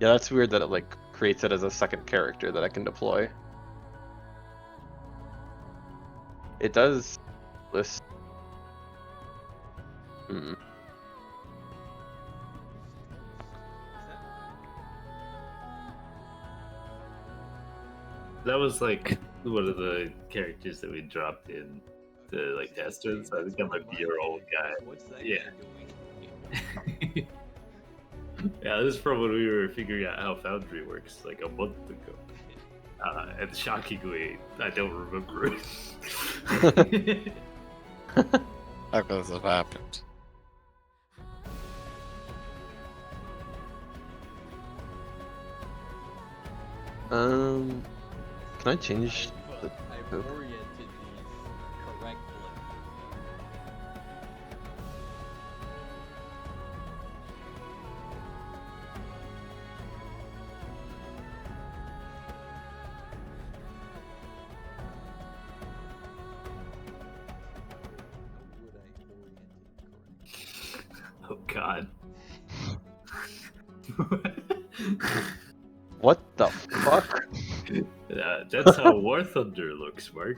Yeah, that's weird that it like creates it as a second character that I can deploy. It does list. Hmm. That was like one of the characters that we dropped in to like test it. So I think that might be your old guy. What's that Yeah. guy doing? Yeah, this is from when we were figuring out how Foundry works like a month ago. And shockingly, I don't remember it. How could this have happened? Can I change the I've code? oriented these correctly. Would I orient it correctly? Oh God. What the fuck? That's how War Thunder looks, Mark.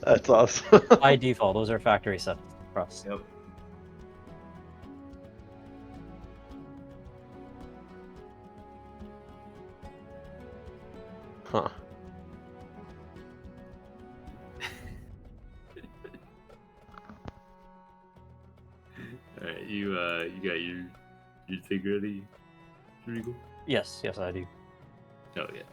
That's awesome. By default, those are factory settings for us. Yep. Huh. All right, you got your thing ready, Regal? Yes, I do. Oh yeah.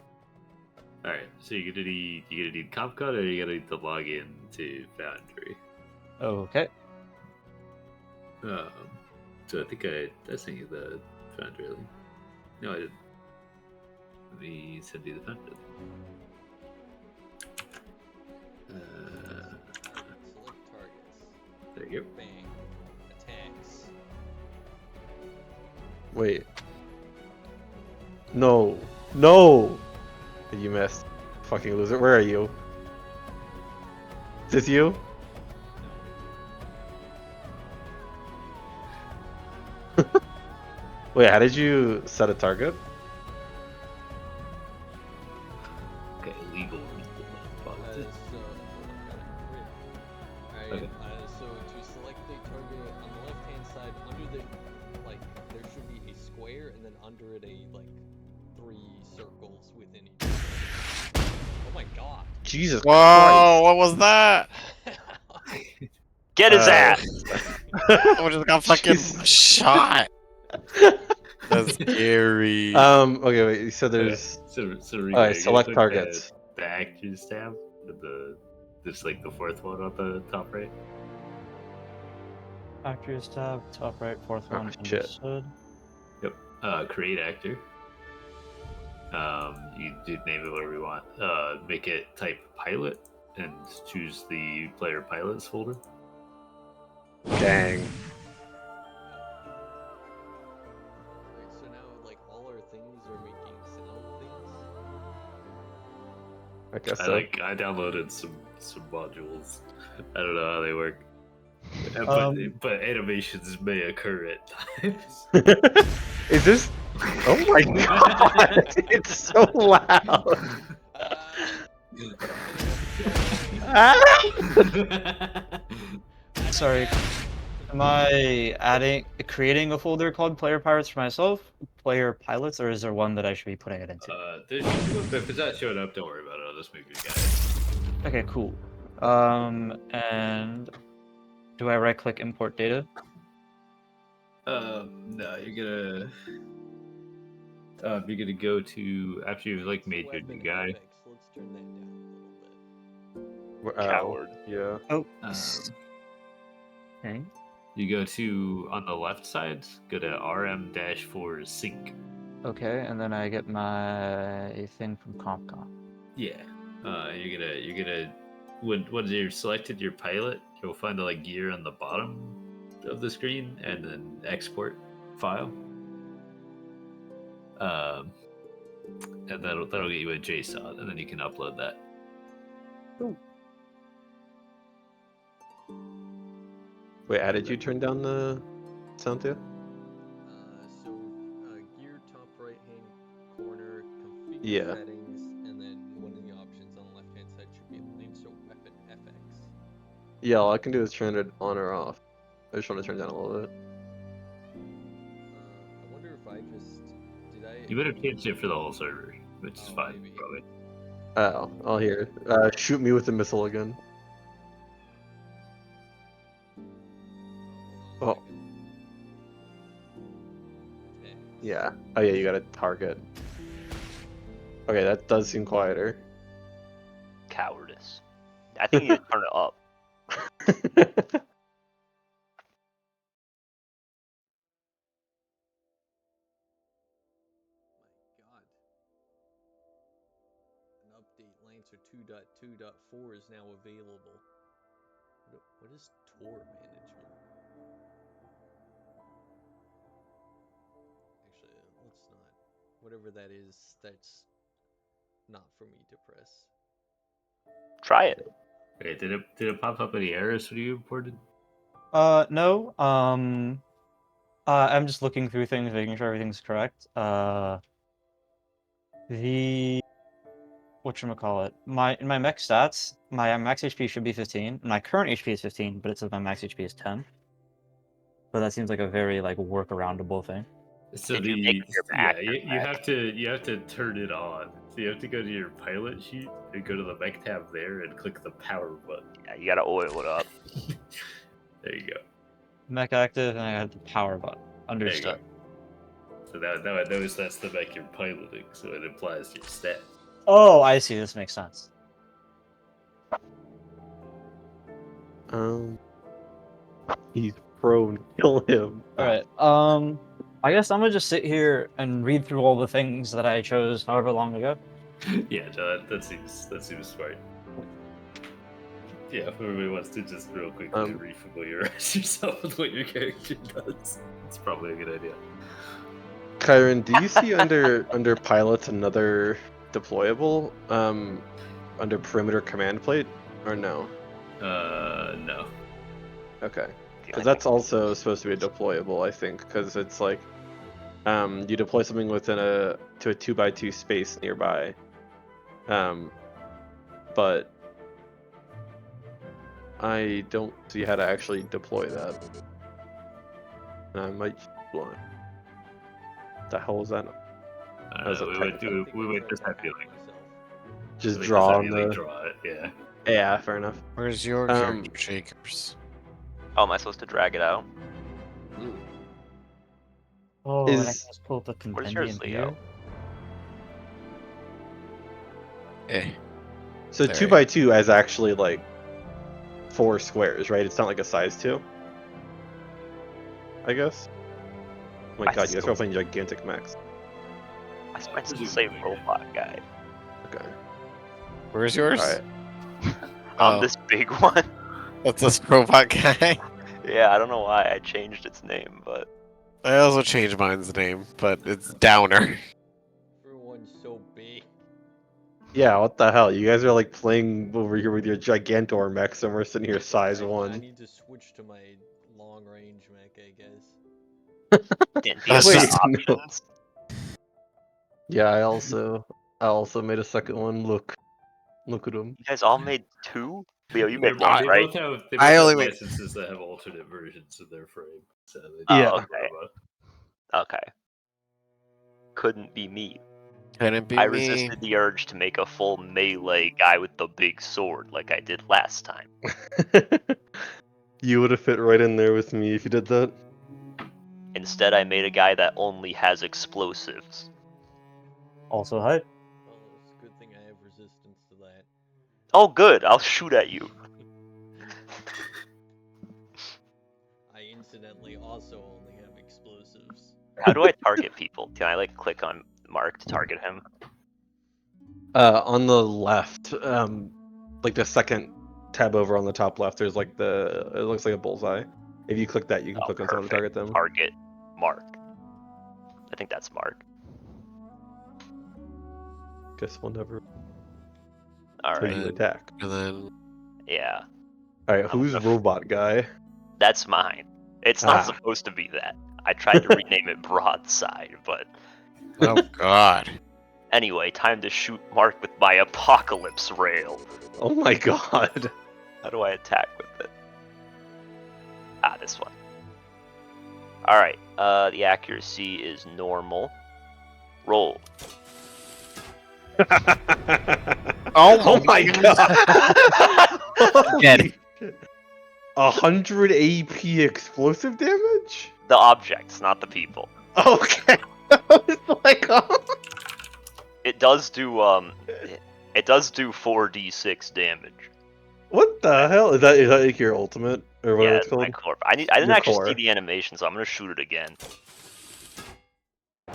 All right, so you're gonna need CopCut, or you're gonna need to log in to Foundry. Okay. So I think I sent you the Foundry link. No, I didn't. Let me send you the Foundry link. Select targets. There you go. Bang. Attacks. Wait. No. No! You missed. Fucking loser. Where are you? Is this you? Wait, how did you set a target? Okay, legal. Okay. So to select a target on the left hand side, under the there should be a square, and then under it a 3 circles within each. Oh my god! Jesus Whoa! Christ. What was that? Get his ass! Someone just got fucking Jesus. shot. That's scary. Okay, wait. So there's. So Alright, Rico, select targets. The actors tab, there's like the fourth one on the top right. Factories tab, top right, fourth Oh, one. shit. Understood. Yep. Create actor. You do name it whatever you want. Make it type pilot and choose the player pilots folder. Dang. Right, so now all our things are making sound things. I guess so. I downloaded some modules. I don't know how they work. But animations may occur at times. Is this? Oh my god! It's so loud. Sorry. Am I creating a folder called Player Pirates for myself, Player Pilots, or is there one that I should be putting it into? If it's not showing up, don't worry about it. I'll just move your guy. Okay, cool. And do I right-click import data? No, you're gonna go to after you've made your new guy. Let's turn that down a little bit. Coward. Yeah. Oh. Um, Okay. You go to on the left side. Go to RM-4 sync. Okay, and then I get my thing from CompCom. Yeah. You're gonna when you've selected your pilot, you'll find the gear on the bottom of the screen, and then export file. And that'll get you a JSON, and then you can upload that. Ooh. Wait, how did you turn down the sound too? So Yeah. settings, and then one of the options on the left-hand side should be Lancer Weapon FX. Yeah, all I can do is turn it on or off. I just want to turn it down a little bit. I wonder if I just did I. You better change it for the whole server, which is Oh, fine, maybe. probably. Oh, I'll hear. Shoot me with the missile again. Hold on a Oh. second. Okay. Yeah. Oh yeah, you got a target. Okay, that does seem quieter. Cowardice. I think you need to turn it up. My God. An update Lancer 2.2.4 is now available. What is tour management? Actually, let's not. Whatever that is, that's not for me to press. Try it. Okay, did it pop up any errors when you imported? No. I'm just looking through things, making sure everything's correct. The whatchamacallit, in my mech stats, my max HP should be 15. My current HP is 15, but it says my max HP is 10. But that seems like a very like workaroundable thing. So Did you make your yeah, back you have to turn it on. So you have to go to your pilot sheet and go to the mech tab there and click the power button. Yeah, you gotta oil it up. There you go. Mech active, and I had the power button. There you Understood. go. So now I notice that's the mech you're piloting, so it implies your stats. Oh, I see. This makes sense. He's prone. Kill him. All right. I guess I'm gonna just sit here and read through all the things that I chose however long ago. Yeah, no, that seems smart. Yeah, if everybody wants to just real quickly refamiliarize yourself with what your character does, it's probably a good idea. Chiron, do you see under pilots another deployable under perimeter command plate or no? No. Okay, Yeah, because I that's think- also supposed to be a deployable, I think, because it's like you deploy something within to a 2x2 space nearby, but I don't see how to actually deploy that. I might blind. The hell is that? As a We tech- would just have to like Just we draw just on have to, like, the. draw it. Yeah. Yeah, fair enough. Where's your character, Shakers? Oh, am I supposed to drag it out? Oh, and I can Is just pull up the What is compendium yours, Leo? here. Eh. so There. 2x2 has actually like 4 squares, right? It's not like a size 2. I guess. Oh my I god, you guys still- are playing gigantic mechs. I might still say robot guy. Okay. Where's yours? Alright. On Oh. this big one. That's this robot guy. Yeah, I don't know why I changed its name, but I also changed mine's name, but it's Downer. Everyone's so big. Yeah, what the hell? You guys are like playing over here with your Gigantor mechs, and we're sitting here size I 1. need to switch to my long range mech, I guess. Dan, do you That's have Wait, got no. options? Yeah, I also made a second one. Look at him. You guys all made 2? Leo, you made They 1, right? both have I only made- licenses that have alternate versions of their frame. So they Oh, Yeah. okay. Okay. Couldn't be me. Couldn't be I me. resisted the urge to make a full melee guy with the big sword like I did last time. You would have fit right in there with me if you did that. Instead, I made a guy that only has explosives. Also, hi. Well, it's a good thing I have resistance to that. Oh, good. I'll shoot at you. I incidentally also only have explosives. How do I target people? Can I like click on Mark to target him? On the left, like the second tab over on the top left, there's like it looks like a bullseye. If you click that, you can Oh, click on someone to perfect. target them. Target Mark. I think that's Mark. Guess we'll never All until right. you attack. And then Yeah, Alright, I'm who's gonna- robot guy? that's mine. It's not Ah. supposed to be that. I tried to rename it Broadside, but oh god. Anyway, time to shoot Mark with my apocalypse rail. Oh my god. How do I attack with it? Ah, this one. Alright, the accuracy is normal. Roll. Oh my god. Get it. 100 AP explosive damage? The objects, not the people. Okay. I was like, oh. It does do 4d6 damage. What the hell? Is that like your ultimate? Or what Yeah, it's it's my called? core. I didn't Your actually core. see the animation, so I'm gonna shoot it again.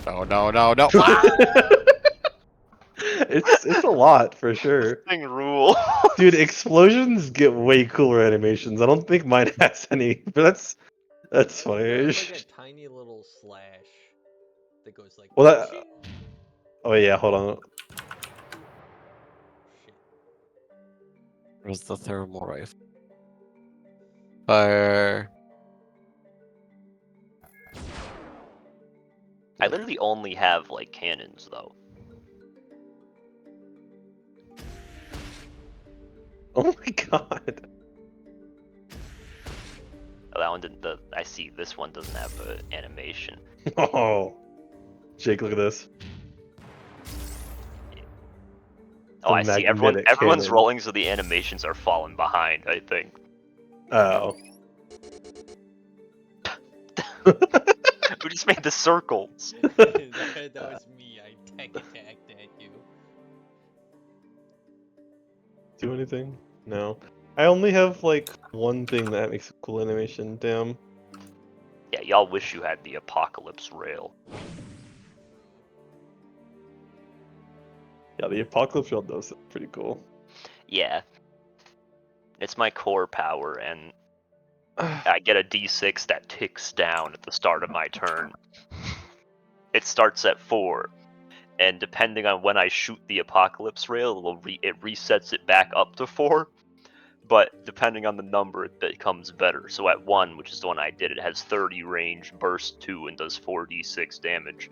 No, no, no, no. It's a lot for sure. Thing rule. Dude, explosions get way cooler animations. I don't think mine has any, but that's funny. There's like a tiny little slash that goes like. Well, that. "Shing." Oh yeah, hold on. Shit. Where's the thermal rifle? Fire. I literally only have like cannons though. Oh my god. Oh, that one didn't. I see this one doesn't have an animation. Oh. Jake, look at this. Oh, I The see. magnetic Everyone's cannon. rolling, so the animations are falling behind. I think. Oh. We just made the circles. that was me. I tech attacked at you. Do anything? No. I only have like one thing that makes a cool animation. Damn. Yeah, y'all wish you had the apocalypse rail. Yeah, the apocalypse rail does it pretty cool. Yeah. It's my core power, and I get a d6 that ticks down at the start of my turn. It starts at 4, and depending on when I shoot the apocalypse rail, it resets it back up to 4. But depending on the number, it becomes better. So at 1, which is the one I did, it has 30 range, burst 2, and does 4d6 damage.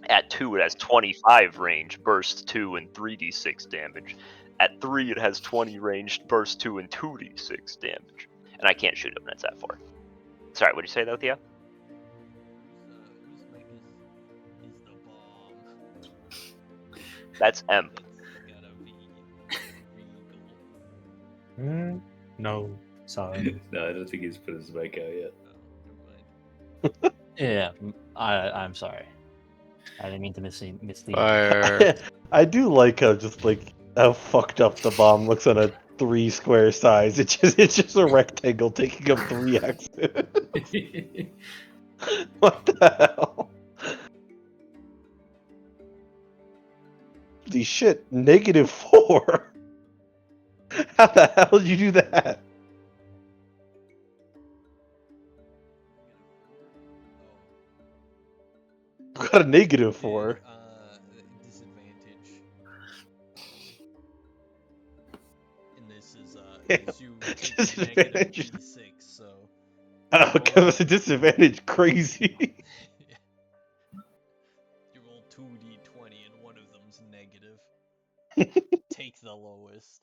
At 2, it has 25 range, burst 2, and 3d6 damage. At 3, it has 20 range, burst 2, and 2d6 damage. And I can't shoot it when it's at 4. Sorry, what did you say though, Theo? Whose mic is the bomb? That's Emp. It's gotta be Regal. No. Sorry. No, I don't think he's put his mic out yet. Oh, never mind. Yeah, I'm sorry. I didn't mean to mislead. Fire. I do like how fucked up the bomb looks on a 3 square size. It's just a rectangle taking up 3 axes. What the hell? Holy shit, -4. How the hell did you do that? Got a -4. Disadvantage. And this is Yeah, you take a disadvantage. -d6, so. Oh, because it's a disadvantage. Crazy. You roll 2d20 and one of them's negative. Take the lowest.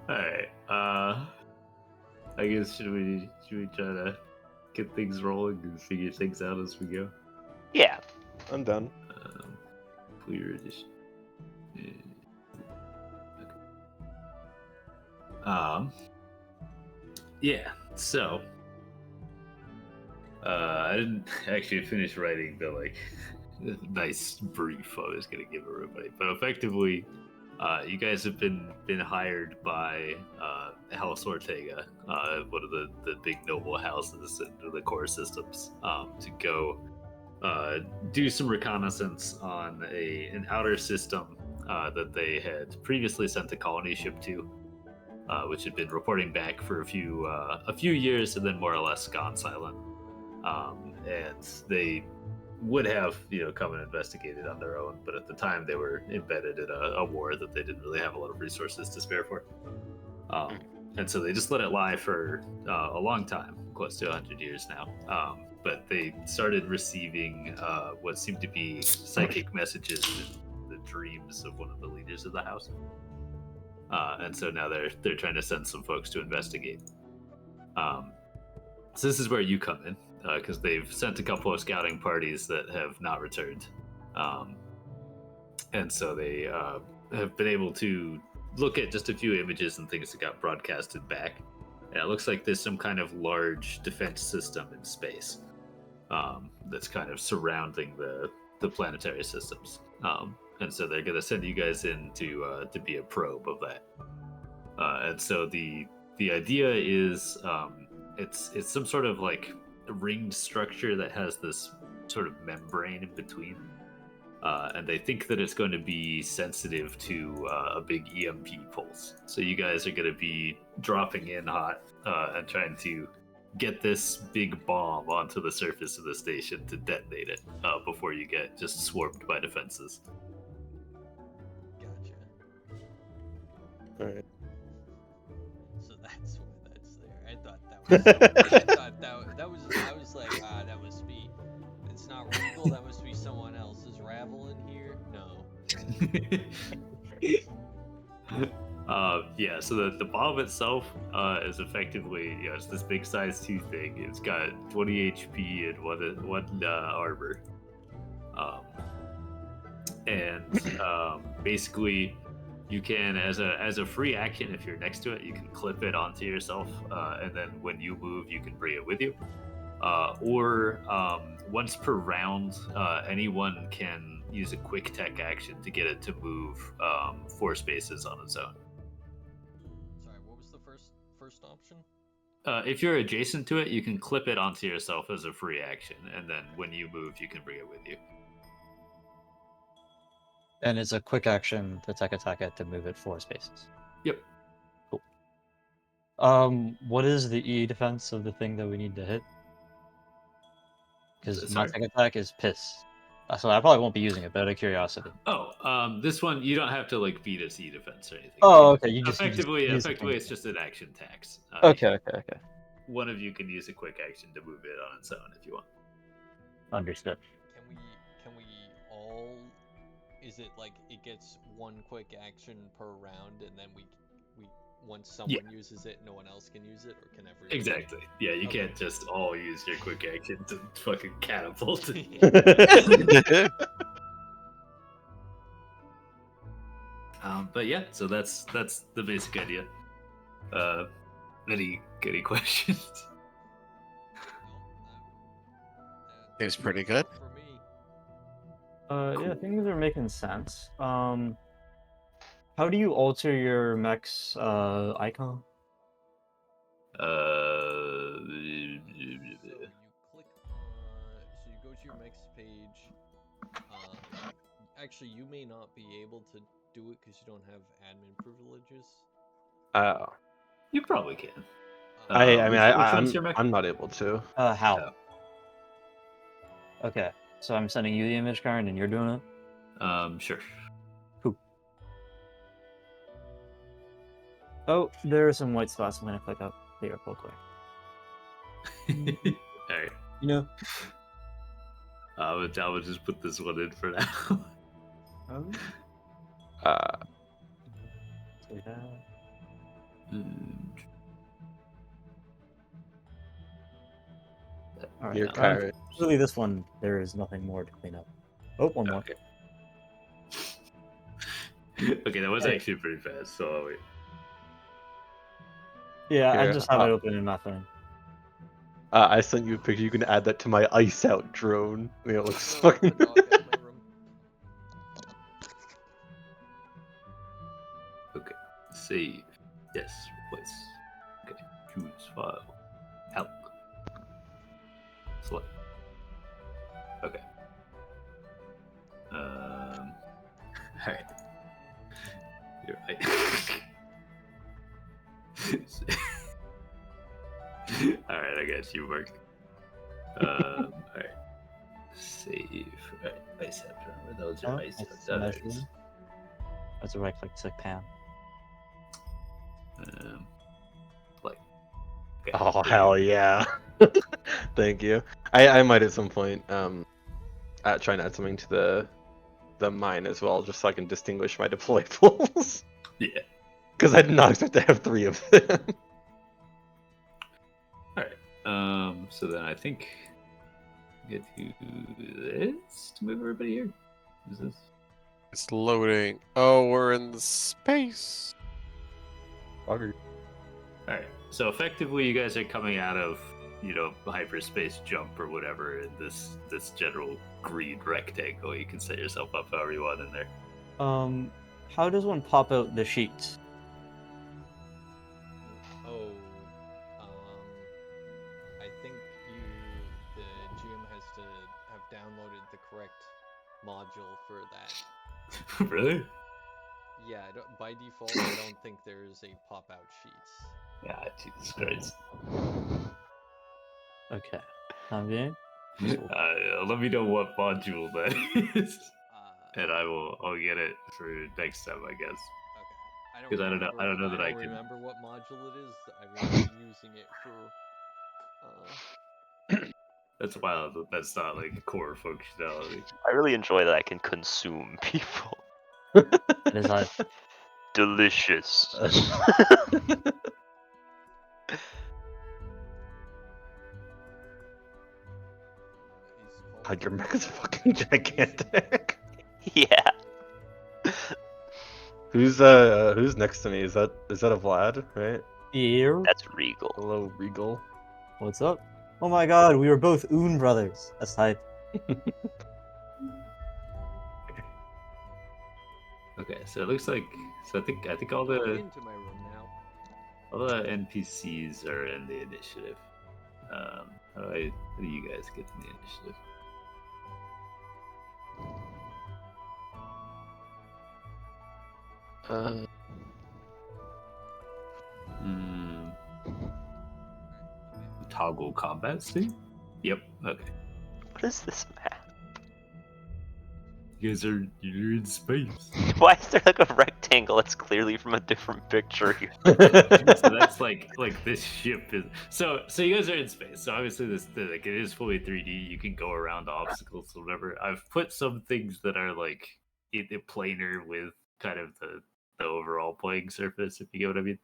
Alright, I guess should we try to get things rolling and figure things out as we go? Yeah. I'm done. Clear edition. Okay. Yeah, so I didn't actually finish writing the nice brief I was gonna give everybody, but effectively you guys have been hired by House Ortega, one of the big noble houses in the core systems, to go do some reconnaissance on an outer system that they had previously sent a colony ship to, which had been reporting back for a few years and then more or less gone silent. And they would have come and investigated on their own, but at the time they were embedded in a war that they didn't really have a lot of resources to spare for. And so they just let it lie for a long time, close to 100 years now. But they started receiving what seemed to be psychic messages in the dreams of one of the leaders of the house. And so now they're trying to send some folks to investigate. So this is where you come in, because they've sent a couple of scouting parties that have not returned. And so they have been able to look at just a few images and things that got broadcasted back. And it looks like there's some kind of large defense system in space that's kind of surrounding the planetary systems. And so they're going to send you guys in to be a probe of that. And so the idea is it's some sort of like ringed structure that has this sort of membrane in between. And they think that it's going to be sensitive to a big EMP pulse. So you guys are going to be dropping in hot and trying to get this big bomb onto the surface of the station to detonate it before you get just swarmed by defenses. Gotcha. All right. So that's why that's there. I thought that was. I was like, that must be. It's not Regal. That must be someone else. Is Ravel in here? No. Yeah, so the bomb itself is effectively, it's this big size 2 thing. It's got 20 HP and one armor. Basically, you can, as a free action, if you're next to it, you can clip it onto yourself, and then when you move, you can bring it with you. Or once per round, anyone can use a quick tech action to get it to move 4 spaces on its own. Sorry, what was the first option? If you're adjacent to it, you can clip it onto yourself as a free action, and then when you move, you can bring it with you. And it's a quick action to tech attack it to move it 4 spaces. Yep. Cool. What is the E defense of the thing that we need to hit? Because my tech attack is piss. So I probably won't be using it, but out of curiosity. Oh, this one you don't have to like beat its E defense or anything. Oh, okay. Effectively, use it. it's just an action tax. Okay. One of you can use a quick action to move it on its own if you want. Understood. Can we all? Is it like it gets 1 quick action per round, and then we once someone uses it, no one else can use it, or can everyone? Exactly. Yeah, you can't just all use your quick action to fucking catapult. But yeah, so that's the basic idea. Any questions? Seems pretty good. For me. Yeah, things are making sense. How do you alter your mech's icon? So you click so you go to your mech's page. Actually, you may not be able to do it because you don't have admin privileges. Oh. You probably can. I'm not able to. How? Okay, so I'm sending you the image card and you're doing it? Sure. Cool. Oh, there are some white spots. I'm gonna click up here real quick. Alright. You know? I would just put this one in for now. See that? All right. Your card. Really, this one there is nothing more to clean up. Oh, one more. Okay. Okay, that was actually pretty fast. So I'll wait. Yeah, I Here, just have it open in my phone. I sent you a picture. You can add that to my ice out drone. I mean, it looks No, fucking. the dog out of my room. Okay. Save. Yes. Replace. Okay. Choose file. Help. Select. Okay. Alright. You're right. Alright, I got you, Mark. Alright. Save. Alright, ice out. Remember those are ice out. That's a right click to pan. Like. Okay, Oh there you hell go. yeah! Thank you. I might at some point try and add something to the mine as well, just so I can distinguish my deployables. Yeah. Because I did not expect to have 3 of them. All right. So then I think get to this to move everybody here. Is this? It's loading. Oh, we're in the space. All right. So effectively, you guys are coming out of hyperspace jump or whatever in this general green rectangle. You can set yourself up however you want in there. How does one pop out the sheets? Oh, I think the GM has to have downloaded the correct module for that. Really? Yeah, by default, I don't think there's a pop-out sheets. Yeah, Jesus Christ. Okay. I'm being. Let me know what module that is, and Okay. I'll get it for next time, I guess. I 'Cause I don't know that I don't can- remember what module it is. I remember using it for. That's wild. That's not like core functionality. I really enjoy that I can consume people. It is I. Delicious. God, your mech is fucking gigantic. Yeah. Who's next to me? Is that a Vlad, right? Here. That's regal. Hello, Regal. What's up? Oh my god, we were both Oon brothers. That's hype. Okay, so it looks like I think all the Into my room now. NPCs are in the initiative. How do you guys get in the initiative? Toggle combat state? Yep. Okay. What is this map? You're in space. Why is there like a rectangle that's clearly from a different picture here? So that's like this ship is so you guys are in space. So obviously it is fully 3D. You can go around obstacles or whatever. I've put some things that are like in planar with kind of the overall playing surface, if you get what I mean.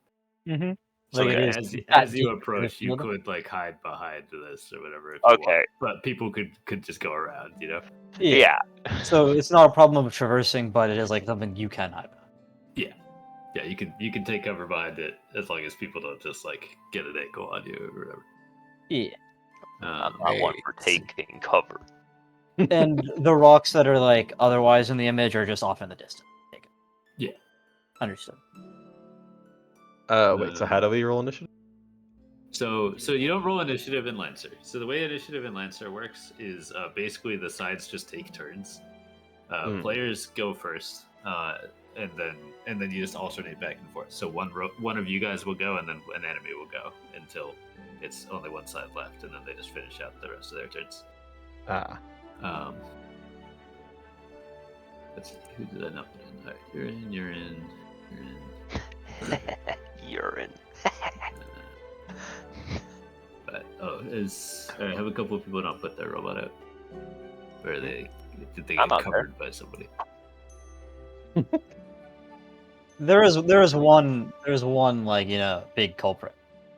Mm-hmm. So Like it as is as you deep in the approach, you field. could like hide behind this or whatever if you Okay. want. But people could just go around, you know. Yeah. So it's not a problem of traversing, but it is like something you can hide behind. Yeah, you can take cover behind it as long as people don't just like get an angle on you or whatever. Yeah. I'm not one for taking cover. And the rocks that are like otherwise in the image are just off in the distance. Take it. Yeah. Understood. Wait. So how do we roll initiative? So you don't roll initiative in Lancer. So the way initiative in Lancer works is basically the sides just take turns. Players go first, and then you just alternate back and forth. So one of you guys will go, and then an enemy will go until it's only one side left, and then they just finish out the rest of their turns. Let's see, who did I not put in? All right, you're in. Urine. But I have a couple of people not put their robot out. Or did they I'm get on covered by somebody? There is one like big culprit.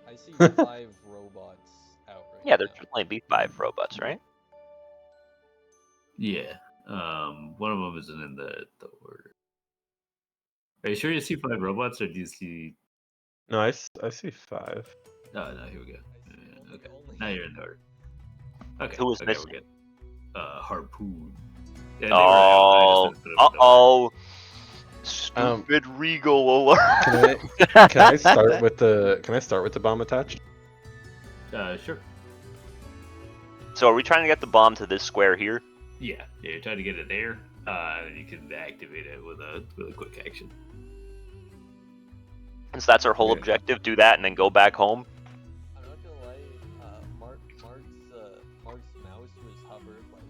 I see 5 robots out right Yeah, there now. should only be 5 robots, right? Yeah. One of them isn't in the order. Are you sure you see 5 robots, or do you see? No, I see 5. Oh no, here we go. Okay, now you're in the order. Okay, Who was okay, missing? we're good. Harpoon. Yeah, they were out, I just didn't put them in the order. Stupid Regal alert. Can I start with the bomb attached? Sure. So are we trying to get the bomb to this square here? Yeah, you're trying to get it there, and you can activate it with a really quick action. And so that's our whole Yeah. objective. Do that and then go back home. I'm not gonna lie, Mark's mouse was hovered like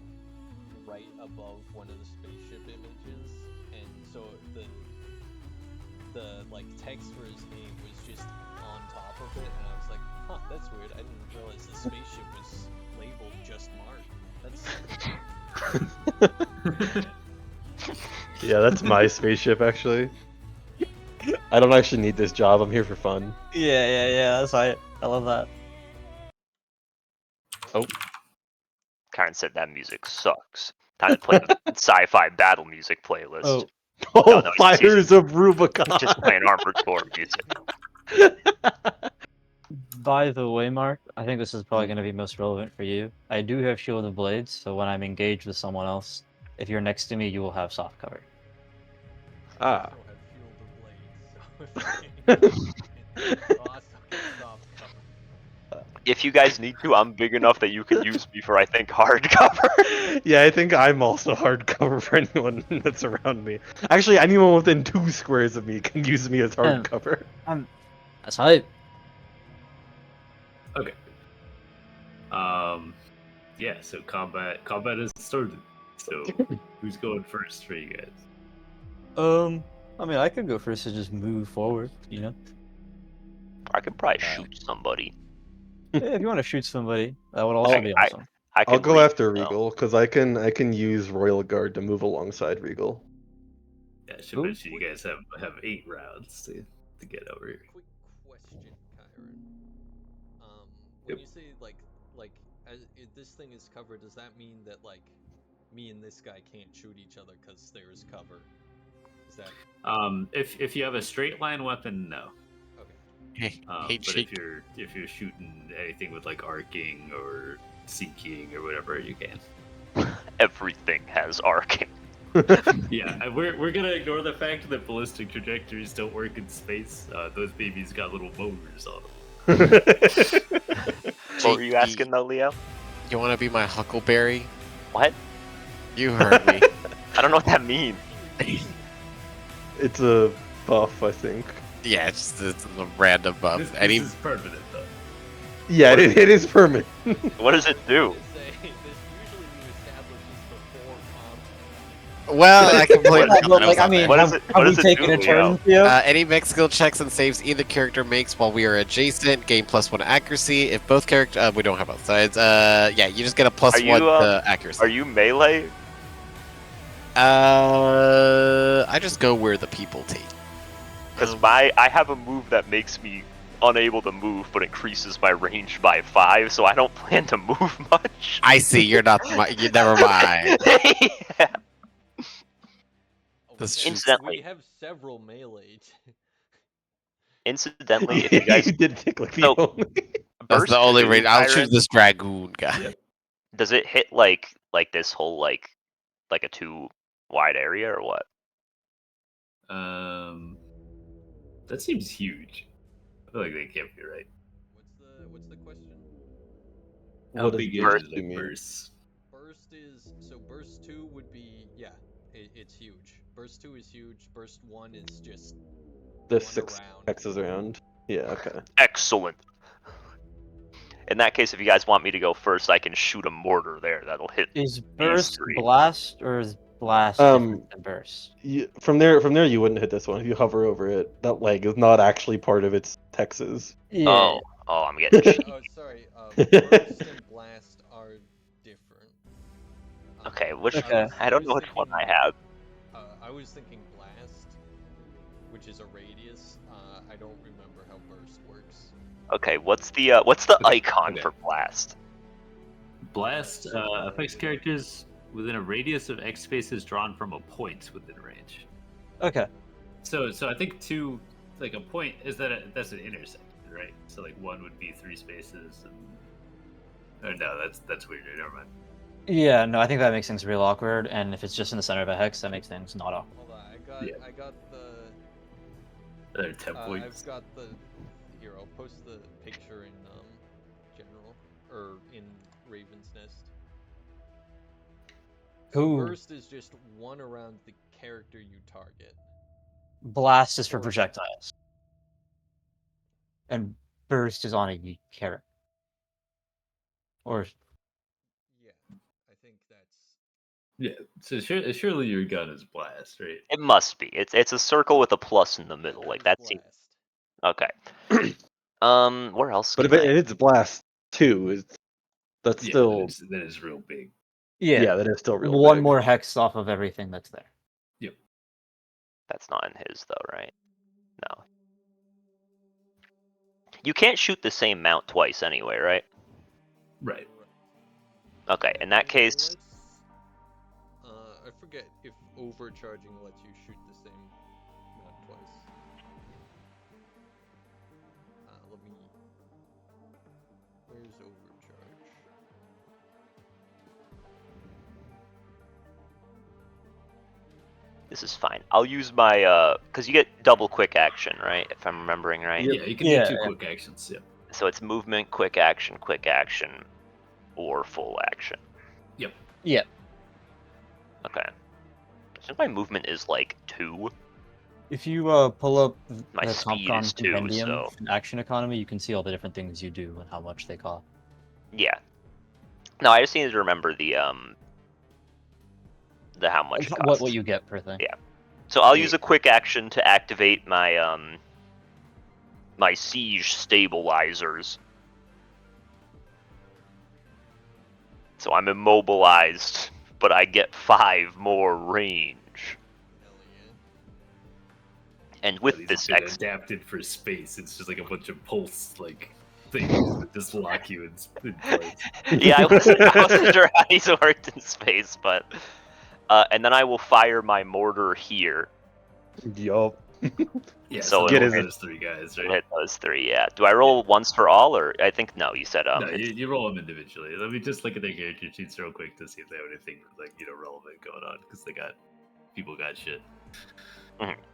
right above one of the spaceship images, and so the like text for his name was just on top of it, and I was like, huh, that's weird. I didn't realize the spaceship was labeled just Mark. That's Yeah, that's my spaceship actually. I don't actually need this job. I'm here for fun. Yeah. That's right. I love that. Karen said that music sucks. Time to play the sci-fi battle music playlist. Oh, Oh, no, he's Fires of Rubicon. Just playing Armored Core music. by the way, Mark, I think this is probably going to be most relevant for you. I do have Shield of Blades, so when I'm engaged with someone else, if you're next to me, you will have soft cover. Ah. I don't have Field of Blades, so I'll still get soft cover. If you guys need to, I'm big enough that you can use me for, I think, hardcover. Yeah, I think I'm also hardcover for anyone that's around me. Actually, anyone within 2 squares of me can use me as hardcover. That's hype. Okay. Yeah. So combat has started. So who's going first for you guys? I mean, I could go first to just move forward, you know? I could probably shoot somebody. Yeah, if you want to shoot somebody, that would also be awesome. I I'll could go reach, after though. Regal because I can use Royal Guard to move alongside Regal. Yeah, I should Who? mention you guys have 8 rounds to get over here. Quick question, Chiron. When Yep. you say like if this thing is covered, does that mean that like me and this guy can't shoot each other because there is cover? Is that If you have a straight line weapon, no. okay? Hate But cheat. if you're shooting anything with like arcing or seeking or whatever, you can. Everything has arcing. Yeah, and we're gonna ignore the fact that ballistic trajectories don't work in space. Those babies got little motors on them. What were you asking though, Leo? You want to be my Huckleberry? What? You heard me. I don't know what that means. It's a buff, I think. Yeah, it's a random buff. This Any is permanent though. Yeah, it is permanent. What does it do? This usually you establish this before combat. well, I can play. What- Like, I mean, What does have, it- have what we does it taken do, a turn, Leo? Theo? Any mech skill checks and saves either character makes while we are adjacent gain +1 accuracy. If both character, we don't have both sides. Yeah, you just get a +1 to accuracy. Are you melee? I just go where the people take. Because I have a move that makes me unable to move, but increases my range by 5, so I don't plan to move much. I see. You're not. You never mind. Yeah. This We shoots- have, Incidentally. we have several melee. Incidentally, if Yeah, you guys you did pick like the So- only. That's burst the only two, range. I'll Chiron, choose this dragoon guy. Yep. does it hit like this whole like a 2 wide area or what? That seems huge. I feel like they can't be right. What's the question? How What does big burst is do the mean? burst? Burst is so burst 2 would be it's huge. Burst 2 is huge. Burst 1 is just The one 6 around. X's around. Yeah, okay. Excellent. In that case, if you guys want me to go first, I can shoot a mortar there. That'll hit. Is burst three. blast or is blast Um, different than burst? From there, you wouldn't hit this one if you hover over it. That leg is not actually part of its Texas. Oh, I'm getting cheated. Oh, sorry. Burst and blast are different. Okay, which Okay. I don't know which one I have. I was thinking blast, which is a radius. I don't remember how burst works. Okay, what's the icon Okay. for blast? Blast affects characters within a radius of X spaces drawn from a point within range. Okay. So I think a point is that's an intersection, right? So like 1 would be 3 spaces, and no, that's weird. Never mind. Yeah, no, I think that makes things real awkward, and if it's just in the center of a hex, that makes things not awkward. Hold on, Yeah. I got the. There are 10 points. I've got the. Here, I'll post the picture in general or in Raven's Nest. So Ooh. burst is just one around the character you target. Blast is for Or- projectiles. And burst is on a character. Or Yeah, I think that's. Yeah. So surely your gun is blast, right? It must be. It's a circle with a plus in the middle. Like that seems Blast. okay. Where else But can if I? it's blast 2, that's Yeah. still That is real big. yeah, that is still real One big. more hex off of everything that's there. Yep. That's not in his though, right? No. You can't shoot the same mount twice anyway, right? Right. Okay. In that case, Let's, I forget if overcharging lets you shoot the same amount twice. Let me. Where's overcharge? this is fine. I'll use my because you get double quick action, right? If I'm remembering right. Yeah, you can Yeah, do 2 yeah. quick actions. Yeah. So it's movement, quick action, or full action. Yep. Yeah. Okay. I think my movement is like 2. If you pull up My the speed Topcon is 2, compendium so in Action Economy, you can see all the different things you do and how much they cost. yeah. No, I just needed to remember the how much it costs. What you get per thing. Yeah. So I'll Yeah. use a quick action to activate my my siege stabilizers. So I'm immobilized, but I get 5 more range. Hell yeah. And with These this have been X, adapted for space. It's just like a bunch of pulse things that just lock you in place. yeah, I wasn't sure how these worked in space, but and then I will fire my mortar here. Yup. Yeah, So so Get get his- those 3 guys, We'll right? hit those 3. Yeah. Do I roll once for all, or I think no? You said No, it's- you roll them individually. Let me just look at their character sheets real quick to see if they have anything relevant going on because people got shit.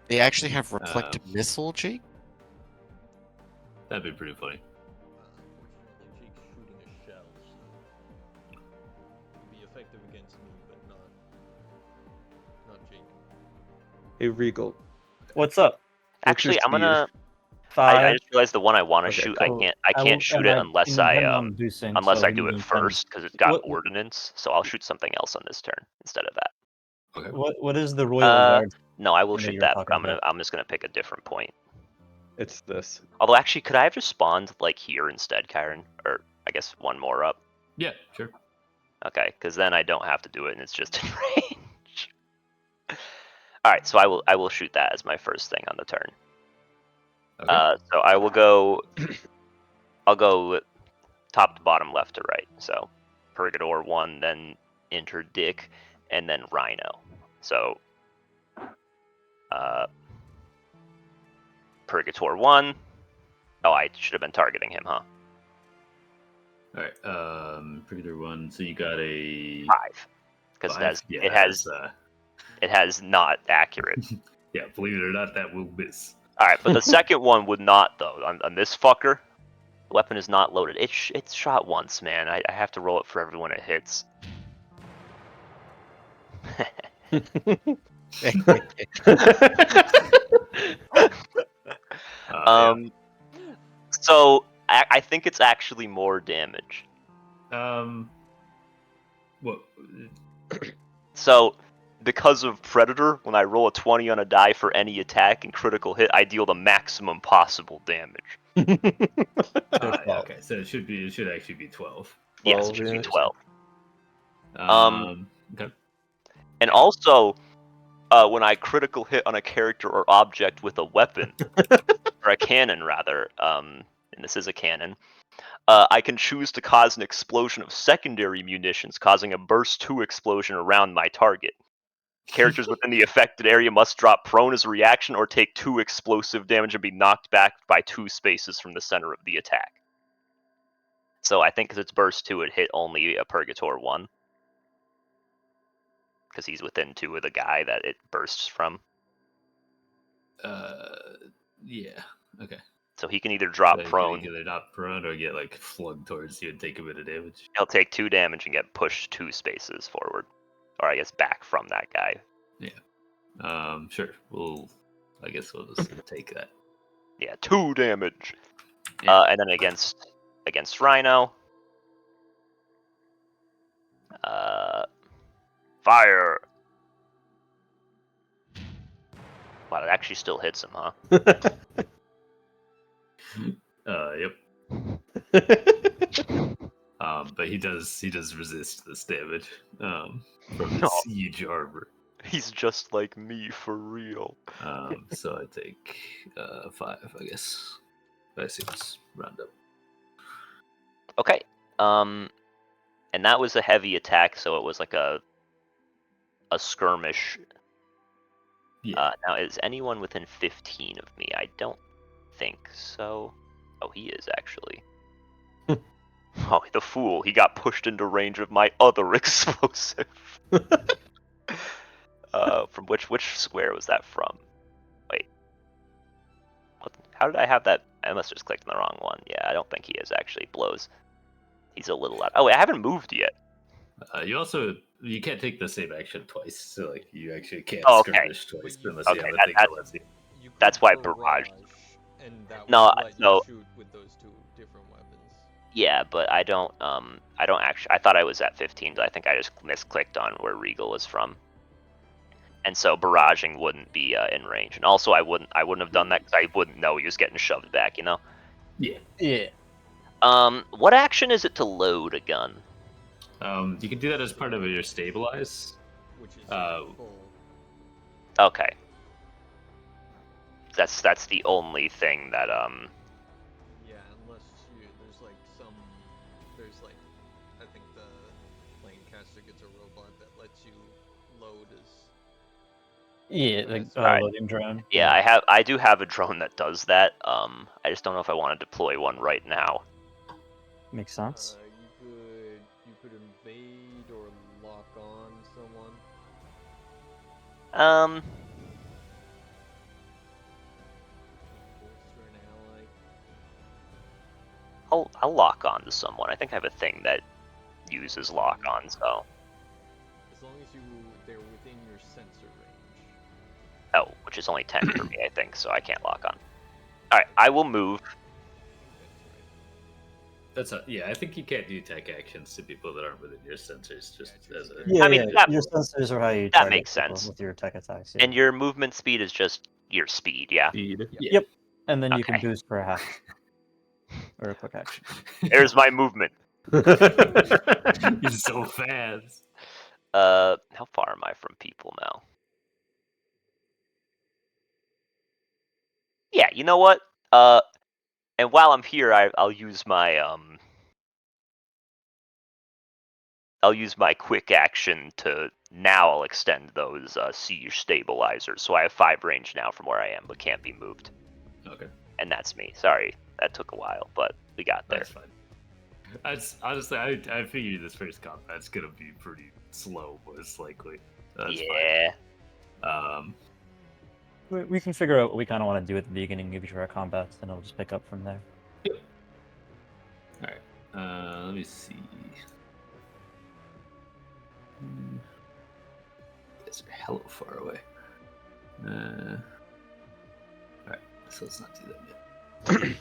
They actually have reflective missile, Jake? That'd be pretty funny. Unfortunately, Jake's shooting a shell, so it'd be effective against me, but not Jake. Hey Regal. What's up? What's your actually I'm speed? gonna. I 5. just realized the one I want to Okay, shoot. cool. I can't shoot it unless unless I do it first because it's got ordnance. So I'll shoot something else on this turn instead of that. Okay. What is the Royal Guard? No, I will I know shoot you're that, but talking I'm just gonna pick a different point. It's this. Although actually, could I have just spawned like here instead, Chiron? Or I guess one more up. Yeah, sure. Okay, because then I don't have to do it, and it's just in range. All right, so I will shoot that as my first thing on the turn. Okay. So I will go. I'll go top to bottom, left to right. So Purgator 1, then Interdict, and then Rhino. So Purgator 1. Oh, I should have been targeting him, huh? All right. Predator 1. So you got a 5, because 5? it has not accurate. Yeah, believe it or not, that will miss. All right, but the second one would not though. On this fucker, the weapon is not loaded. It's shot once, man. I have to roll it for everyone it hits. Yeah. So I think it's actually more damage. What? So because of Predator, when I roll a 20 on a die for any attack and critical hit, I deal the maximum possible damage. Okay, so it should actually be 12. Yes, it 12, should be yeah. 12. Okay. And also, when I critical hit on a character or object with a weapon, or a cannon rather, and this is a cannon, I can choose to cause an explosion of secondary munitions, causing a burst 2 explosion around my target. Characters within the affected area must drop prone as a reaction or take 2 explosive damage and be knocked back by 2 spaces from the center of the attack. So I think because it's burst 2, it hit only a Purgator 1. Because he's within 2 of the guy that it bursts from. Yeah. Okay. So he can either drop So prone. He can either not prone or get flung towards you and take a bit of damage. He'll take 2 damage and get pushed 2 spaces forward. Or I guess back from that guy. Yeah. Sure. I guess we'll just take that. Yeah, 2 damage. Yeah. And then against Rhino. Fire! Wow, it actually still hits him, huh? Yep. But he does resist this damage from his No. siege armor. He's just like me for real. So I take 5, I guess. That seems round up. Okay. And that was a heavy attack, so it was like a skirmish. Yeah. Now, is anyone within 15 of me? I don't think so. Oh, he is actually. Oh, the fool! He got pushed into range of my other explosive. From which square was that from? Wait. What, how did I have that? I must have just clicked on the wrong one. Yeah, I don't think he is actually blows. He's a little out. Oh, wait, I haven't moved yet. You can't take the same action twice, so like you actually can't Oh, okay. skirmish twice But you- unless you Okay, have a that- thing that's- that lets you. You could That's why barrage. and that No, would let no. you shoot with those two different weapons. Yeah, but I don't actually. I thought I was at 15, but I think I just misclicked on where Regal is from, and so barraging wouldn't be in range. And also, I wouldn't have done that because I wouldn't know he was getting shoved back. You know. Yeah. Yeah. What action is it to load a gun? You can do that as part of your stabilize. Which is full. Okay. That's the only thing that Yeah, unless there's like I think the Planecaster gets a robot that lets you load as Yeah, the Alright. loading drone. yeah, I do have a drone that does that. I just don't know if I want to deploy one right now. Makes sense. you could invade or lock on someone. Bolster an ally. I'll lock on to someone. I think I have a thing that uses lock on, so As long as they're within your sensor range. oh, which is only 10 for me, I think, so I can't lock on. All right, I will move. I think you can't do tech actions to people that aren't within your sensors. Just as a Yeah, I mean, yeah, your sensors are how you that target makes people sense. with your tech attacks. Yeah. And your movement speed is just your speed, yeah. speed. Yep. And then you can Okay. boost for a half or a quick action. There's my movement. He's so fast. How far am I from people now? Yeah, you know what? And while I'm here, I'll use my quick action to now I'll extend those siege stabilizers. So I have 5 range now from where I am, but can't be moved. Okay, And that's me. Sorry, that took a while, but we got there. that's fine. Honestly, I figured this first combat's gonna be pretty slow, most likely. That's Yeah. fine. We can figure out what we kind of want to do at the beginning of each of our combats, and it'll just pick up from there. All right. Let me see. You guys are hella far away. Alright, so let's not do that yet.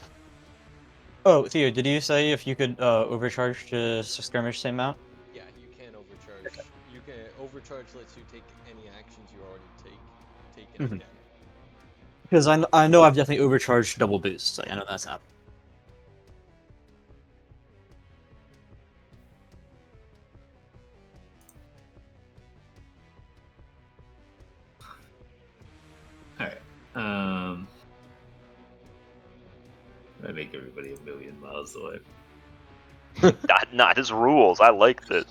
Oh, Theo, did you say if you could overcharge to skirmish same amount? Yeah, you can overcharge. You can overcharge lets you take any actions you already taken Mhm. again. Because I know I've definitely overcharged double boosts. Like, I know that's happened. Alright. I make everybody 1,000,000 miles away. Nah, this rules. I like this.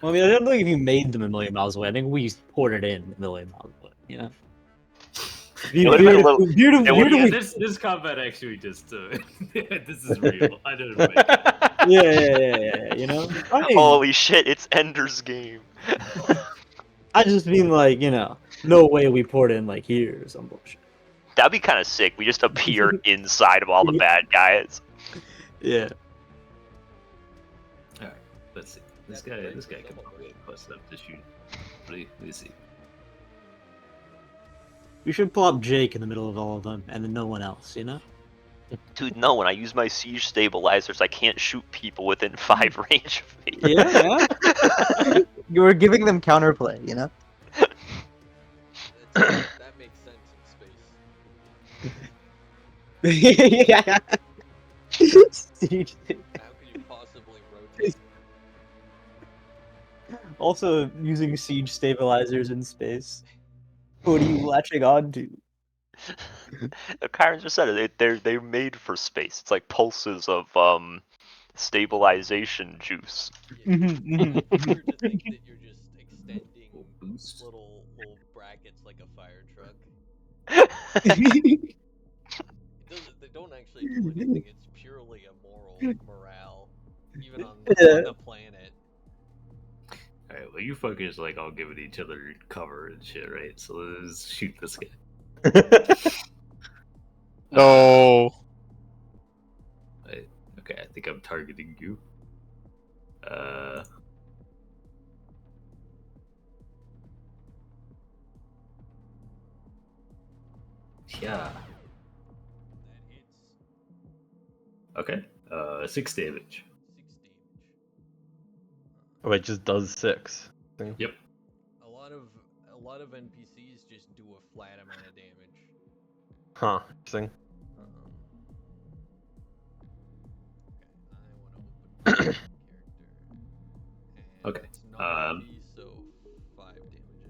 Well, I mean, I don't think if you made them 1,000,000 miles away. I think we poured it in 1,000,000 miles away. You know. It would've been a little- it would've- Yeah, this combat actually just this is real. I didn't make it. Yeah. You know. I mean, Holy shit! It's Ender's Game. I just mean like, you know, no way we poured in like here or some bullshit. That'd be kind of sick. We just appear inside of all the bad guys. Yeah. Alright, let's see. This guy can probably get close enough to shoot. Let me see. We should pull up Jake in the middle of all of them, and then no one else. You know. Dude, no, when I use my siege stabilizers, I can't shoot people within 5 range of me. Yeah. You were giving them counterplay, you know? That makes sense in space. Yeah. Siege. How could you possibly rotate? Also, using siege stabilizers in space. What are you latching on to? The Chiron just said it. They're made for space. It's like pulses of stabilization juice. Yeah. Mhm, It's weird to think that you're just extending Boost. little brackets like a fire truck. mhm. It doesn't. They don't actually do anything. It's purely a moral morale, even on Yeah. the planet. Alright, well, you fuckers like all giving each other cover and shit, right? So let's shoot this guy. No. Okay, I think I'm targeting you. Yeah. That hits Okay. 6 damage. 6 damage. Oh, it just does 6. Yep. A lot of NPCs just do a flat amount of damage. Huh. Interesting. Okay, I want to open my character. And Okay, it's not OP, so 5 damage, I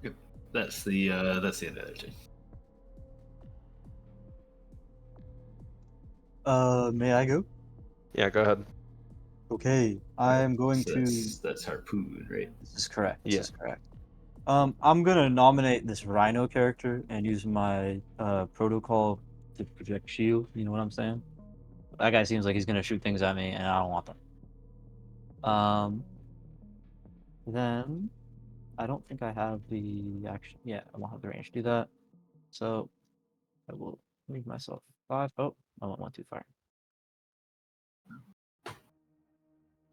believe. That's the advantage. May I go? Yeah, go ahead. Okay, I am going So to. that's harpoon, right? This is correct. Yeah. This is correct. I'm gonna nominate this Rhino character and use my protocol to project shield. You know what I'm saying? That guy seems like he's gonna shoot things at me, and I don't want them. Then I don't think I have the action. Yeah, I won't have the range to do that. So I will leave myself 5. Oh, I went 1 too far.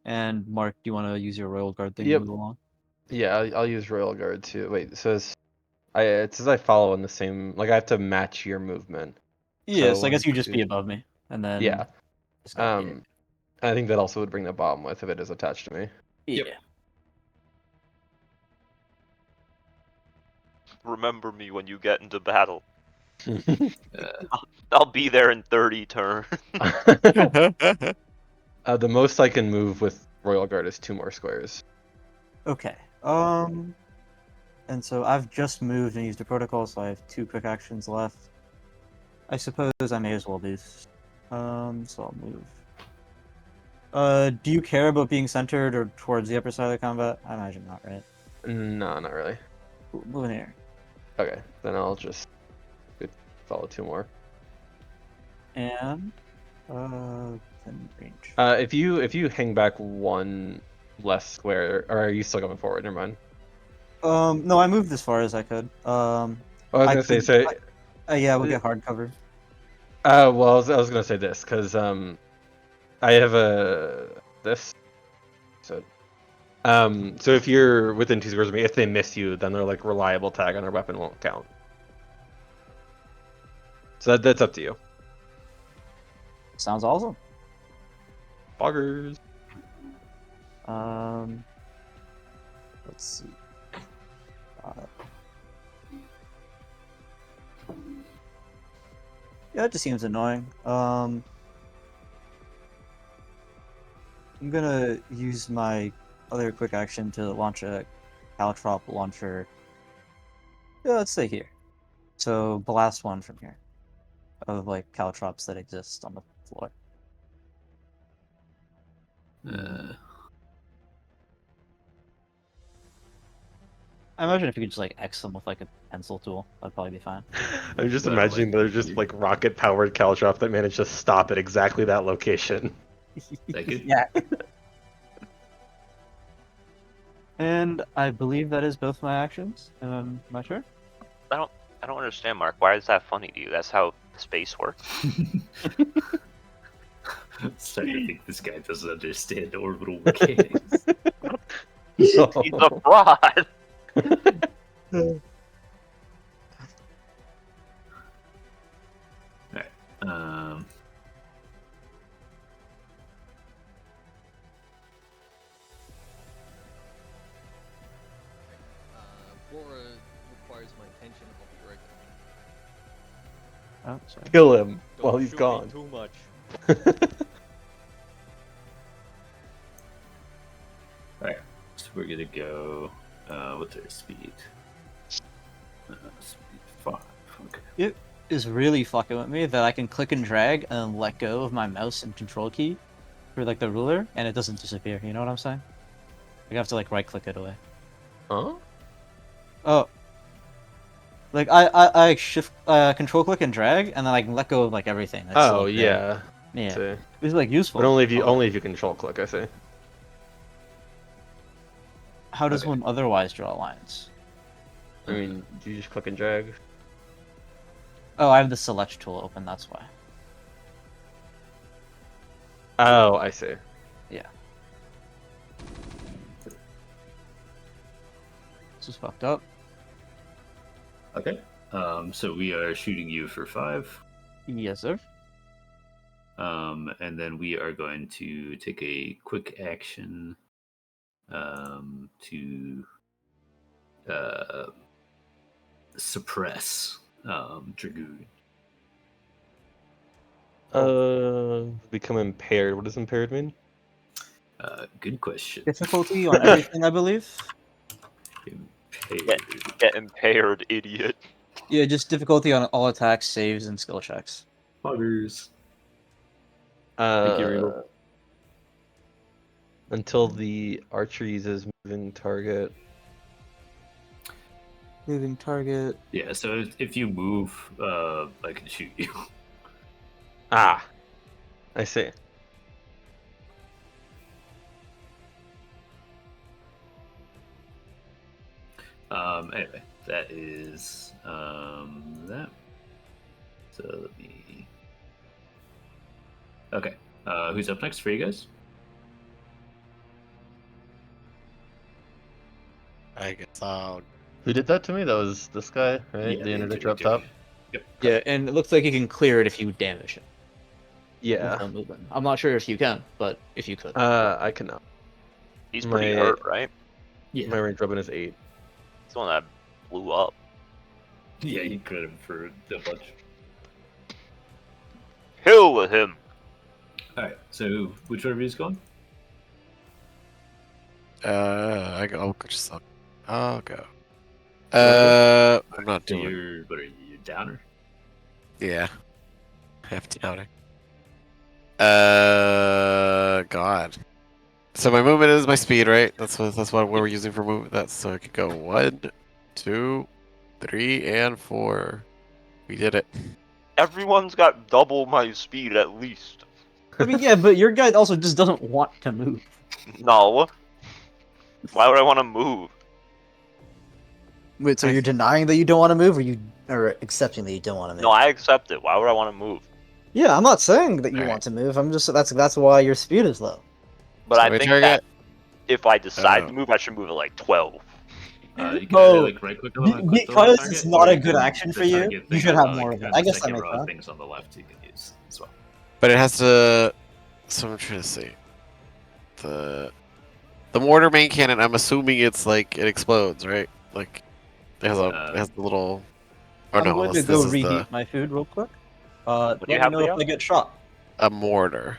And Mark, do you want to use your Royal Guard thing to Yep. move along? Yeah, I'll use Royal Guard too. Wait, it says I follow in the same, like I have to match your movement. Yes, So I guess you 1, just be 2. above me, and then Yeah. just go, yeah. I think that also would bring the bomb with if it is attached to me. Yeah. Yep. Remember me when you get into battle. Uh, I'll be there in 30 turns. The most I can move with Royal Guard is 2 more squares. Okay. And so I've just moved and used a protocol, so I have 2 quick actions left. I suppose I may as well do. So I'll move. Do you care about being centered or towards the upper side of the combat? I imagine not, right? No, not really. Cool, move in here. Okay, then I'll just follow 2 more. And then range. If you hang back 1 less square, or are you still going forward? Never mind. No, I moved as far as I could. Well, I was gonna say so. Yeah, we'll get hard cover. Well, I was gonna say this because I have this. So if you're within 2 squares of me, if they miss you, then their like reliable tag on their weapon won't count. So that's up to you. Sounds awesome. Boggers. Let's see. Yeah, it just seems annoying. I'm gonna use my other quick action to launch a caltrop launcher. Yeah, let's say here. So blast 1 from here of like caltrops that exist on the floor. I imagine if you could just like X them with like a pencil tool, that'd probably be fine. I'm just Well, imagining like, they're just like rocket powered caltrop that managed to stop at exactly that location. that good? Yeah. And I believe that is both my actions. My turn. I don't understand, Mark. Why is that funny to you? That's how space works. I'm starting to think this guy doesn't understand orbital mechanics. He's a fraud. Oh, sorry. Kill him Don't while he's shoot me gone. too much. Alright, so we're gonna go. What's our speed? Speed 5. Okay. It is really fucking with me that I can click and drag and let go of my mouse and control key for like the ruler, and it doesn't disappear. You know what I'm saying? Like, I have to like right click it away. Huh? Oh, like I shift control click and drag, and then I can let go of like everything. That's Oh like there. yeah. Yeah. See. It's like useful. But only if you but control click, I say. How does Okay. one otherwise draw lines? I mean, do you just click and drag? Oh, I have the select tool open. That's why. Oh, I see. Yeah. This is fucked up. Okay. So we are shooting you for 5. Yes, sir. And then we are going to take a quick action to suppress Dragoon. Become impaired. What does impaired mean? Good question. Difficulty on everything, I believe. Impaired. Get impaired, idiot. Yeah, just difficulty on all attacks, saves, and skill checks. Buggers. Thank you, Regal. Until the archer uses moving target. Moving target. Yeah, so if you move, I can shoot you. Ah, I see. Anyway, that is that. So let me. Okay. Who's up next for you guys? I guess I'll. Who did that to me? That was this guy, right? Yeah, the the interdictor up interdictor. top. Yep. Yeah, and it looks like you can clear it if you damage it with Yeah. no movement. I'm not sure if you can, but if you could. I cannot. He's pretty My- hurt, right? Yeah. My range weapon is 8. He's the one that blew up. Yeah, you crit him for a bunch. Hill with him. All right. So which one of you is going? I'll go. I'm not So doing. you're what are you downer? Yeah. Half doubting. God. So my movement is my speed, right? That's what we're using for movement. That's so I could go 1, 2, 3, and 4. We did it. Everyone's got double my speed at least. I mean, yeah, but your guy also just doesn't want to move. No. Why would I want to move? Wait, so you're denying that you don't want to move, or accepting that you don't want to move? No, I accept it. Why would I want to move? Yeah, I'm not saying that you Alright. want to move. I'm just that's why your speed is low. But So I my think target- that if I decide Oh. to move, I should move at like 12. You can Oh, either, like right click on the because target, it's not or a you good can- action the for you, target you thing should on have the, more of it. on I the guess that second makes row of sense. things on the left you can use as well. But it has to. So I'm trying to see. The mortar main cannon. I'm assuming it's like it explodes, right? Like it has the little. Or I'm no, going to this go is reheat my food real quick. What do you Let me have, know Leo? if I get shot. a mortar.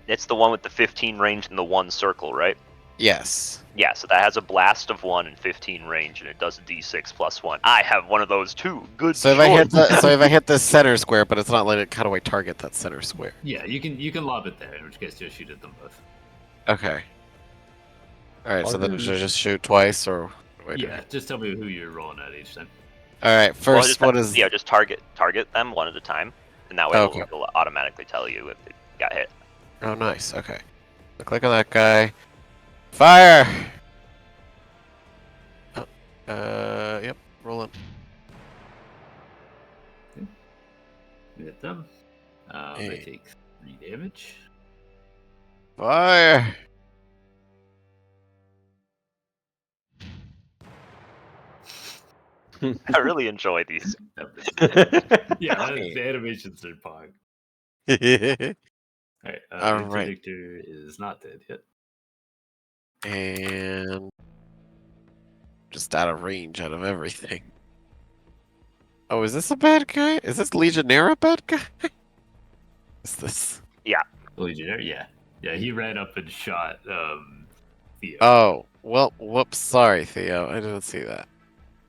It's the one with the 15 range and the 1 circle, right? Yes. Yeah, so that has a blast of 1 and 15 range, and it does a d6 plus 1. I have one of those too. Good So if I hit the center square, but it's not letting it. How do I target that center square? Yeah, you can lob it there, in which case just shoot at them both. Okay. All right. So then Others- should I just shoot twice, or what do I do? Yeah, just tell me who you're rolling at each time. All right. Well, First, just, what is? Yeah, just target them one at a time, and that way Okay. it'll automatically tell you if it got hit. Oh, nice. Okay. Click on that guy. Fire. Oh, yep. Rolling. Hit them. They Hey. take 3 damage. Fire. I really enjoy these. Yeah, Hey. the animations are pog. Alright, All right. Interdictor is not dead yet. And just out of range out of everything. Oh, is this a bad guy? Is this Legionnaire a bad guy? Is this? Legionnaire, yeah. Yeah, he ran up and shot Theo. Oh, well, whoops. Sorry, Theo. I didn't see that.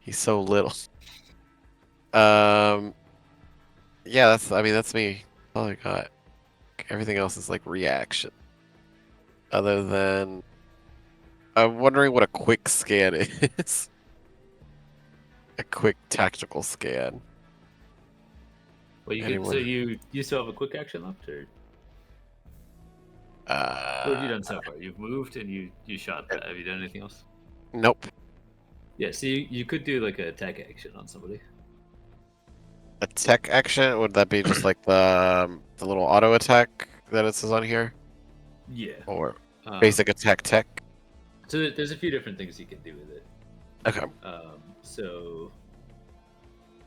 He's so little. Yeah, that's me. All I got. Everything else is like reaction. Other than, I'm wondering what a quick scan is. A quick tactical scan. Well, you Anyone? so you still have a quick action left, or what have you done so far? You've moved and you shot that. Have you done anything else? Nope. Yeah, so you could do like a attack action on somebody. A tech action? Would that be just like the little auto attack that it says on here, Yeah. or basic attack tech? So there's a few different things you can do with it. Okay. So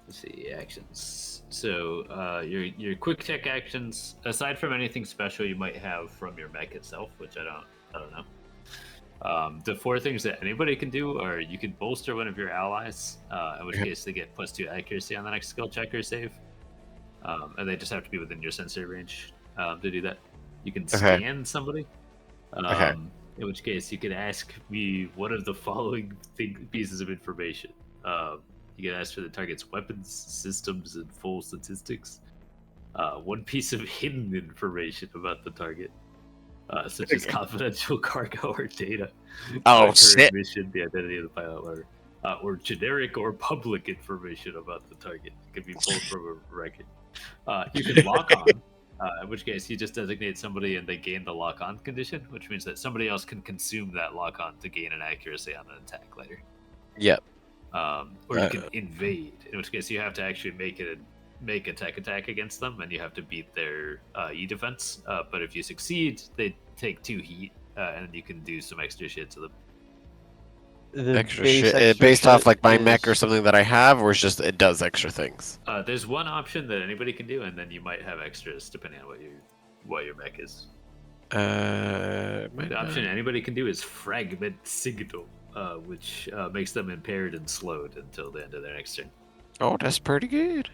let's see actions. So your quick tech actions, aside from anything special you might have from your mech itself, which I don't know. The 4 things that anybody can do are you can bolster one of your allies, in which case they get +2 accuracy on the next skill check or save, and they just have to be within your sensory range to do that. You can scan somebody. In which case, you could ask me one of the following pieces of information. You can ask for the target's weapons, systems, and full statistics. One piece of hidden information about the target, such as confidential cargo or data. Oh, current shit. mission, the identity of the pilot, or generic or public information about the target. It could be pulled from a record. You can lock on. In which case, you just designate somebody and they gain the lock-on condition, which means that somebody else can consume that lock-on to gain an accuracy on an attack later. Yep. Or you can invade, in which case you have to actually make a tech attack against them, and you have to beat their E defense. But if you succeed, they take 2 heat, and you can do some extra shit to them. The Extra base shit extra based off shit like my mech or is- something that I have, or it's just it does extra things. There's one option that anybody can do, and then you might have extras depending on what your mech is. The option anybody can do is fragment signal, which makes them impaired and slowed until the end of their next turn. Oh, that's pretty good.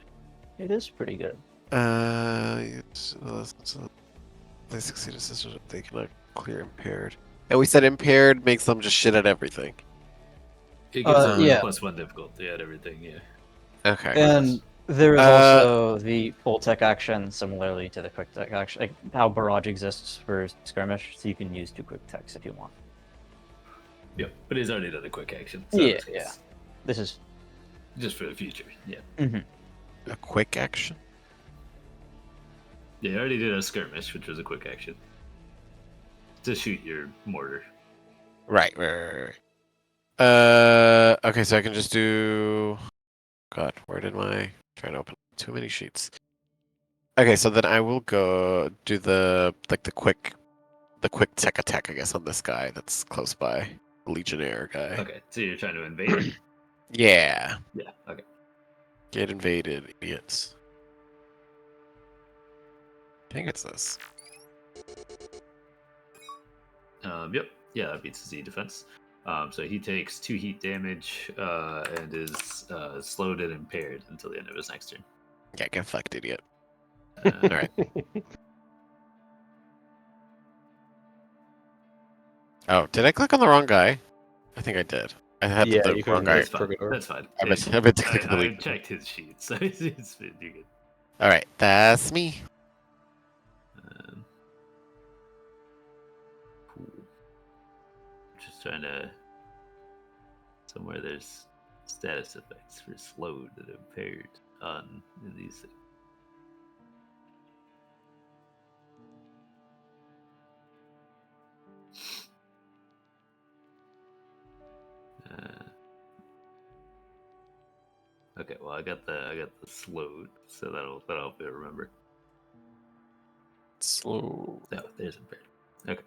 It is pretty good. They succeed assisted if they cannot clear impaired. And we said impaired makes them just shit at everything. It gives them yeah. +1 difficulty at everything, yeah. Okay. And there is also the full tech action, similarly to the quick tech action, like how barrage exists for skirmish, so you can use 2 quick techs if you want. Yep, but he's already done a quick action. So Yeah, it's yeah. This is just for the future, yeah. A quick action? Yeah, you already did a skirmish, which was a quick action. To shoot your mortar. Right. Okay, so I can just do. God, where did my trying to open too many sheets? Okay, so then I will go do the quick tech attack, I guess, on this guy that's close by, the Legionnaire guy. Okay, so you're trying to invade? Yeah. Yeah, okay. Get invaded, idiots. I think it's this. Yep. Yeah, that beats his E defense. So he takes 2 heat damage and is slowed and impaired until the end of his next turn. Yeah, get fucked, idiot. Uh, Alright. Oh, did I click on the wrong guy? I think I did. I had Yeah, the you wrong can- guy. That's fine. Progador. That's fine. I meant to click the I lead. checked his sheet, so you're good. Alright, that's me. Cool. Just trying to somewhere there's status effects for slowed and impaired on in these things. Okay, well I got the slowed, so that'll help me remember. Slow. No, there's impaired. Okay.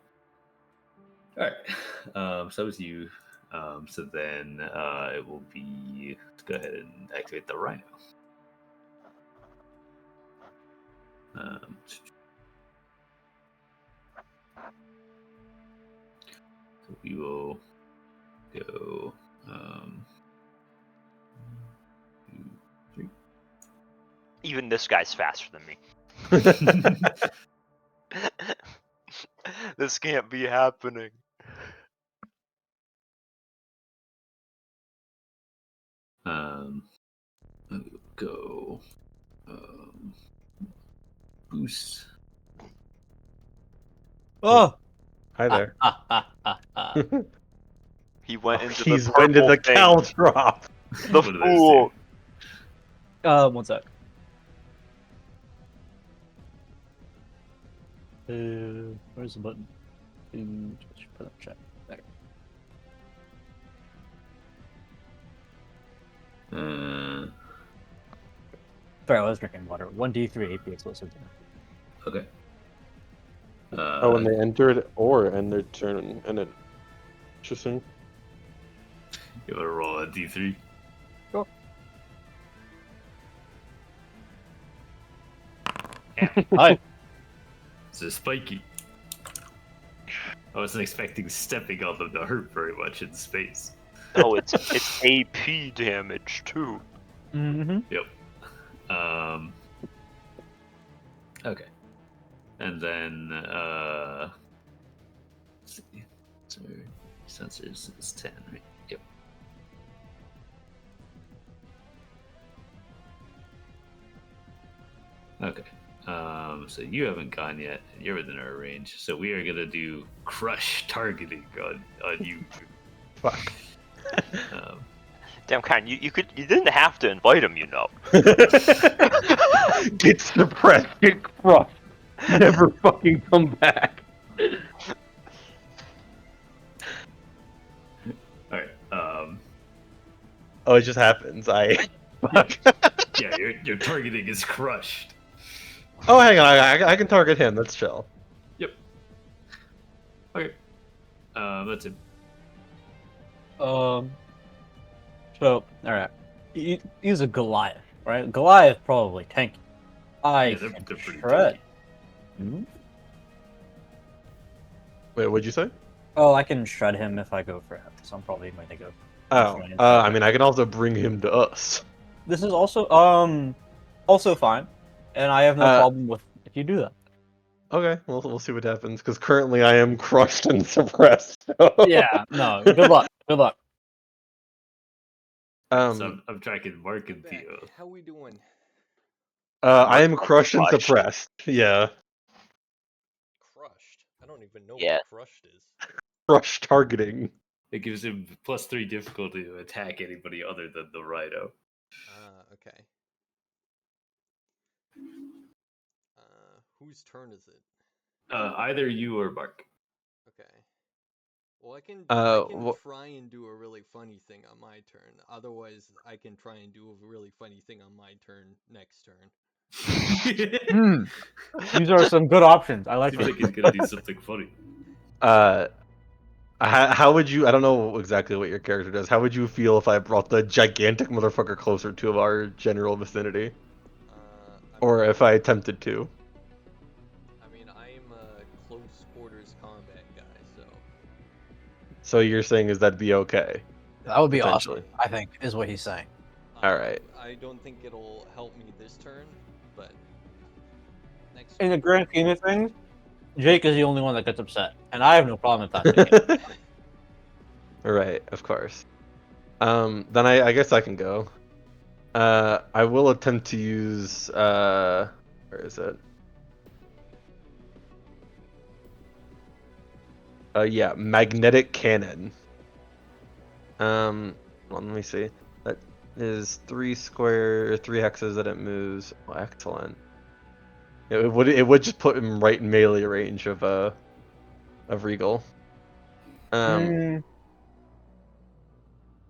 Alright. So was you. So then it will be, let's go ahead and activate the Rhino. So we will go 1, 2, 3. Even this guy's faster than me. This can't be happening. I'll go. Boost. Oh! Hi there. He went into He's the went to purple the thing. caltrop. The What are those fool. One sec. Where's the button? Put up chat. There. Sorry, I was drinking water. 1d3 AP explosive damage. Okay. Oh, when they enter it or end their turn, and it. Interesting. You want to roll a d3? Sure. Hi. This is spiky. I wasn't expecting stepping on them to hurt very much in space. Oh, it's AP damage too. Mm-hmm. Yep. Okay. And then let's see. So sensors is 10, right? Yep. Okay. So you haven't gone yet, and you're within our range. So we are gonna do crush targeting on you. Fuck. Damn, Karen, you didn't have to invite him, you know. Get suppressed, get crushed, never fucking come back. Alright, Oh, it just happens. Fuck. yeah, your targeting is crushed. Oh, hang on, I can target him. That's chill. Yep. Okay. That's it. So, alright. He's a Goliath, right? Goliath probably tanky. Yeah, they're pretty shred. tanky. Wait, what'd you say? Oh, I can shred him if I go for him, so I'm probably going to go. Oh, I mean, I can also bring him to us. This is also fine, and I have no problem with if you do that. Okay, we'll see what happens. Because currently I am crushed and suppressed. So. Yeah, no. Good luck. Good luck. So I'm tracking Mark and Back. Theo. How we doing? I am crushed and suppressed. Yeah. Crushed. I don't even know Yeah. what crushed is. Crush targeting. It gives him +3 difficulty to attack anybody other than the Rhino. Okay. Whose turn is it? Either you or Mark. Okay. Well, I can wh- try and do a really funny thing on my turn. Otherwise, I can try and do a really funny thing on my turn next turn. These are some good options. I like Seems them. like he's gonna do something funny. How would you? I don't know exactly what your character does. How would you feel if I brought the gigantic motherfucker closer to our general vicinity, or if I attempted to? I mean, I am a close quarters combat guy, so. So you're saying is that'd be okay? That would be Potentially. awesome, I think, is what he's saying. All right. I don't think it'll help me this turn, but next. In the grand scheme of things, Jake is the only one that gets upset, and I have no problem with that. Right, of course. Then I guess I can go. I will attempt to use where is it? Yeah, magnetic cannon. Well, let me see. That is 3 hexes that it moves. Oh, excellent. It would just put him right in melee range of Regal. Can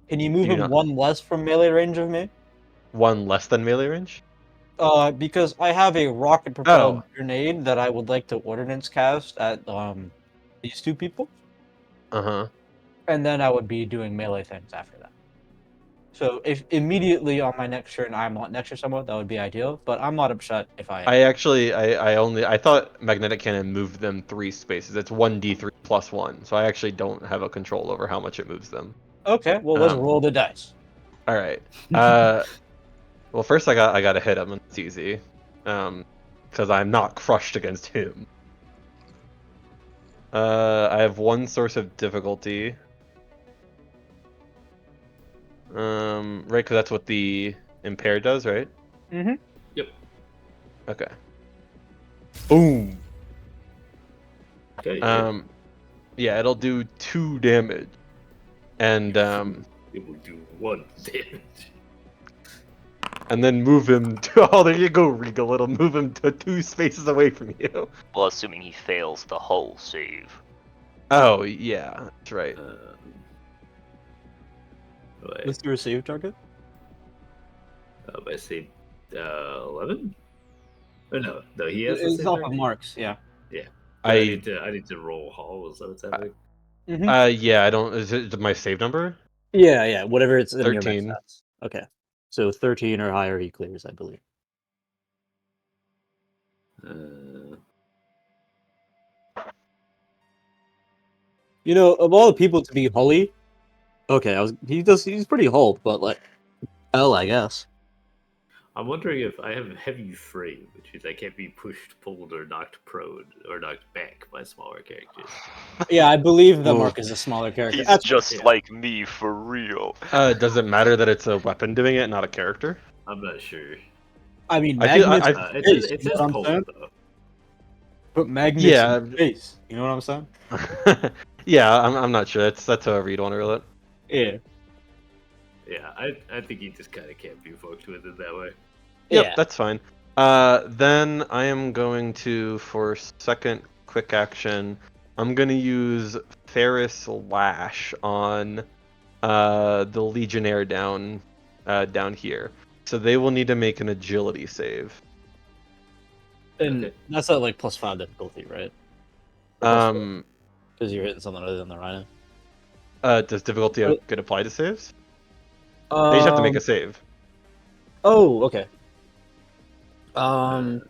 you move Do you him not- one less from melee range of me? One less than melee range? Because I have a rocket-propelled Oh. grenade that I would like to ordnance cast at these two people, Uh-huh. and then I would be doing melee things after that. So if immediately on my next turn I'm not next to someone, that would be ideal. But I'm not upset if I am. I thought magnetic cannon moved them 3 spaces. It's 1d3 plus 1. So I actually don't have a control over how much it moves them. Okay, well let's roll the dice. All right. Well, first I got to hit him, and it's easy, because I'm not crushed against him. I have one source of difficulty. Right, because that's what the impair does, right? Mm-hmm. Yep. Okay. Boom. Okay. Yeah. Yeah, it'll do 2 damage, and It will do 1 damage. and then move him to. Oh, there you go, Regal. It'll move him to 2 spaces away from you. Well, assuming he fails the hull save. Oh yeah, that's right. Wait, What's your save target? I say 11. Oh no, he has the It's same off of target. Marks, yeah. Yeah. But I I need to roll Hall. Is that what's happening? yeah, I don't. Is it my save number? Yeah, whatever it's in your max 13. stats. Okay. So 13 or higher he clears, I believe. You know, of all the people to be Hully, okay, he's pretty Hulk, but like L, I guess. I'm wondering if I have heavy frame, which means I can't be pushed, pulled, or knocked prone or knocked back by smaller characters. Yeah, I believe that Ooh. Mark is a smaller character. He's That's just yeah. like me for real. Does it matter that it's a weapon doing it, not a character? I'm not sure. I mean, I feel magnets. I. It Base, says, it you know says what I'm pull, saying? though. Put magnets Yeah. in space. You know what I'm saying? Yeah, I'm not sure. That's however you'd want to roll it. Yeah. Yeah, I think you just kind of can't be fucked with it that way. Yep, Yeah. that's fine. Then I am going to, for second quick action, I'm gonna use Ferris Lash on the Legionnaire down here. So they will need to make an agility save. And Okay. that's at like +5 difficulty, right? Because you're hitting something other than the Rhino. Does difficulty get applied to saves? They just have to make a save. Oh, okay. A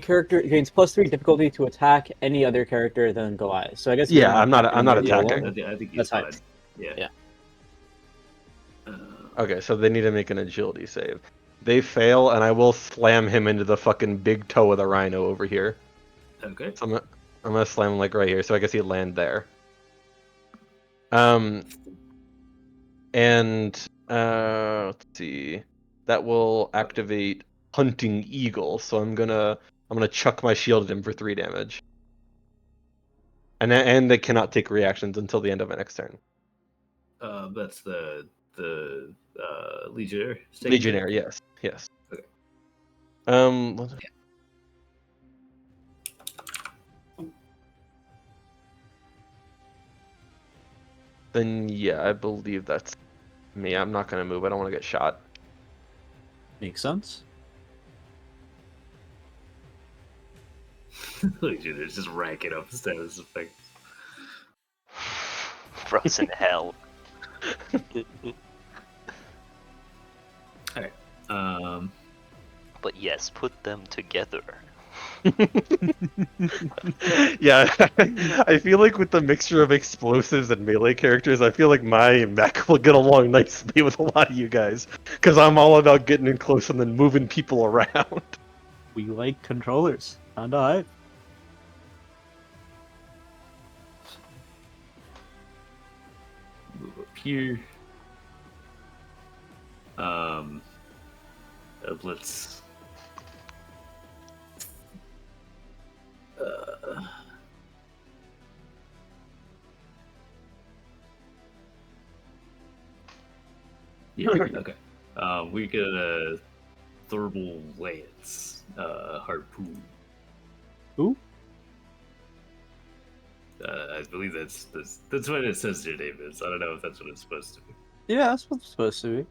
character gains +3 difficulty to attack any other character than Goliath. So I guess Yeah, I'm not attacking. I think That's he's fine. hyped. Yeah. Yeah. Okay, so they need to make an agility save. They fail, and I will slam him into the fucking big toe of the Rhino over here. Okay. So I'm gonna slam him like right here, so I guess he'd land there. And let's see, that will activate Hunting Eagle. So I'm gonna chuck my shield at him for 3 damage. And they cannot take reactions until the end of my next turn. That's the Legionnaire. Legionnaire, yes. Okay. Then yeah, I believe that's me. I'm not gonna move. I don't want to get shot. Makes sense. Legionnaire's just racking up status effects. Frozen hell. Alright. But yes, put them together. Yeah, I feel like with the mixture of explosives and melee characters, I feel like my mech will get along nicely with a lot of you guys, because I'm all about getting in close and then moving people around. We like controllers. And I. Move up here. Let's. Yeah. Okay. We get a thermal lance harpoon. Who? I believe that's what it says your name is. I don't know if that's what it's supposed to be. Yeah, that's what it's supposed to be.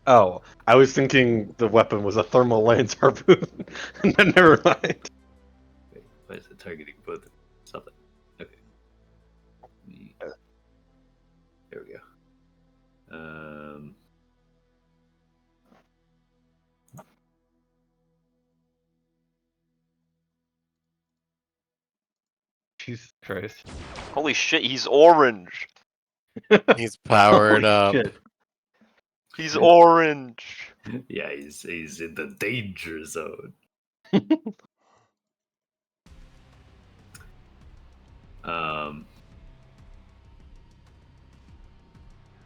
Oh, I was thinking the weapon was a thermal lance harpoon. Never mind. Wait, why is it targeting both? Something. Okay. There we go. Jesus Christ. Holy shit, he's orange. He's powered Holy up. shit. He's orange. Yeah, he's in the danger zone. Um.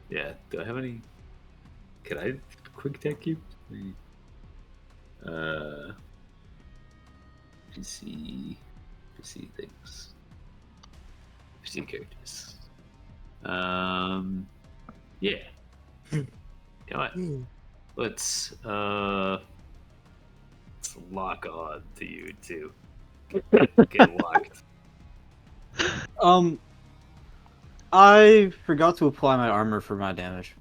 Yeah. Do I have any? Can I quick tech you? PC things. PC characters. Yeah. You know what? Let's lock on to you too. Get locked. I forgot to apply my armor for my damage.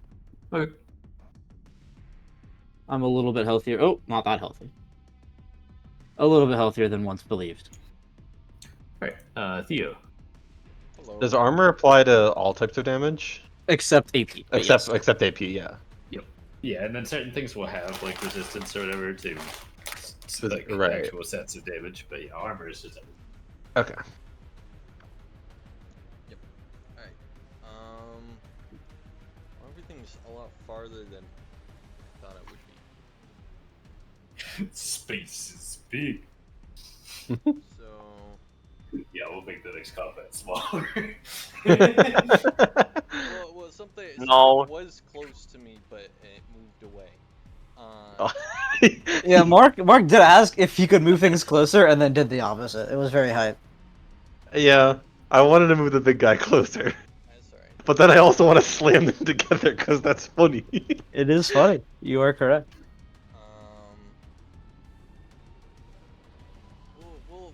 Okay. I'm a little bit healthier. Oh, not that healthy. A little bit healthier than once believed. Alright, Theo. Hello. Does armor apply to all types of damage? Except AP. but yes. Except AP, yeah. Yep. Yeah, and then certain things will have like resistance or whatever to like Right. actual sets of damage, but yeah, armor is just Okay. Alright. Everything's a lot farther than I thought it would be. space is big. So Yeah, we'll make the next combat smaller. well something No. was close to me, but it moved away. Yeah, Mark did ask if he could move things closer, and then did the opposite. It was very hype. Yeah, I wanted to move the big guy closer, That's alright. but then I also want to slam them together because that's funny. It is funny. You are correct.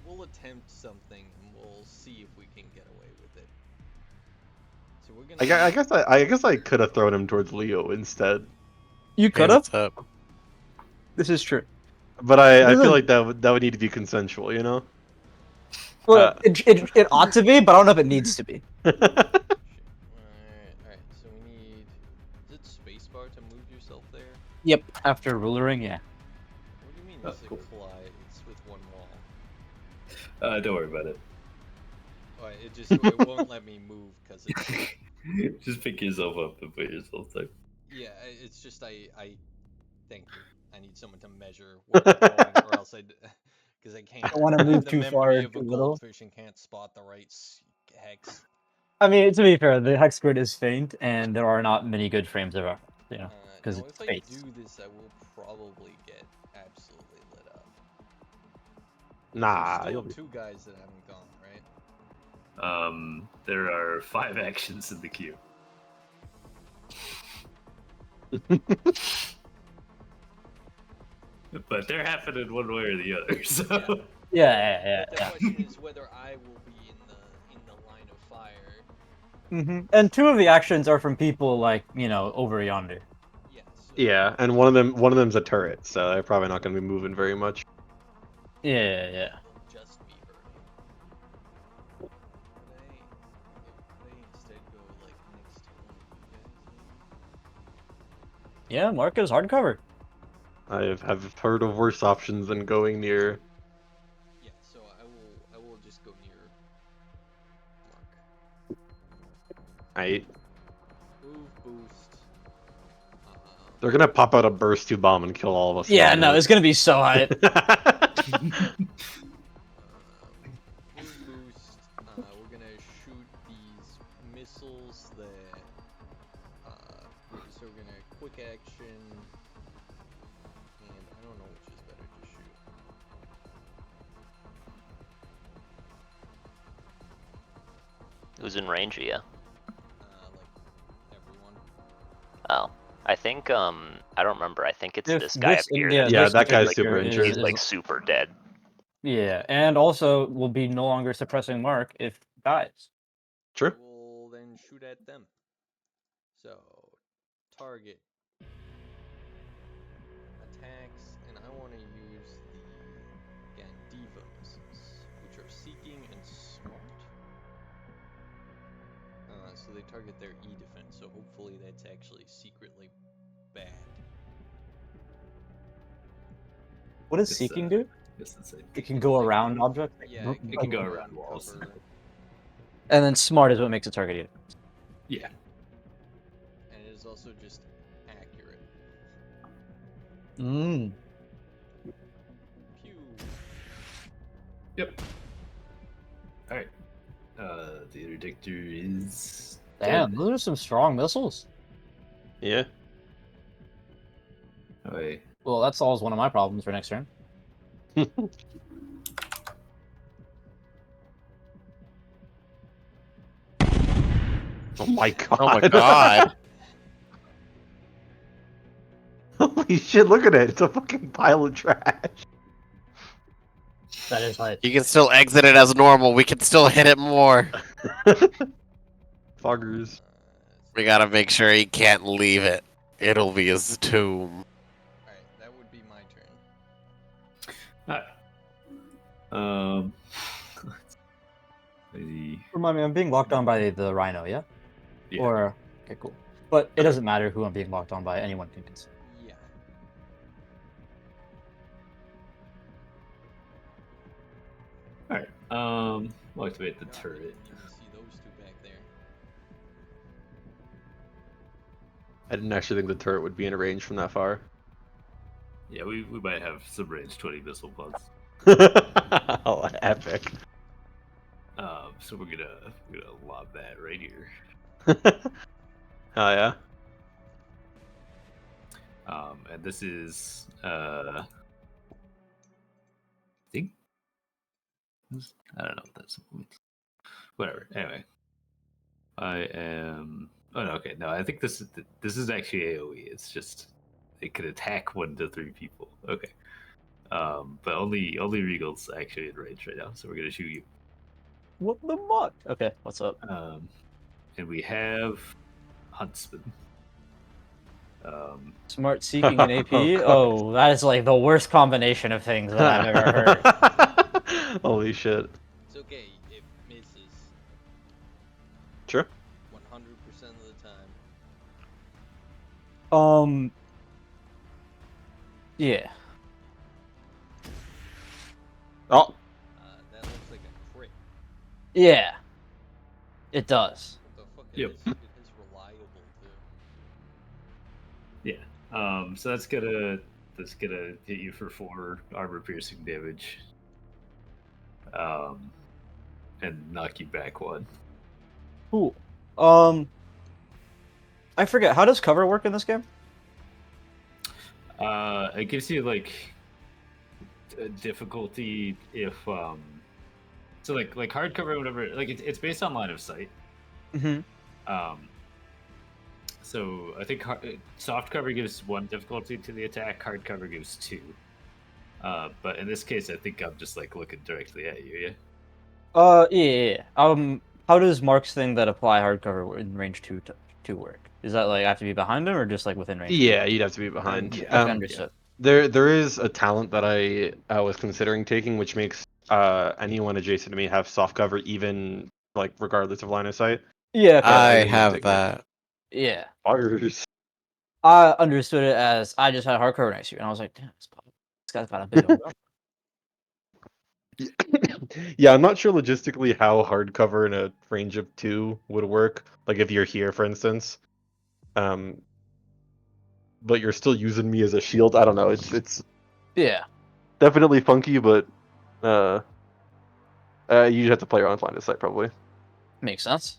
We'll attempt something and we'll see if we can get away with it. So we're gonna. I guess I could have thrown him towards Leo instead, You could have. Hands up. This is true. but I Really? feel like that would need to be consensual, you know. Well, it ought to be, but I don't know if it needs to be. Alright. So we need. Is it spacebar to move yourself there? Yep. After rulering, yeah. What do you mean Oh, it's cool. a collide? It's with one wall. Don't worry about it. Oh, it won't let me move because it's. Just pick yourself up and put yourself there. Yeah, it's just I thank you. I need someone to measure where we're going, or else because I can't. don't wanna move the too memory far of a too little. goldfish and can't spot the right hex. I mean, to be fair, the hex grid is faint, and there are not many good frames of reference. You know, because Now, it's if I space. do this, I will probably get absolutely lit up. Nah, There's you'll still be. 2 guys that haven't gone, right? There are 5 actions in the queue. But they're happening one way or the other, so Yeah. But the question is whether I will be in the line of fire. Mm-hmm. And 2 of the actions are from people like over yonder. Yes. Yeah, and one of them's a turret, so they're probably not going to be moving very much. Yeah. They'll just be hurting. Could I instead go like next to one of you guys? Yeah, Mark is hardcover. I have heard of worse options than going near. Yeah. So I will just go near Mark. Move boost. They're gonna pop out a burst 2 bomb and kill all of us. Yeah, no, it's gonna be so hype. Move boost. We're gonna shoot these missiles that. So we're gonna quick action. And I don't know which is better to shoot. Who's in range of you? Like everyone. Oh, I think I don't remember. I think it's If this guy up this- here. yeah, Yeah, this that guy's particular super is- injured. He's like super dead. Yeah, and also will be no longer suppressing Mark if he dies. True. We'll then shoot at them. So, target attacks, and I want to use the Gandiva missiles, which are seeking and smart. So they target their E defense. So hopefully that's actually secretly bad. What does It's, seeking do? it's insane. It can go around objects. Yeah, It can go around walls. cover. And then smart is what makes it targeted. Yeah. And it is also just accurate. Mm. Pew. Yep. All right. The interdictor is Damn, dead. those are some strong missiles. Yeah. Oh, wait. Well, that solves one of my problems for next turn. Oh my god. Oh my god. Holy shit, look at it. It's a fucking pile of trash. That is like You can still exit it as normal. We can still hit it more. Foggers. We gotta make sure he can't leave it. It'll be his tomb. Alright, that would be my turn. Alright. The remind me, I'm being locked on by the rhino, yeah? yeah. Or okay, cool. But it doesn't matter who I'm being locked on by. Anyone can consider. Yeah. All right. We'll activate the Not turret. really can you see those two back there. I didn't actually think the turret would be in range from that far. Yeah, we might have some range 20 missile bugs. Oh, epic. So we're gonna lob that right here. Oh yeah. And this is I think I don't know what that's. Whatever. Anyway, I am. Oh no. Okay. No, I think this is actually AOE. It's just it could attack 1 to 3 people. Okay. But only Regal's actually in range right now, so we're gonna shoot you. What the fuck? Okay, what's up? And we have Huntsman. Smart seeking an AP? Oh, that is like the worst combination of things that I've ever heard. Holy shit. It's okay, it misses Sure. 100% of the time. Yeah. Oh. That looks like a crit. Yeah. It does. What the fuck? Yep. It is reliable too. Yeah. So that's gonna hit you for 4 armor piercing damage. And knock you back 1. Cool. I forget, how does cover work in this game? It gives you like a difficulty if so like hard cover or whatever, like it's based on line of sight. Mm-hmm. So I think soft cover gives 1 difficulty to the attack, hard cover gives 2. But in this case, I think I'm just like looking directly at you. Yeah. How does Mark's thing that apply hardcover in range 2 to work? Is that like I have to be behind him or just like within range? Yeah, you'd have to be behind. Yeah. Okay, understood. There is a talent that I was considering taking, which makes anyone adjacent to me have soft cover, even like regardless of line of sight. Yeah, okay. I I didn't have take it. that. Yeah. Foggers. I understood it as I just had hardcover next to you, and I was like, damn, this guy's got a big old gun. Yeah, I'm not sure logistically how hard cover in a range of 2 would work. Like if you're here, for instance, but you're still using me as a shield. I don't know. It's Yeah. definitely funky, but you have to play around line of sight probably. Makes sense.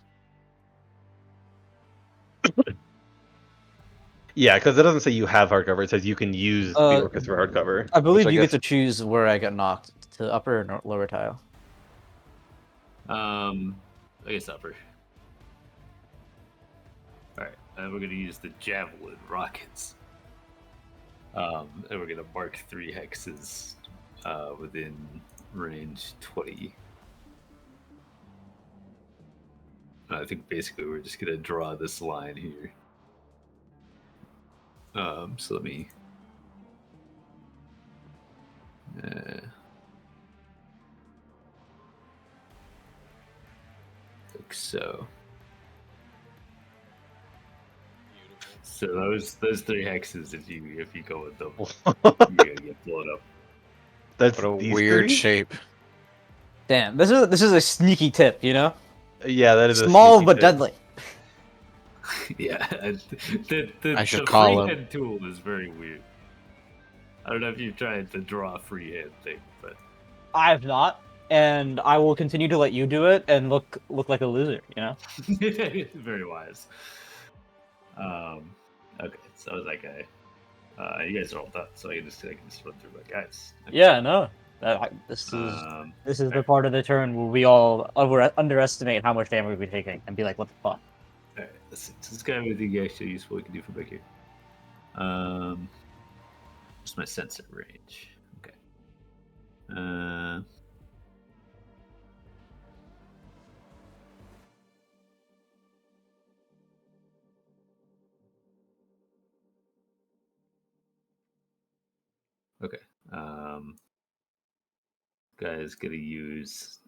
Yeah, because it doesn't say you have hard cover. It says you can use the orchestra hard cover. I believe which you guess... get to choose where I get knocked, to upper or lower tile. I guess upper. Alright, and we're gonna use the javelin rockets. And we're gonna mark 3 hexes within range 20. I think basically we're just gonna draw this line here. So let me like so. Beautiful. So those 3 hexes, if you go with them, you're gonna get blown up. That's What a these weird 3? shape. Damn, this is a sneaky tip, you know? Yeah, that is Small a sneaky but tip. deadly. Yeah, the I should the call him. freehand tool is very weird. I don't know if you're trying to draw a free hand thing, but I have not, and I will continue to let you do it and look like a loser. You know. very wise. Okay, so I was like, you guys are all done, so I can just run through my guys. Okay. Yeah. No. This Um, is the alright, part of the turn where we all underestimate how much damage we're taking and be like, what the fuck? alright, let's see. So this guy with the actually useful we can do from back here. What's my sensor range? Okay. Okay. Guy's gonna use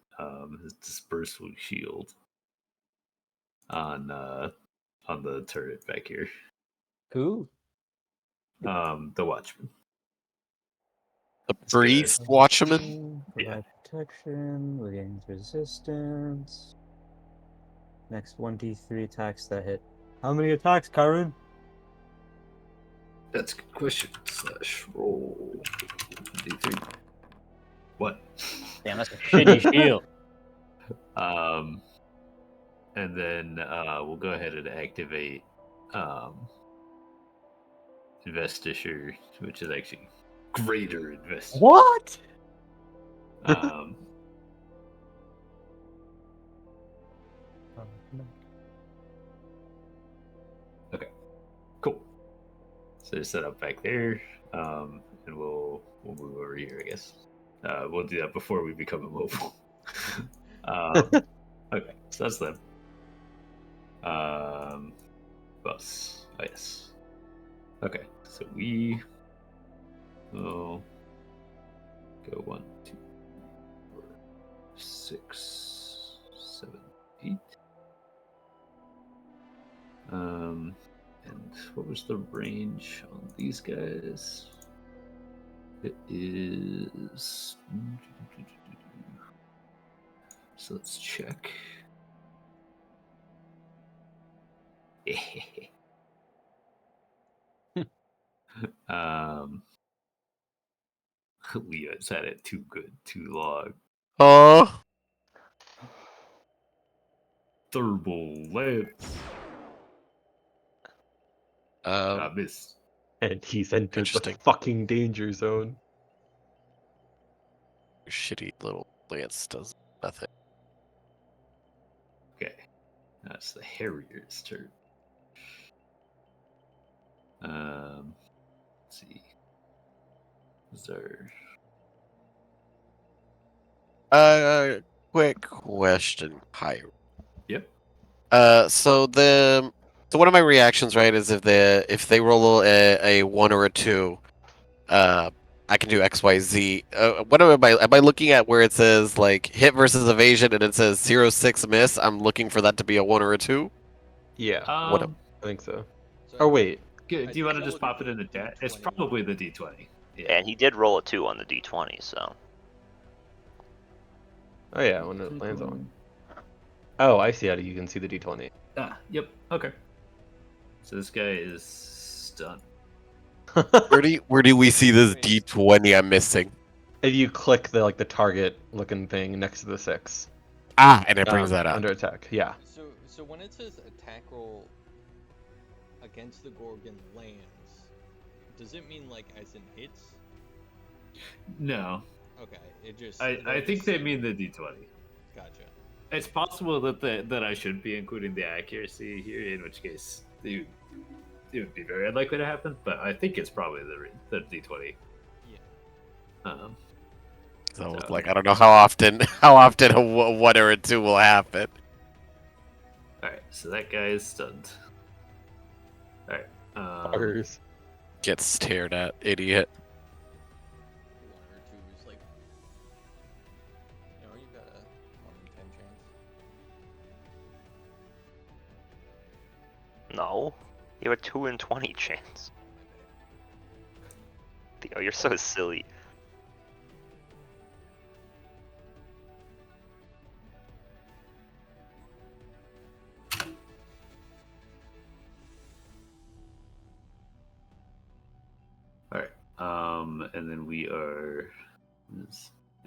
his dispersal shield on the turret back here. Who? The Watchman. The It's good. priest watchman. Provide protection, regains resistance. Next 1d3 attacks that hit. How many attacks, Chiron? That's a good question. / roll d3. What? Damn, that's a shitty shield. And then we'll go ahead and activate Investiture, which is actually greater Investiture. What? Um, okay, cool. So just set up back there, and we'll move over here, I guess. We'll do that before we become immobile. Okay, so that's them. Bus. Oh, yes. Okay, so we will go 1, 2, 4, 6, 7, 8. And what was the range on these guys? It is. So let's check. Leo's had it too good, too long. Oh, Thermal lance. Miss. And he's entered the Interesting. fucking danger zone. Shitty little lance does nothing. Okay, that's the Harrier's turn. Let's see. Is there? Quick question, Pyro. Yep. So one of my reactions, right, is if they roll a 1 or a 2, I can do XYZ. What am I looking at where it says like hit versus evasion and it says 0-6 miss? I'm looking for that to be a 1 or a 2. Yeah, What Um. I think so. So Oh wait, Good. I Do you want to think just I'll pop look it at in the the chat? It's D20 probably one. the D20. Yeah. And he did roll a 2 on the d20, so. oh yeah, when it lands on. Oh, I see how you can see the d20. Yep. Okay. So this guy is stunned. Where do we see this Wait. D20 I'm missing? If you click the target looking thing next to the 6, And it brings that up. under attack, yeah. So when it says attack roll against the Gorgon lands, does it mean like as in hits? No, Okay, it just. I think they mean the D20. Gotcha. It's possible that I should be including the accuracy here, in which case it would be very unlikely to happen. But I think it's probably the D20. Yeah. So So- like I don't know how often a 1 or a 2 will happen. All right, so that guy is stunned. All right. Fuckers. Gets stared at, idiot. 1 or 2 is like. You got a 1 in 10 chance. No. You have a 2 in 20 chance. Theo, you're so silly. All right. And then we are.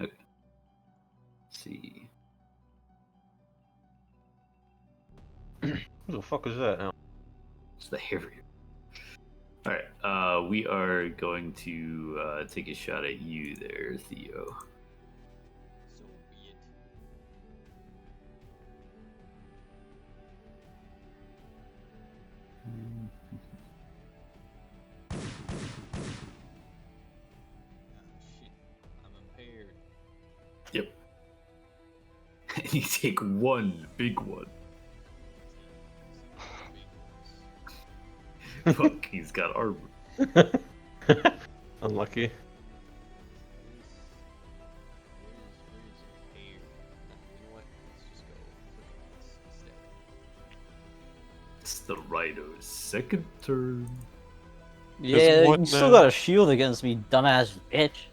Okay. Let's see. Who the fuck is that now? It's the Harrier. All right. We are going to take a shot at you there, Theo. So be it. Ah, shit. I'm impaired. Yep. And you take one big one. Fuck, he's got armor. Unlucky. Where's impaired? You know what? Let's just go for this instead. It's the Rhino's second turn. Yeah, what you still now? got a shield against me, dumbass bitch.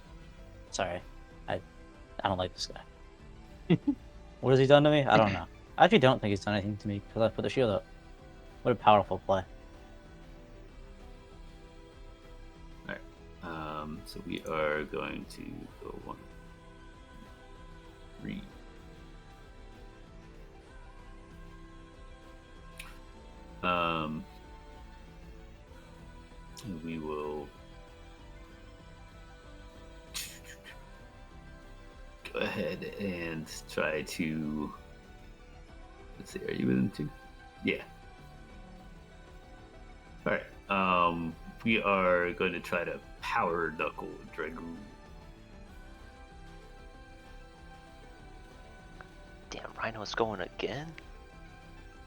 Sorry, I don't like this guy. What has he done to me? I don't know. I actually don't think he's done anything to me because I put the shield up. What a powerful play. So we are going to go 1, 3. And we will go ahead and try to. Let's see. Are you within 2? Yeah. All right. We are going to try to power knuckle Dragoon. Damn, Rhino's going again?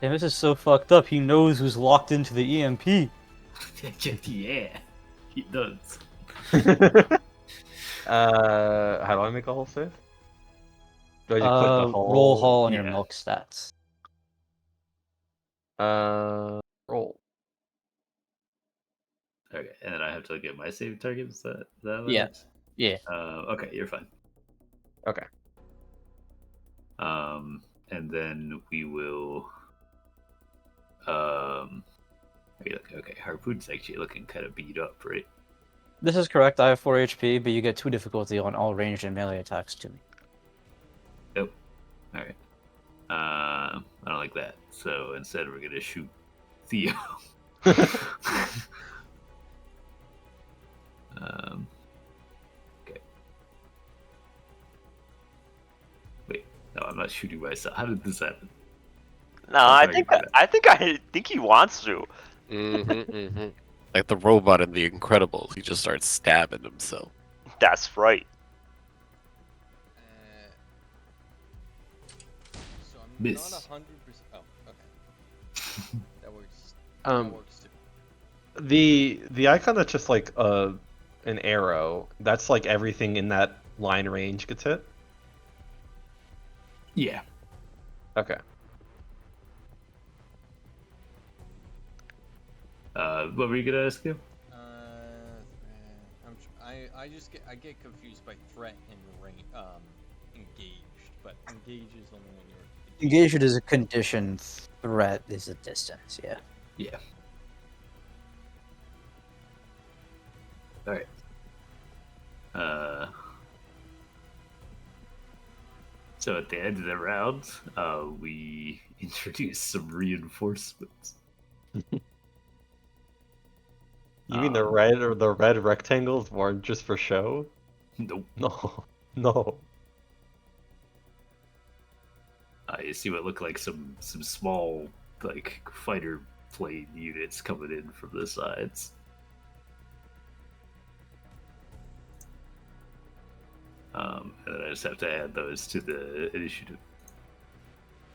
Damn, this is so fucked up. He knows who's locked into the EMP. Yeah, he does. How do I make a whole save? Do I just click the whole? Roll hull on your yeah. milk stats. Roll. Okay, and then I have to get my save target. Is that what Yeah. it is? Yeah. Okay, you're fine. Okay. And then we will. Okay, Harpoon's actually looking kind of beat up, right? This is correct. I have 4 HP, but you get 2 difficulty on all ranged and melee attacks to me. Nope. All right. I don't like that. So instead, we're gonna shoot Theo. Okay. Wait, no, I'm not shooting myself. How did this happen? No, Oh, I sorry, think my bad. I think he wants to. Like the robot in The Incredibles, he just starts stabbing himself. That's right. So I'm Miss. not 100%. Oh, okay. That works. Um, That works too. The icon that's just like an arrow. That's like everything in that line range gets hit. Yeah. Okay. What were you gonna ask him? I just get confused by threat and engaged, but engaged is only when you're Engagement is a condition. Threat is a distance. Yeah. Yeah. All right. So at the end of the round, we introduce some reinforcements. You mean the red rectangles weren't just for show? Nope. No, no. You see what look like some small like fighter plane units coming in from the sides. And then I just have to add those to the initiative.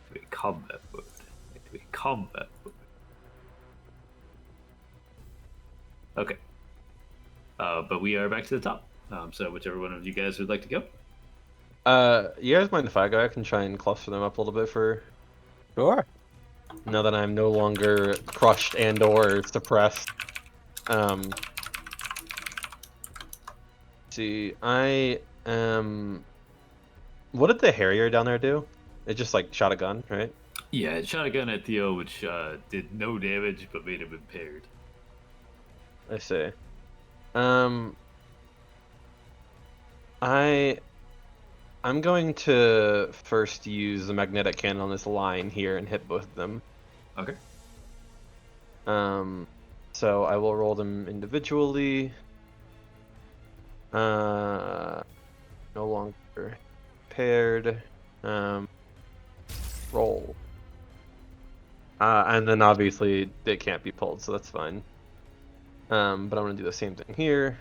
Activate combat mode. Activate combat mode. Okay. But we are back to the top. So whichever one of you guys would like to go. You guys mind if I go? I can try and cluster them up a little bit for Sure. now that I'm no longer crushed and/or suppressed. See, I am. What did the Harrier down there do? It just like shot a gun, right? Yeah, it shot a gun at Theo, which did no damage but made him impaired. I see. I'm going to first use the magnetic cannon on this line here and hit both of them. Okay. So I will roll them individually. No longer paired. Roll. And then obviously it can't be pulled, so that's fine. But I'm gonna do the same thing here.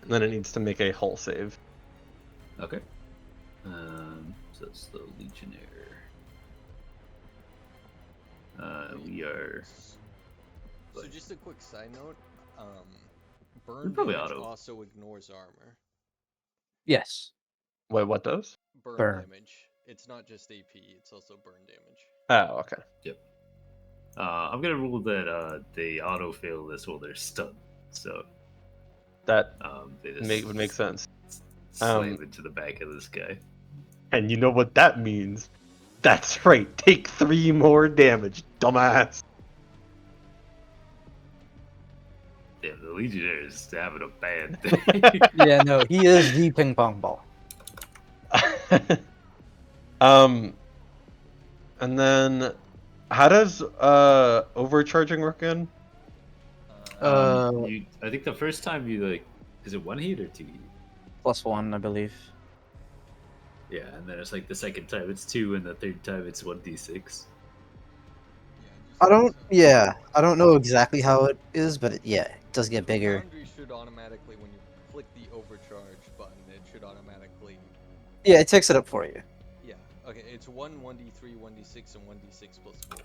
And then it needs to make a hull save. Okay. So it's the Legionnaire. We are. So just a quick side note, We're burn probably damage auto. also ignores armor. Yes. Wait, what does? Burn. Damage. It's not just AP, it's also burn damage. Oh, okay. Yep. I'm gonna rule that they auto fail this while they're stunned. So That they just would make sense. slam into the back of this guy. And you know what that means? That's right. Take 3 more damage, dumbass. Yeah, the Legionnaire is having a bad day. Yeah, no, he is the ping pong ball. And then how does overcharging work in? I think the first time you like, is it 1 heat or 2 heat? +1, I believe. Yeah, and then it's like the second time it's 2, and the third time it's 1d6. I don't know exactly how it is, but it does get bigger. Foundry should automatically, when you click the overcharge button, it should automatically. Yeah, it takes it up for you. Yeah. Okay. It's 1d3, 1d6, and 1d6 plus 4.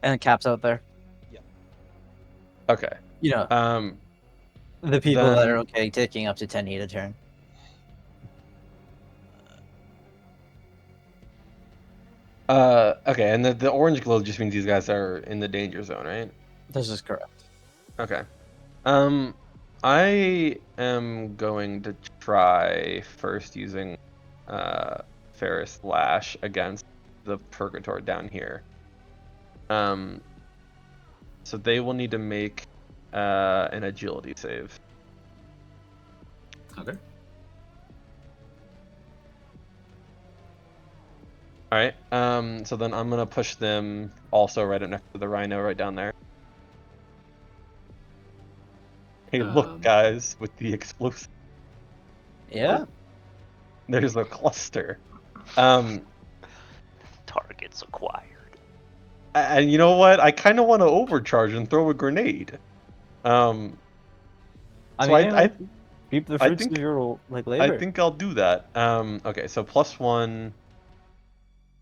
And it caps out there. Okay. You know, the people that then- are okay taking up to 10 heat a turn. Okay, and the orange glow just means these guys are in the danger zone, right? This is correct. Okay. I am going to try first using Ferris Lash against the Purgator down here. So they will need to make an agility save. Okay. All right. So then I'm gonna push them also right up next to the Rhino, right down there. Hey, look, guys, with the explosive. Yeah. There's a cluster. Targets acquired. And you know what? I kind of want to overcharge and throw a grenade. So I reap the I fruits think- of your labor. I think I'll do that. Okay, so +1.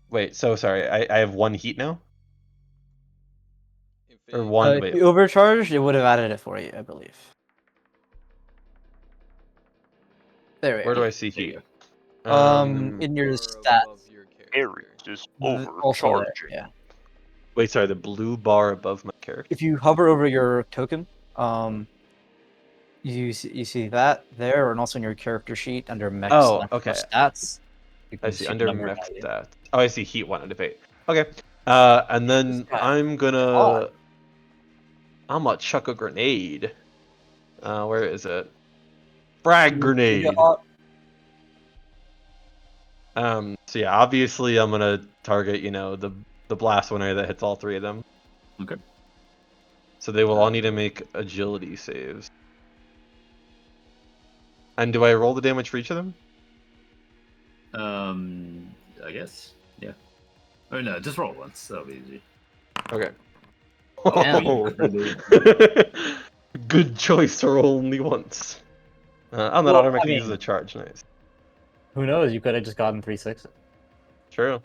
Wait, so sorry. I have 1 heat now? If Or it- one. If Wait, you overcharged, it would have added it for you, I believe. There we where go. do I see There you heat? In your or stats. above your character. Ares is Also there, overcharging. yeah. Wait, sorry, the blue bar above my character. If you hover over your token, you see that there, and also in your character sheet under mech Oh, / okay. stats. You I can see the under number mech value. stats. Oh, I see heat 1 out of 8. Okay. And then Yeah. I'm gonna Odd. I'm gonna chuck a grenade. Where is it? Frag grenade. So yeah, obviously I'm gonna target, the blast winner that hits all 3 of them. Okay. So they will all need to make agility saves. And do I roll the damage for each of them? I guess. Yeah. Or no, just roll once. That'll be easy. Okay. Damn. Oh. Good choice to roll only once. And that Well, automatically I uses mean- a charge. Nice. Who knows? You could have just gotten 3/6. True.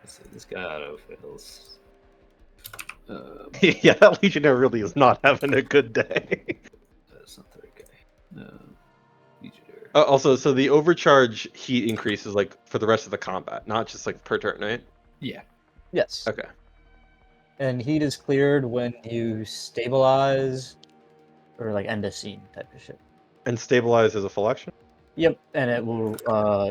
Let's see, this guy auto fails. Yeah, that Legionnaire really is not having a good day. That's not the right guy. Legionnaire. Also, so the overcharge heat increases like for the rest of the combat, not just like per turn, right? Yeah. Yes. Okay. And heat is cleared when you stabilize or end a scene type of shit. And stabilize is a full action? Yep, and it will.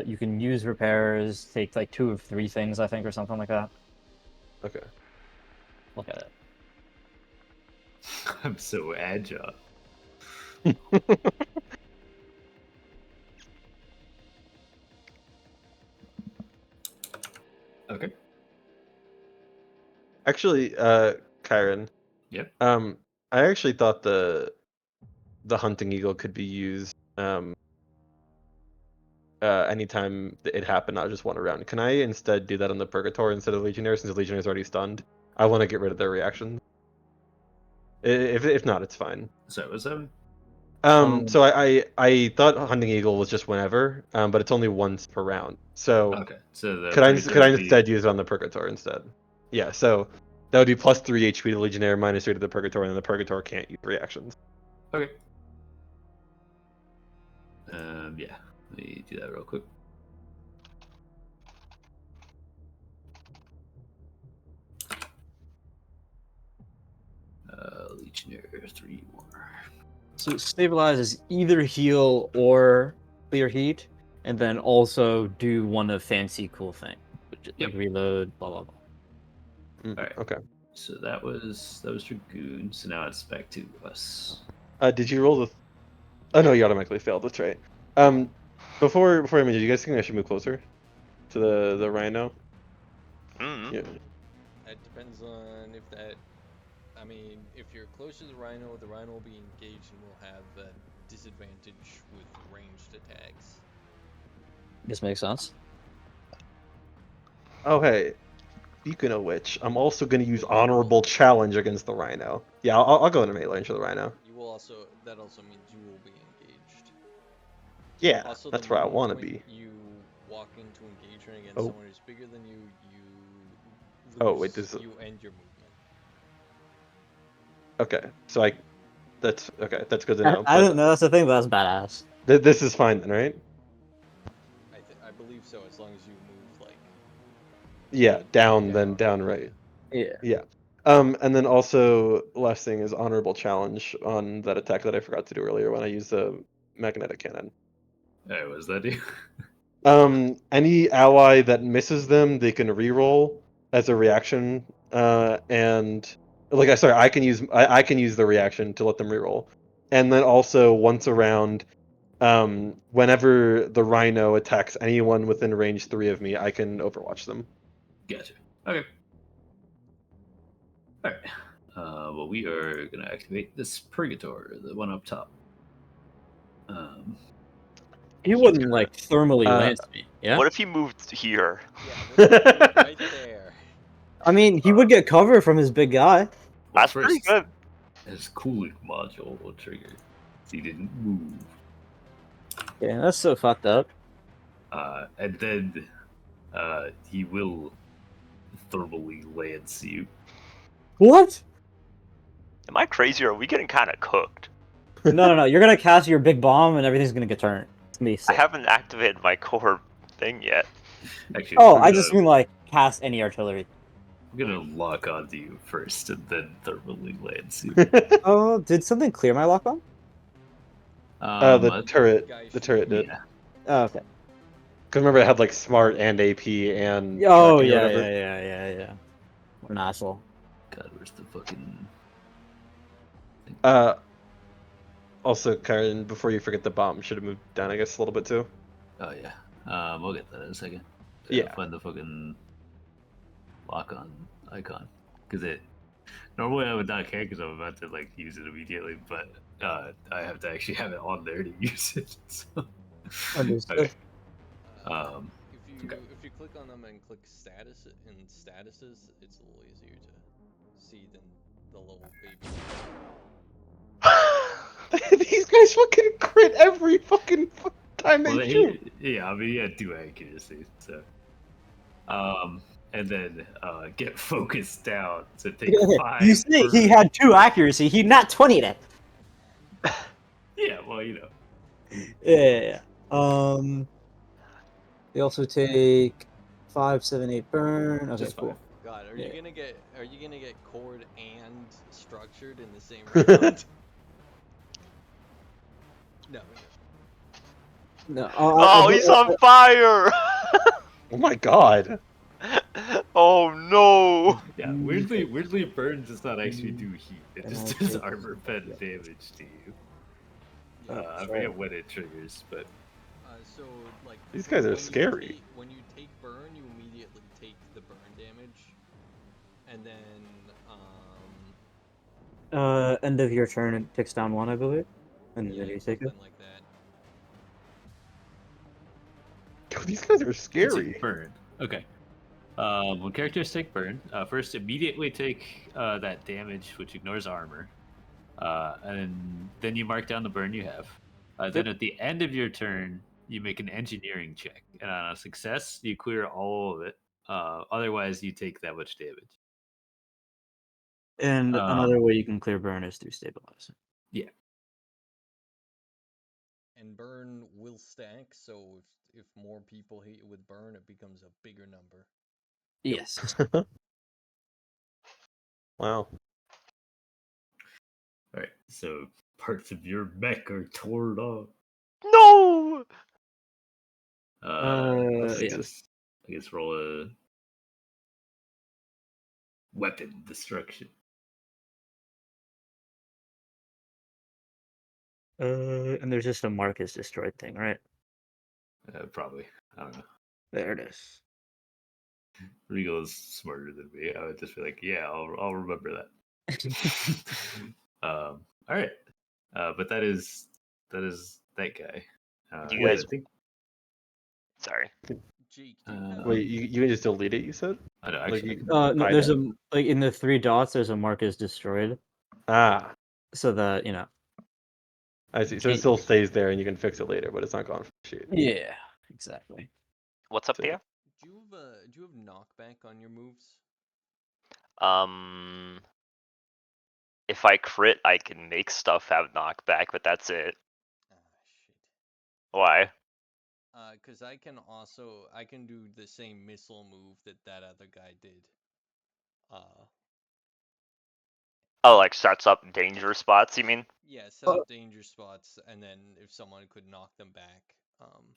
You can use repairs, take 2 of 3 things, I think, or something like that. Okay. Look at it. I'm so agile. Okay. Actually, Kyron, Yep. I actually thought the hunting eagle could be used anytime it happened, not just one round. Can I instead do that on the Purgator instead of Legionnaire, since the Legionnaire is already stunned? I want to get rid of their reactions. If not, it's fine. So what's that? So I thought hunting eagle was just whenever, but it's only once per round. So Okay. So the could I Purgator would be- instead use it on the Purgator instead? Yeah. So that would be plus 3 HP to Legionnaire, minus 3 to the Purgator, and then the Purgator can't use reactions. Okay. Yeah. Let me do that real quick. Legionnaire 3 more. So stabilize is either heal or clear heat, and then also do one of fancy cool thing, which is like reload, blah blah blah. Alright. Okay. So that was Dragoon. So now it's back to us. Did you roll the? Oh no, you automatically failed. That's right. Before I move, do you guys think I should move closer to the Rhino? Mm. Yeah. That depends on if that. I mean, if you're close to the Rhino will be engaged and will have a disadvantage with ranged attacks. This makes sense. Oh hey, speaking of which, I'm also going to use honorable challenge against the Rhino. Yeah, I'll go into melee range for the Rhino. You will also. That also means you will be engaged. Yeah, Also, that's the where I moment want to when be. you walk into engagement against Oh. someone who's bigger than you, you lose Oh, wait, this is- you end your movement. Okay, so that's okay. That's good to know. I but don't know. That's the thing, but that's badass. This is fine then, right? I believe so, as long as you move like. Yeah, down then Down. down right. Yeah. Yeah. And then also last thing is honorable challenge on that attack that I forgot to do earlier when I used the magnetic cannon. Hey, what does that do? Any ally that misses them, they can reroll as a reaction. And sorry, I can use the reaction to let them reroll. And then also once around, whenever the Rhino attacks anyone within range 3 of me, I can overwatch them. Gotcha. Okay. Alright. Well, we are going to activate this Purgator, the one up top. He wouldn't like thermally lance me. Yeah. What if he moved here? Yeah, right there. I mean, he would get cover from his big guy. Well, That's pretty good. His cooling module will trigger. So he didn't move. Yeah, that's so fucked up. And then he will thermally lance you. What? Am I crazy or are we getting kind of cooked? No. You're gonna cast your big bomb and everything's gonna get turned. It's gonna be I sick. haven't activated my core thing yet. Actually, Oh, we're I just gonna- mean like cast any artillery. I'm gonna lock onto you first and then thermally lance you. Oh, did something clear my lock on? The turret did. Yeah. Oh, okay. Because remember, it had like smart and AP and. Oh tracking or yeah, whatever. yeah. What an asshole. God, where's the fucking... Also, Karen, before you forget the bomb, should have moved down, I guess, a little bit too. Oh, yeah. We'll get that in a second. Yeah. Find the fucking lock-on icon. Because normally I would not care because I'm about to, like, use it immediately, but I have to actually have it on there to use it. So. Understood. Okay. If okay. you click on them and click status in statuses, it's a little easier to see than the little baby. These guys fucking crit every fucking time they Well, shoot. yeah, I mean, he had 2 accuracy, so. And then get focused down to take 5. You see, he had 2 accuracy. He not 20'd it. Yeah, well, you know. Yeah. They also take 5, 7, 8 burn. Okay, Just cool. 5. God, are Yeah. you gonna get cord and structured in the same round? No. No. Oh, he's on fire! Oh my god. Oh no! Yeah, weirdly, burn does not actually do heat. It just does armor pen damage to you. Yeah. I forget when it triggers, but So like These guys are when scary. when you take burn, you immediately take the burn damage, and then End of your turn, it ticks down 1, I believe, and yeah, then you take it. something like that. Yo, these guys are you scary. take burn. Okay. When characters take burn, first immediately take that damage, which ignores armor, and then you mark down the burn you have. Then at the end of your turn, you make an engineering check, and on a success, you clear all of it. Otherwise, you take that much damage. And another way you can clear burn is through stabilizing. Yeah. And burn will stack, so if more people hit you with burn, it becomes a bigger number. Yes. Wow. All right. So parts of your mech are torn off. No! Let's yeah. I guess roll a weapon destruction. And there's just a mark is destroyed thing, right? Probably. I don't know. There it is. Regal is smarter than me. I would just be like, yeah, I'll remember that. All right. But that is that guy. Do you guys? I think. Sorry. Jake, do you have Wait, you can just delete it, you said? I know. Like Actually, you No, hide there's it? like in the 3 dots, there's a mark is destroyed, Ah, so that I see. So it still stays there and you can fix it later, but it's not gone from the sheet. Yeah, exactly. What's up, So- Theo? do you have knockback on your moves? If I crit, I can make stuff have knockback, but that's it. Ah, shit. Why? Because I can do the same missile move that other guy did. Oh, like sets up danger spots, you mean? Yeah, set up danger spots, and then if someone could knock them back.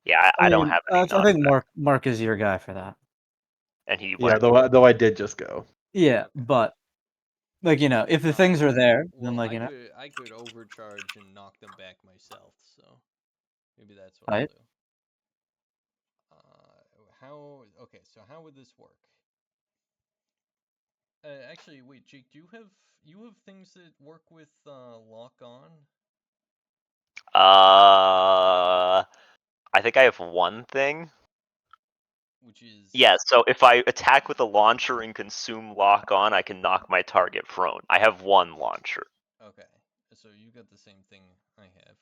Yeah, I don't have any I think knockback. Mark is your guy for that. And he Yeah, went. though I did just go. Yeah, Okay. but if the things are there, then Well, I could overcharge and knock them back myself, so maybe that's what I'll Right. do. Okay, so how would this work? Actually, wait, Jake, do you have things that work with lock on? I think I have one thing. Which is Yeah, so if I attack with a launcher and consume lock on, I can knock my target prone. I have one launcher. okay. So you got the same thing I have.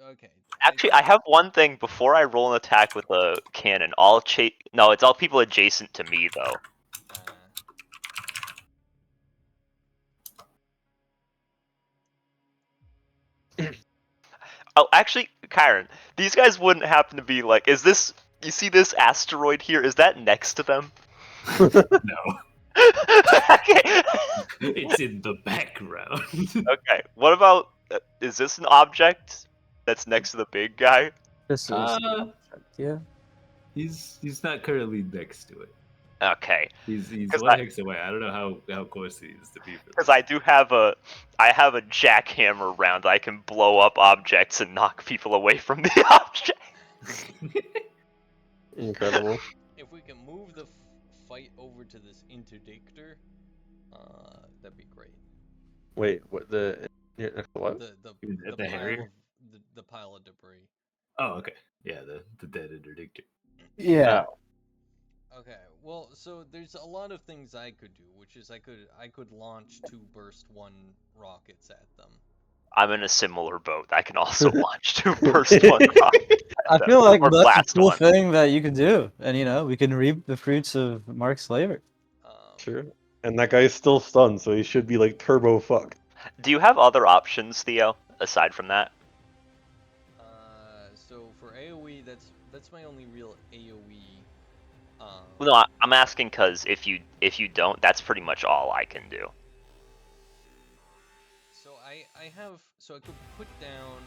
Okay. Actually, I have one thing before I roll an attack with a cannon. No, it's all people adjacent to me though. Oh, actually, Chiron, these guys wouldn't happen to be like, you see this asteroid here? Is that next to them? no. Okay. It's in the background. Okay, what about, is this an object that's next to the big guy? This is yeah. He's not currently next to it. Okay. He's 'Cause one hex away. I don't know how close he is to be. Because I have a jackhammer round. I can blow up objects and knock people away from the object. Incredible. If we can move the fight over to this interdictor, that'd be great. Wait, what what? The pile Harrier? of the pile of debris. Oh, okay. Yeah, the dead interdictor. Yeah. Okay, well, so there's a lot of things I could do, which is I could launch 2 burst 1 rockets at them. I'm in a similar boat. I can also launch 2 burst 1 rockets. I feel like or that's a blast cool one. thing that you can do, and we can reap the fruits of Mark's labor. Sure. And that guy's still stunned, so he should be like turbo fucked. Do you have other options, Theo, aside from that? So for AoE, that's my only real AoE. No, I'm asking because if you don't, that's pretty much all I can do. So I could put down.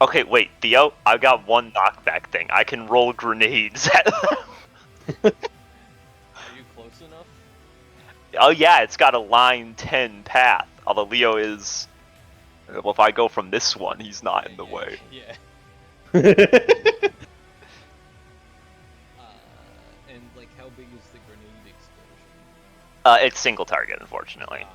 Okay, wait, Theo, I got one knockback thing. I can roll grenades at them. Are you close enough? Oh yeah, it's got a line 10 path. Although Leo is... Well, if I go from this one, he's not in the way. Yeah. And like, how big is the grenade explosion? It's single target, unfortunately. Okay.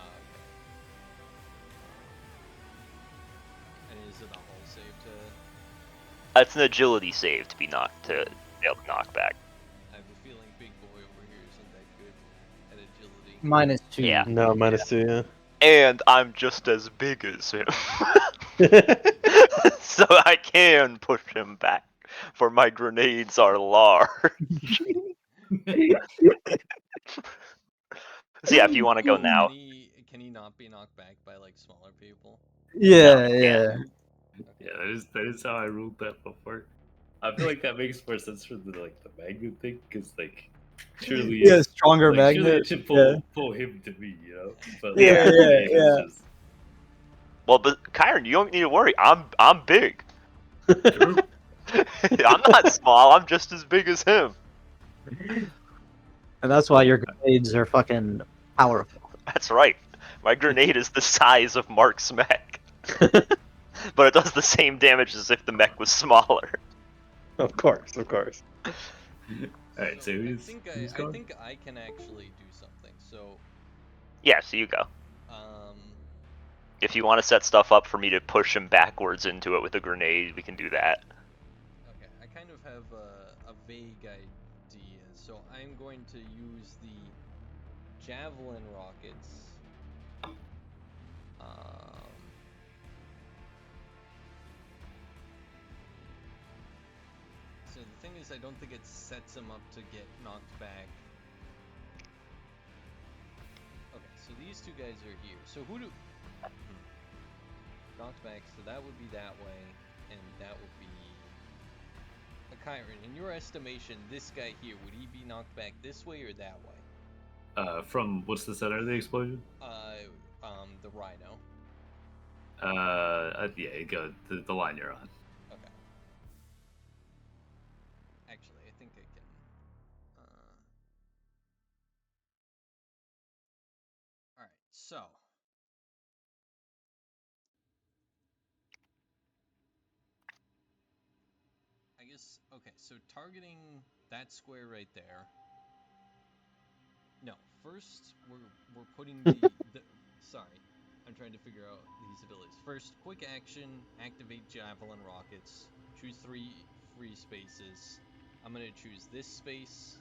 And is it a hull save to? It's an agility save to be knocked to be able to knock back. I have a feeling Big Boy over here isn't that good at agility. -2. Yeah. No, -2, And I'm just as big as him. yeah. So I can push him back, for my grenades are large. So yeah, if you want to go now. Can he not be knocked back by like smaller people? Yeah, No, yeah. Yeah, that is how I ruled that before. I feel like that makes more sense for the magnet thing, because surely Yeah, stronger surely magnet. it should Yeah. pull him to me, But Yeah, if it's yeah. just Well, but Chiron, you don't need to worry. I'm big. true. I'm not small. I'm just as big as him. And that's why your grenades are fucking powerful. That's right. My grenade is the size of Mark's mech, but it does the same damage as if the mech was smaller. Of course, of course. Alright, so I who's going? think I can actually do something. So, Yeah, so you go. If you want to set stuff up for me to push him backwards into it with a grenade, we can do that. okay, I kind of have a vague idea. So I'm going to use the javelin rockets. So the thing is, I don't think it sets him up to get knocked back. Okay, so these two guys are here. So who do... knocked back, so that would be that way, and that would be a Chiron. In your estimation, this guy here, would he be knocked back this way or that way? From what's the center of the explosion? The Rhino. Yeah, go the line you're on. Okay. Actually, I think I can. All right, so. I guess, okay, so targeting that square right there. No, first we're putting the sorry, I'm trying to figure out these abilities. First, quick action, activate javelin rockets, choose 3 free spaces. I'm gonna choose this space,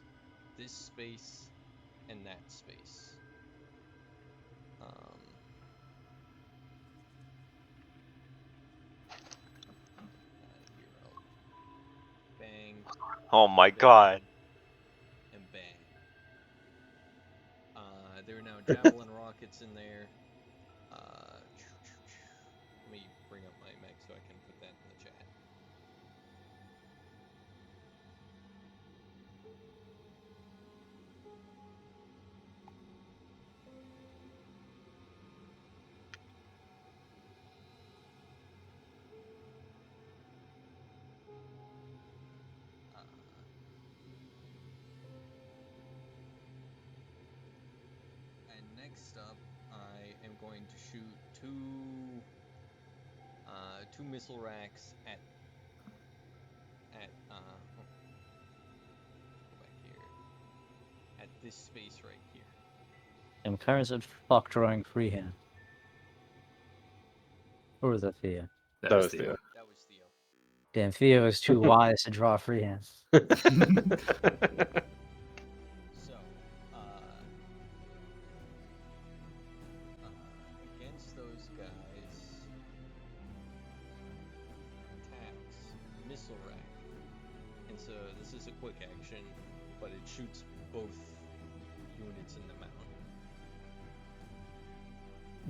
and that space. Here, bang. Oh my Bang, god. and bang. There are now javelin rockets in there. Let me bring up my mech so I can put that in the chat. And next up, I am going to shoot two missile racks at go back here, at this space right here. And Clarence said, fuck drawing freehand. Or was that Theo? That That was was Theo. That was Theo. Damn, Theo is too wise to draw freehand. So, against those guys, attacks, missile rack. And so this is a quick action, but it shoots both units in the mountain.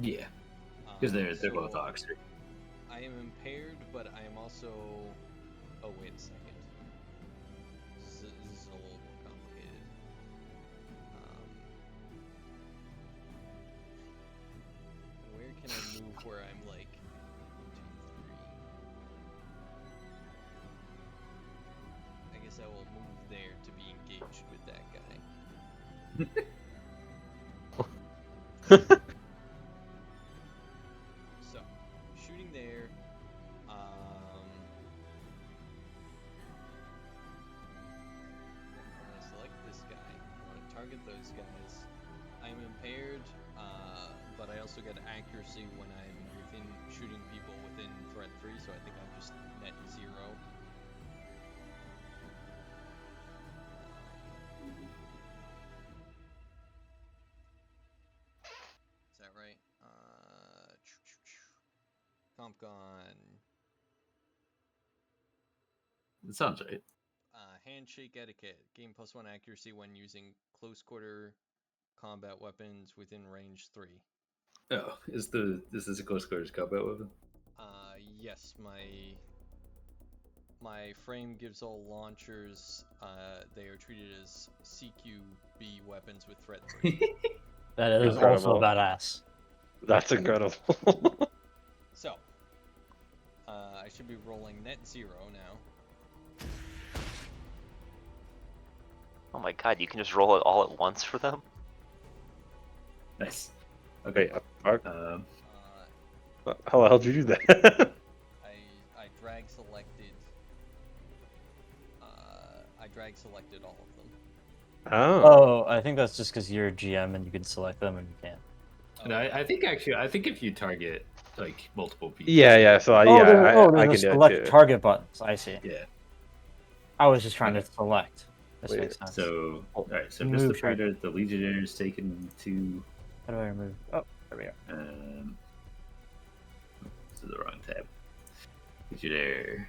Yeah, because they're both oxygen. I am impaired, but I am also... Oh, wait a second. This is a little more complicated. Where can I move where I'm like 1, 2, 3? there to be engaged with that guy. So, shooting there. I'm gonna select this guy. I want to target those guys. I'm impaired, but I also get accuracy when I'm within shooting people within threat 3, so I think I'm just net 0. Is that right? Comp gone. It sounds right. Handshake etiquette. Gain +1 accuracy when using close quarter combat weapons within range 3. Oh, is this a close quarters combat weapon? Yes, my frame gives all launchers. They are treated as CQB weapons with threat 3. That is Incredible. also badass. That's incredible. So, I should be rolling net 0 now. Oh my god, you can just roll it all at once for them? Nice. Okay, Mark, Um, how the hell did you do that? I drag selected. I drag selected all of them. Oh. Oh, I think that's just because you're a GM and you can select them and you can't. and I think if you target like multiple people. Yeah. So I can there's do it select too. target buttons. I see. Yeah. I was just trying to select. This Wait, makes sense. So, all right. So Move Mr. Praetor, the Legionnaire is taken to How do I remove? Oh, there we go. this is the wrong tab. Legionnaire.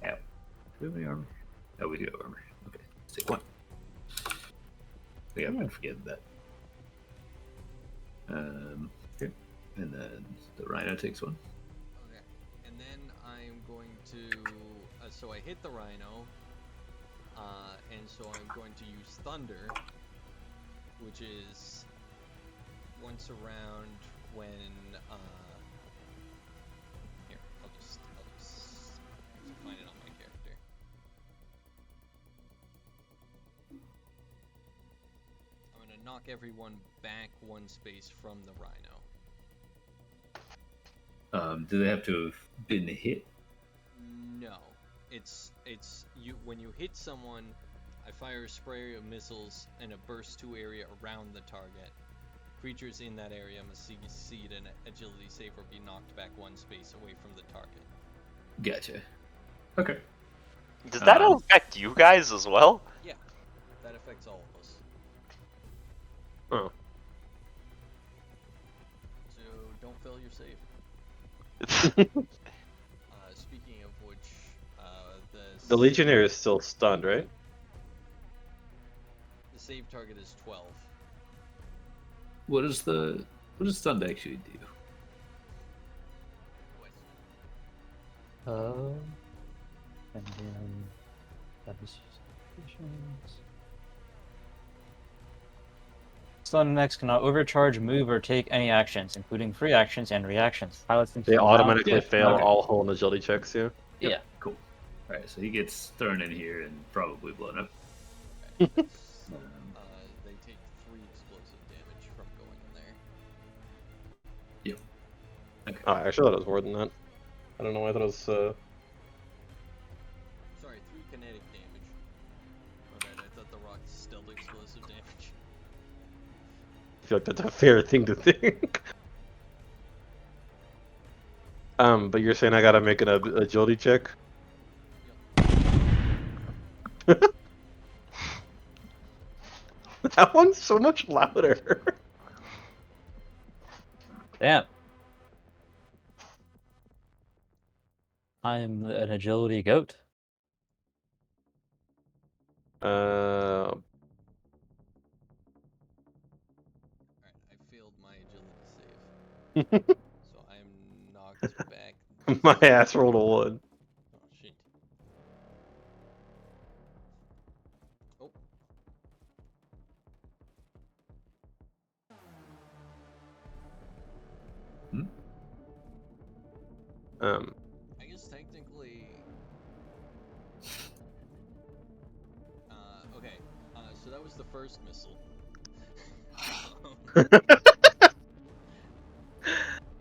Out. Do we have any armor? Oh, we do have armor. Okay, let's take one. Yeah, I've been forgetting that. Okay. And then the Rhino takes one. Okay, and then I'm going to. So I hit the Rhino, and so I'm going to use Thunder, which is once around when. Here, I'll just find it on my character. I'm gonna knock everyone back 1 space from the Rhino. Do they have to have been hit? No, it's you. When you hit someone, I fire a spray of missiles in a burst 2 area around the target. Creatures in that area must succeed an agility save or be knocked back 1 space away from the target. Gotcha. Okay. Does that affect you guys as well? Yeah, that affects all of us. Oh. So don't fail your save. Speaking of which, The Legionnaire is still stunned, right? the save target is 12. What does stunned actually do? And then Stun next cannot overcharge, move, or take any actions, including free actions and reactions. Pilots They automatically Yeah, fail okay. all hull and agility checks, yeah. Yep, Yeah. Cool. All right, so he gets thrown in here and probably blown up. Right, they take 3 explosive damage from going in there. Okay. Oh, I actually thought it was more than that. I don't know why I thought it was. Sorry, 3 kinetic damage. My bad, I thought the rocks dealt explosive damage. I feel like that's a fair thing to think. But you're saying I gotta make an agility check? That one's so much louder. Damn. I'm an agility goat. Alright, I failed my agility save. So I'm knocked back. My ass rolled a 1. Oh, shit. Oh. Um, I guess technically. so that was the first missile.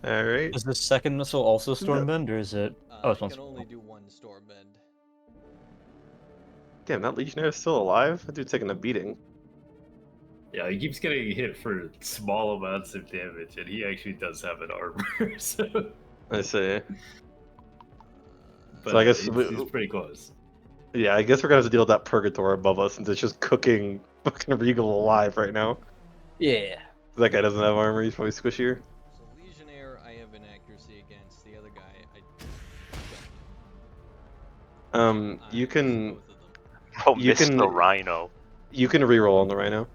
All right. Is the second missile also Stormbend, or is it? Oh, it's I one. can only do one Stormbend. Damn, that Legionnaire is still alive. That dude's taking a beating. Yeah, he keeps getting hit for small amounts of damage, and he actually does have an armor. So, I see. but So I guess he's pretty close. yeah, I guess we're gonna have to deal with that Purgator above us since it's just cooking fucking Regal alive right now. Yeah. That guy doesn't have armor. He's probably squishier. So Legionnaire, I have inaccuracy against. The other guy, You missed can both of them. Oh, You missed can- the Rhino. you can reroll on the Rhino.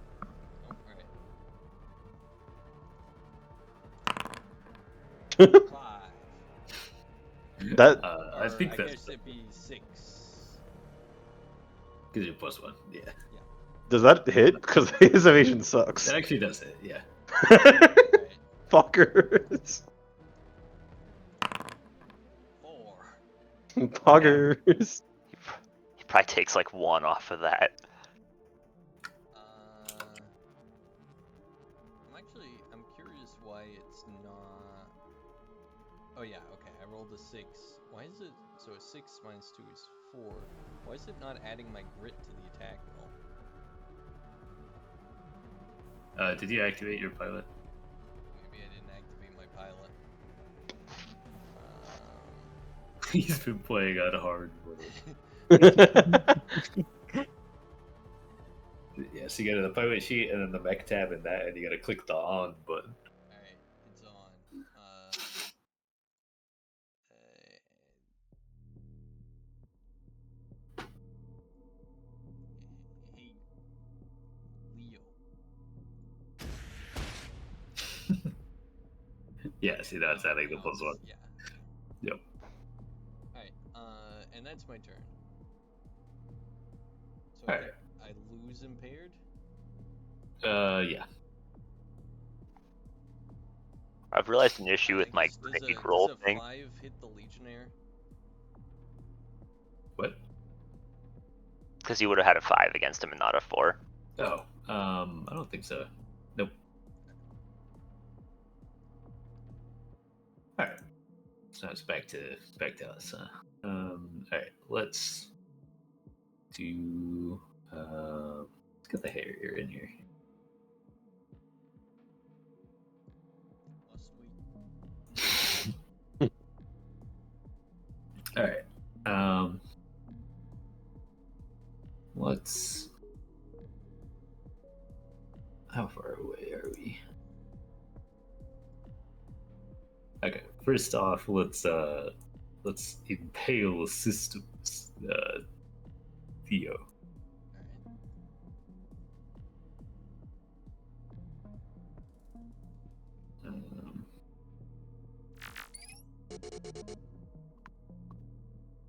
Oh, alright. 5. That I think guess that's it'd be 6. because you're +1. Yeah, does that hit? Because his evasion sucks. that actually does it. Yeah. Alright. Fuckers. 4. Poggers. He probably takes like 1 off of that. I'm curious why it's not. Oh yeah, okay. I rolled a 6. Why is it? So a 6 minus 2 is 4. Why is it not adding my grit to the attack roll? Did you activate your pilot? Maybe I didn't activate my pilot. He's been playing on hard mode. Yeah, so you go to the pilot sheet and then the mech tab and that, and you gotta click the on button. Alright, it's on. Hey, Leo. Yeah, see that's adding the +1. Yeah. Yep. Alright, and that's my turn. So Alright. I lose impaired? Yeah. I've realized an issue with my Does grenade a roll thing. 5 hit the Legionnaire? What? Because you would have had a 5 against him and not a 4. Oh, I don't think so. Nope. All right. So it's back to us. Huh? All right. Let's do. Let's get the Harrier in here. Oh, sweet. All right. Let's. How far away are we? Okay. First off, let's impale systems. Theo.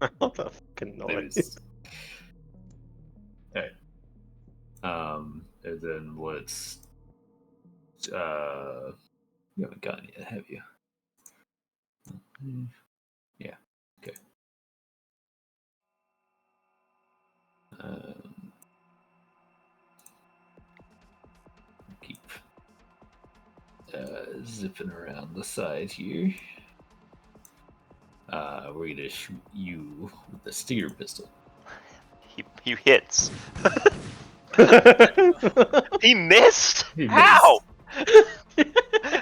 I love that fucking noise. Alright. And then let's you haven't gotten yet, have you? Yeah. Okay. Keep zipping around the side here. We're gonna shoot you with the steer pistol. He hits. He missed? He How?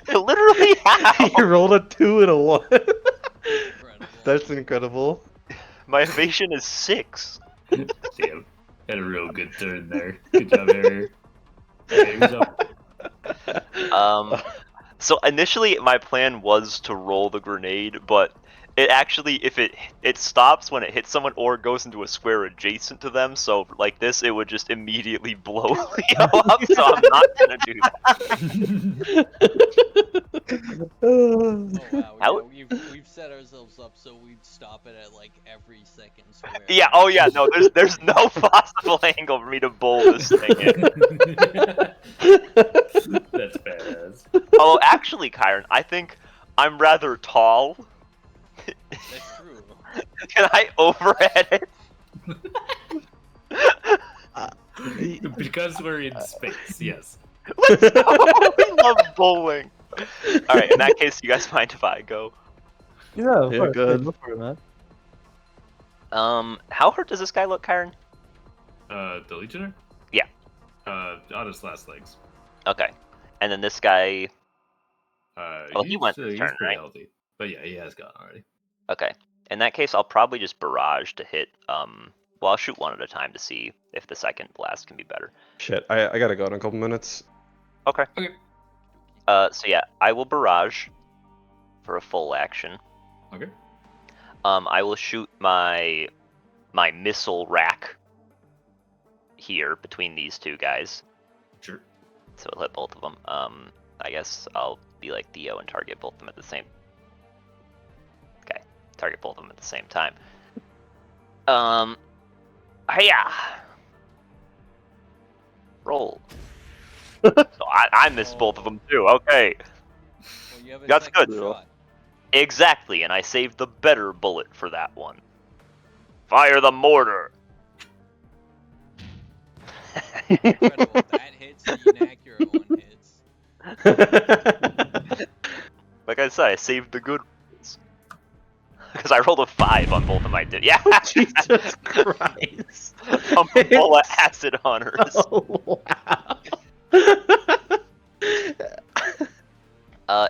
Literally how? You rolled a 2 and a 1. Incredible. That's incredible. My evasion is 6. Damn. Had a real good turn there. Good job, Harrier. Okay, who's up? So initially my plan was to roll the grenade, but it actually, if it stops when it hits someone or goes into a square adjacent to them, so like this, it would just immediately blow Leo up, so I'm not gonna do that. Oh wow, How- yeah, we've set ourselves up so we'd stop it at like every second square. Yeah, oh yeah, no, there's no possible angle for me to bowl this thing in. That's badass. Oh, actually, Chiron, I think I'm rather tall. That's true. Can I overhead it? Because we're in space, yes. Let's go! We love bowling. All right, in that case, you guys mind if I go? Yeah, of Yeah, course. Yeah, good. go for it, man. How hurt does this guy look, Chiron? The Legionnaire? Yeah. On his last legs. Okay, and then this guy. Oh, he went this he's turn, pretty right? healthy. But yeah, he has gone already. Okay. In that case, I'll probably just barrage to hit. Well, I'll shoot one at a time to see if the second blast can be better. Shit, I gotta go in a couple minutes. Okay. Okay. So yeah, I will barrage for a full action. Okay. I will shoot my missile rack here between these two guys. Sure. So it'll hit both of them. I guess I'll be like Theo and target both of them at the same. Okay, target both of them at the same time. Hiya! Roll. So I missed both of them too. Okay, Well, you have a That's second good. shot. exactly, and I saved the better bullet for that one. Fire the mortar. Incredible. That hits. The inaccurate one hits. Like I said, I saved the good ones. Because I rolled a 5 on both of my Yeah. Jesus Christ. I'm full of acid hunters. Oh, wow.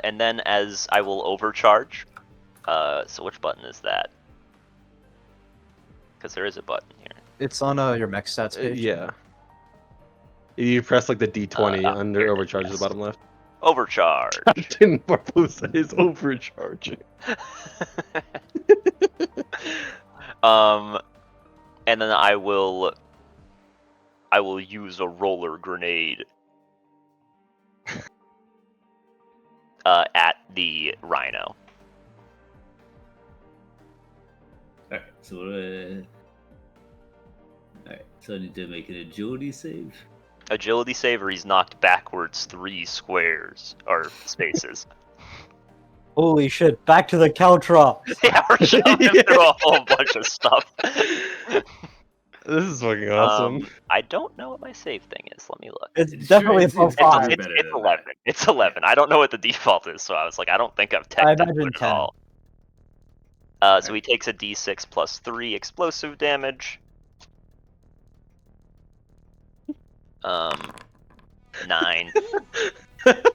And then as I will overcharge. So which button is that? Because there is a button here. It's on your mech stats page. Yeah. You press like the D20 under here it is, overcharge at yes. the bottom left. Overcharge. Captain Barbosa is overcharging. And then I will use a roller grenade at the rhino. Alright, so alright, so I need to make an agility save. Agility save, or he's knocked backwards 3 squares or spaces. Holy shit! Back to the Caltrops. Yeah, we're jumping through a whole bunch of stuff. This is fucking awesome. I don't know what my save thing is. Let me look. It's It's definitely sure- above it's gotta 5. be It's better than 11. that. It's 11. I don't know what the default is, so I was like, I don't think I've I teched into imagine it at 10. all. So he takes a d6 plus 3 explosive damage. 9.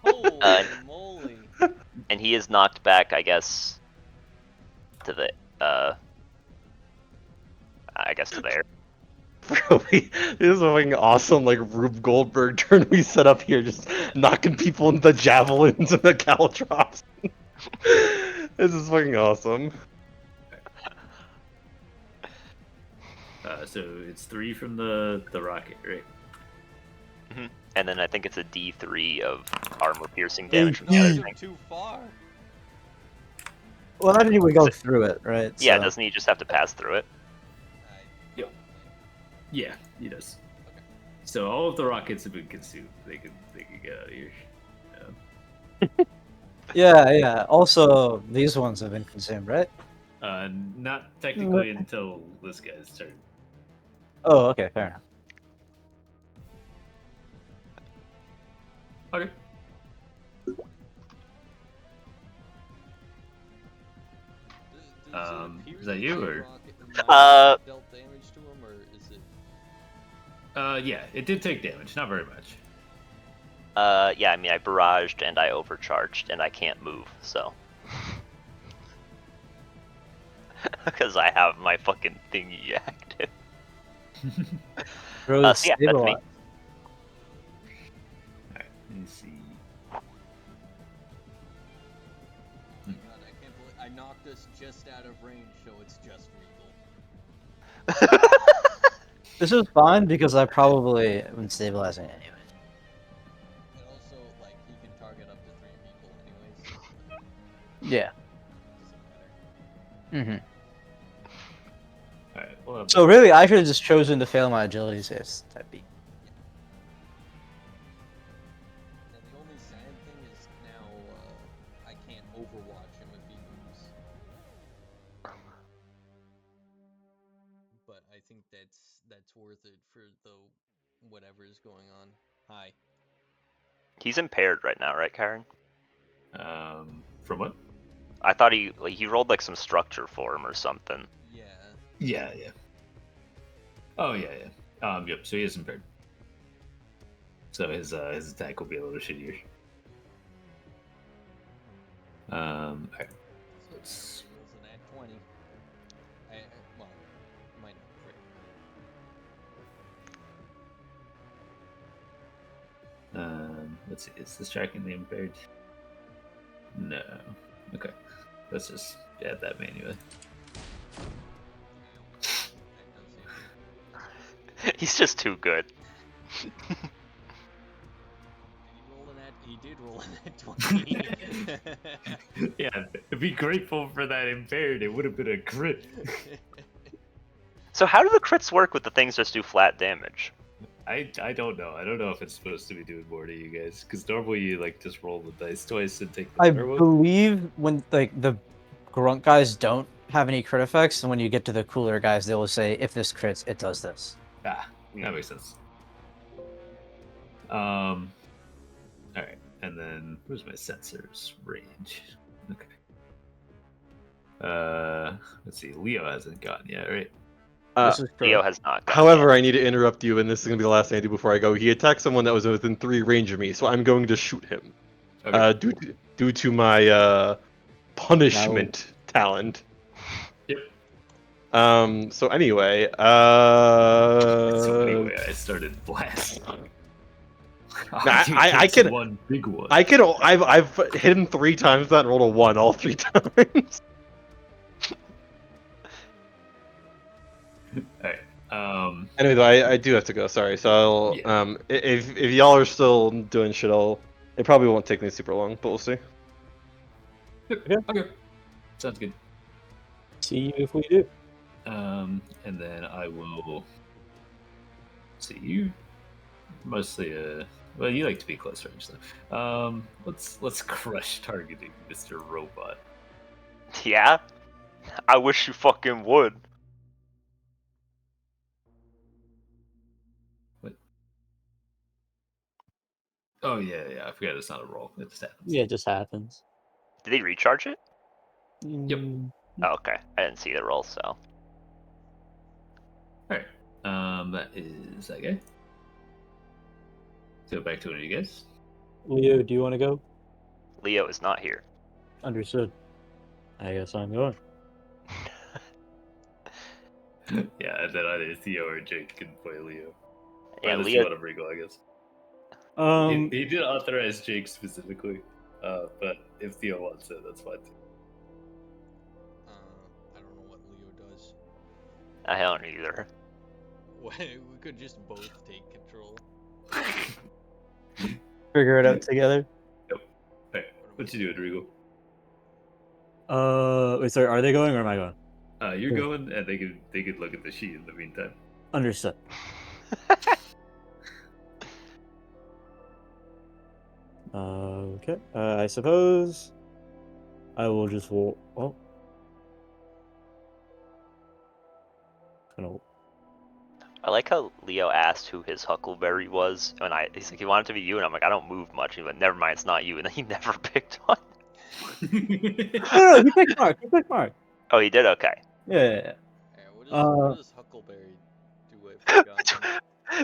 Holy moly. And he is knocked back, I guess, to the, I guess to there. Bro, this is a fucking awesome, like, Rube Goldberg turn we set up here, just knocking people into the javelins and the caltrops. This is fucking awesome. So it's 3 from the rocket, right? And then I think it's a d3 of armor piercing damage from the Knocked other him thing. too far. Well, imagine he would go through it, right? Yeah, So- doesn't he just have to pass through it? Yep. Yeah, he does. Okay. So all of the rockets have been consumed. They can get out of here. Yeah. Also, these ones have been consumed, right? Not technically until this guy's turn. Oh, okay, fair enough. Okay. Is that you, or? Dealt damage to him, or is it? Yeah, it did take damage, not very much. Yeah, I mean, I barraged and I overcharged and I can't move, so. Because I have my fucking thingy active. Bro, So yeah, that's me. Alright, let me see. God, I can't believe I knocked us just out of range, so it's just regal. This is fine because I probably been stabilizing it anyway. And also, like, he can target up to 3 people anyways. Yeah. Doesn't matter. Alright, well, So really, I should have just chosen to fail my agility saves. Type B. And the only sad thing is now I can't overwatch him if he moves. But I think that's worth it for the whatever is going on. Hi. He's impaired right now, right, Karen? From what? I thought he rolled like some structure for him or something. Yeah. Yeah. Oh yeah. Yep. So he is impaired. So his attack will be a little shittier. Alright. Let's. Rolls an at 20. Well, might not crit. Let's see. Is this tracking the impaired? No. Okay. Let's just add that manually. That does hit me. He's just too good. He did roll an at 20. Yeah, be grateful for that impaired. It would have been a crit. So how do the crits work with the things just do flat damage? I don't know. I don't know if it's supposed to be doing more to you guys, because normally you like just roll the dice twice and take the I better one. believe when like the grunt guys don't have any crit effects, and when you get to the cooler guys, they will say if this crits, it does this. Ah, that makes sense. All right, and then where's my sensors range? Okay. Let's see. Leo hasn't gotten yet, right? This is Leo true. has not gone However, yet. I need to interrupt you, and this is gonna be the last thing I do before I go. He attacked someone that was within 3 range of me, so I'm going to shoot him. Okay. Due to my punishment talent. Yep. So anyway, So anyway, I started blasting. I can one big one. I've hit him 3 times that and rolled a 1 all 3 times. Alright. Anyway, though, I do have to go. Sorry. So Yeah. if y'all are still doing shit, it probably won't take me super long, but we'll see. Okay. Sounds good. See you if we do. And then I will see you. Mostly, well, you like to be close range though. Let's crush targeting, Mr. Robot. Yeah? I wish you fucking would. What? Oh yeah. I forgot it's not a roll. It just happens. Yeah, it just happens. Did he recharge it? Yep. Oh, okay. I didn't see the roll, so. All right. That is that guy. Go back to one of you guys. Leo, do you want to go? Leo is not here. Understood. I guess I'm going. Yeah, and then either Theo or Jake can play Leo. Yeah, Unless Leo. you want to wrinkle, I guess. He did authorize Jake specifically, but if Theo wants it, that's fine too. I don't know what Leo does. I don't either. We could just both take control. Figure it out together. Yep. Hey, what you doing, Regal? Wait, sorry, are they going or am I going? You're going, and they could look at the sheet in the meantime. Understood. Okay. I suppose I will just walk. Oh. Gonna... I like how Leo asked who his Huckleberry was, and he's like, he wanted to be you, and I'm like, I don't move much. He went, never mind, it's not you, and then he never picked one. No, he picked Mark. He picked Mark. Oh, he did? Okay. Yeah. What does Huckleberry do? I forgot.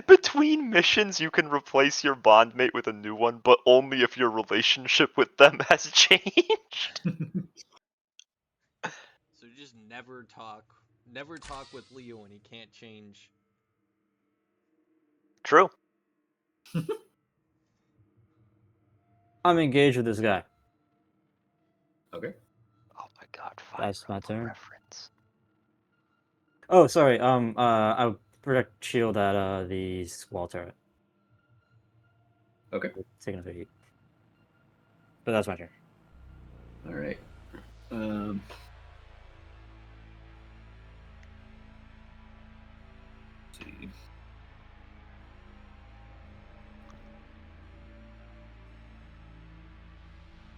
Between missions, you can replace your bondmate with a new one, but only if your relationship with them has changed. So just never talk with Leo when he can't change. True. I'm engaged with this guy. Okay. Oh my god, That's my turn. reference. Oh, sorry. I project shield at the wall turret. Okay. Taking a heat. But that's my turn. All right. Let's see.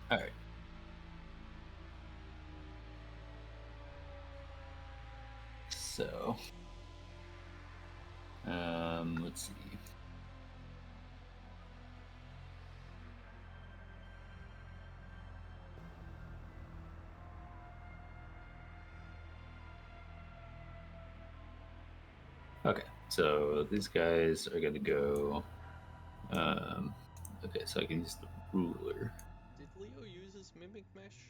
All right. So, let's see. Okay, so these guys are gonna go. Okay, so I can use the ruler. Did Leo use his mimic mesh?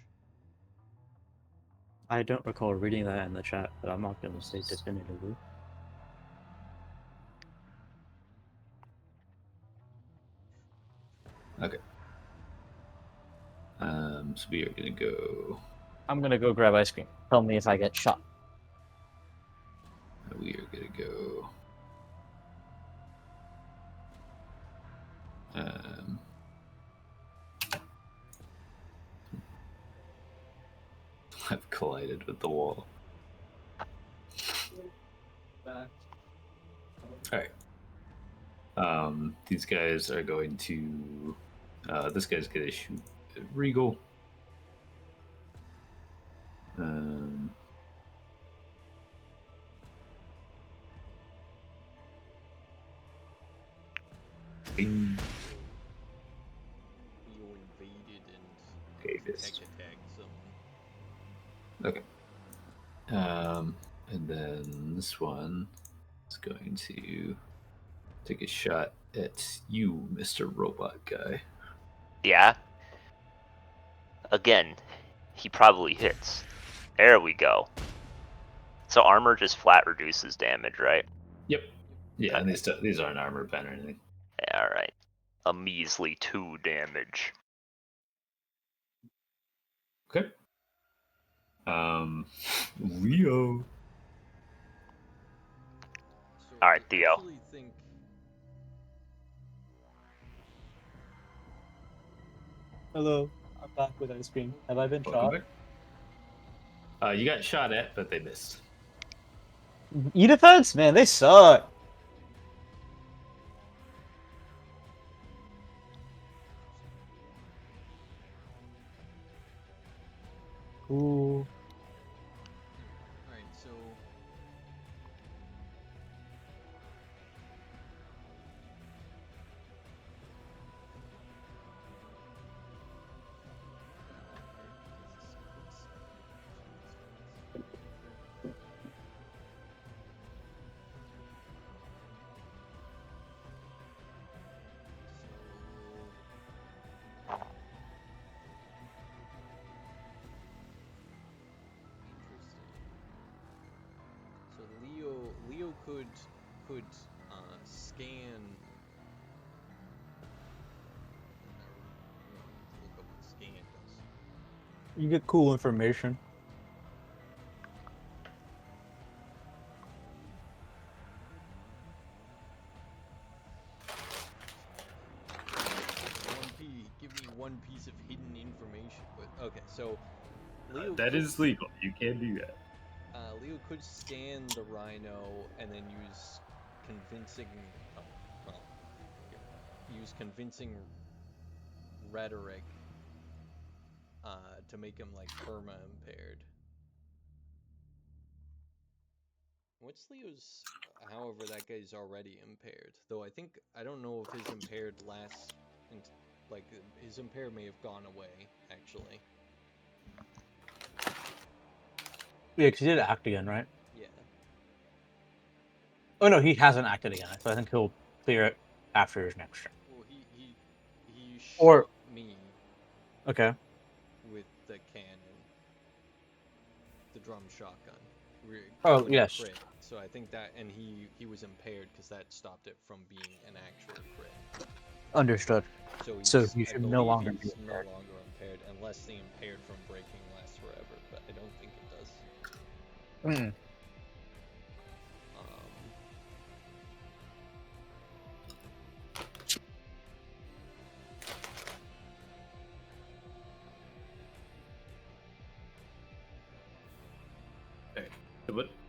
I don't recall reading that in the chat, but I'm not going to say definitively. Okay. So we are gonna go. I'm going to go grab ice cream. Tell me if I get shot. We are gonna go. I've collided with the wall. Alright. These guys are going to. This guy's gonna shoot at Regal. Bing. Leo invaded and Okay, tech this. attacked someone. Okay. And then this one is going to take a shot at you, Mr. Robot Guy. Yeah. Again, he probably hits. There we go. So armor just flat reduces damage, right? Yep. Yeah, and Okay. these aren't armor pen or anything. Yeah, all right. A measly 2 damage. Okay. Leo. So All right, I Theo. actually think Hello, I'm back with ice cream. Have I been Welcome shot? back. You got shot at, but they missed. E-defense? Man, they suck. Ooh. alright, so So Leo could scan. Look up what scan does. You get cool information. Give me one piece of hidden information. But okay, so Leo That could, is legal. You can do that. Leo could scan the rhino and then use convincing. Oh, well, use convincing rhetoric to make him like perma impaired. What's Leo's? However, that guy's already impaired. Though I don't know if his impaired lasts. Like his impair may have gone away actually. Yeah, because he did act again, right? Yeah. Oh no, he hasn't acted again, so I think he'll clear it after his next turn. Well, he Or- shot me Okay. with the cannon, the drum shotgun. Oh, When yes. he crit. So I think that, and he was impaired because that stopped it from being an actual crit. Understood. So So he I should no believe longer he's be no impaired. longer impaired unless the impaired from breaking lasts forever, but I don't think it does. Hmm.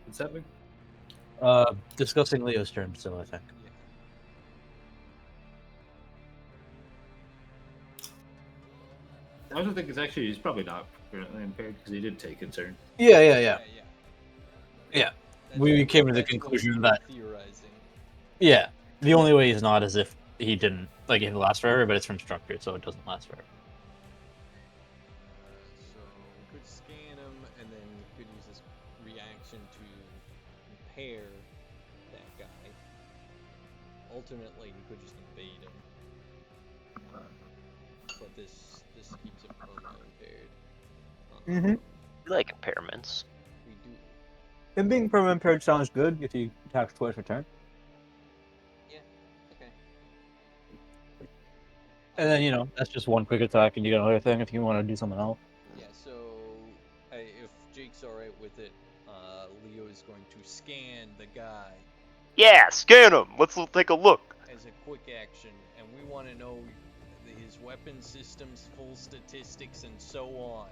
What's happening? Discussing Leo's turn still, I think. Yeah. I don't think he's probably not currently impaired because he did take a turn. Yeah. Yeah. We came to the That's what we conclusion were that theorizing. yeah, the only way he's not is if he didn't if it lasts forever, but it's from structured, so it doesn't last forever. So we could scan him, and then could use his reaction to impair that guy. alternately, you could just invade him. But this keeps him perma impaired. Mhm. We like impairments. We do. Him being perma impaired sounds good if he attacks twice a turn. Yeah. Okay. And then, that's just one quick attack and you get another thing if you want to do something else. Yeah. So, if Jake's all right with it, Leo is going to scan the guy Yeah, scan him. Let's take a look. as a quick action, and we want to know his weapon systems, full statistics, and so on.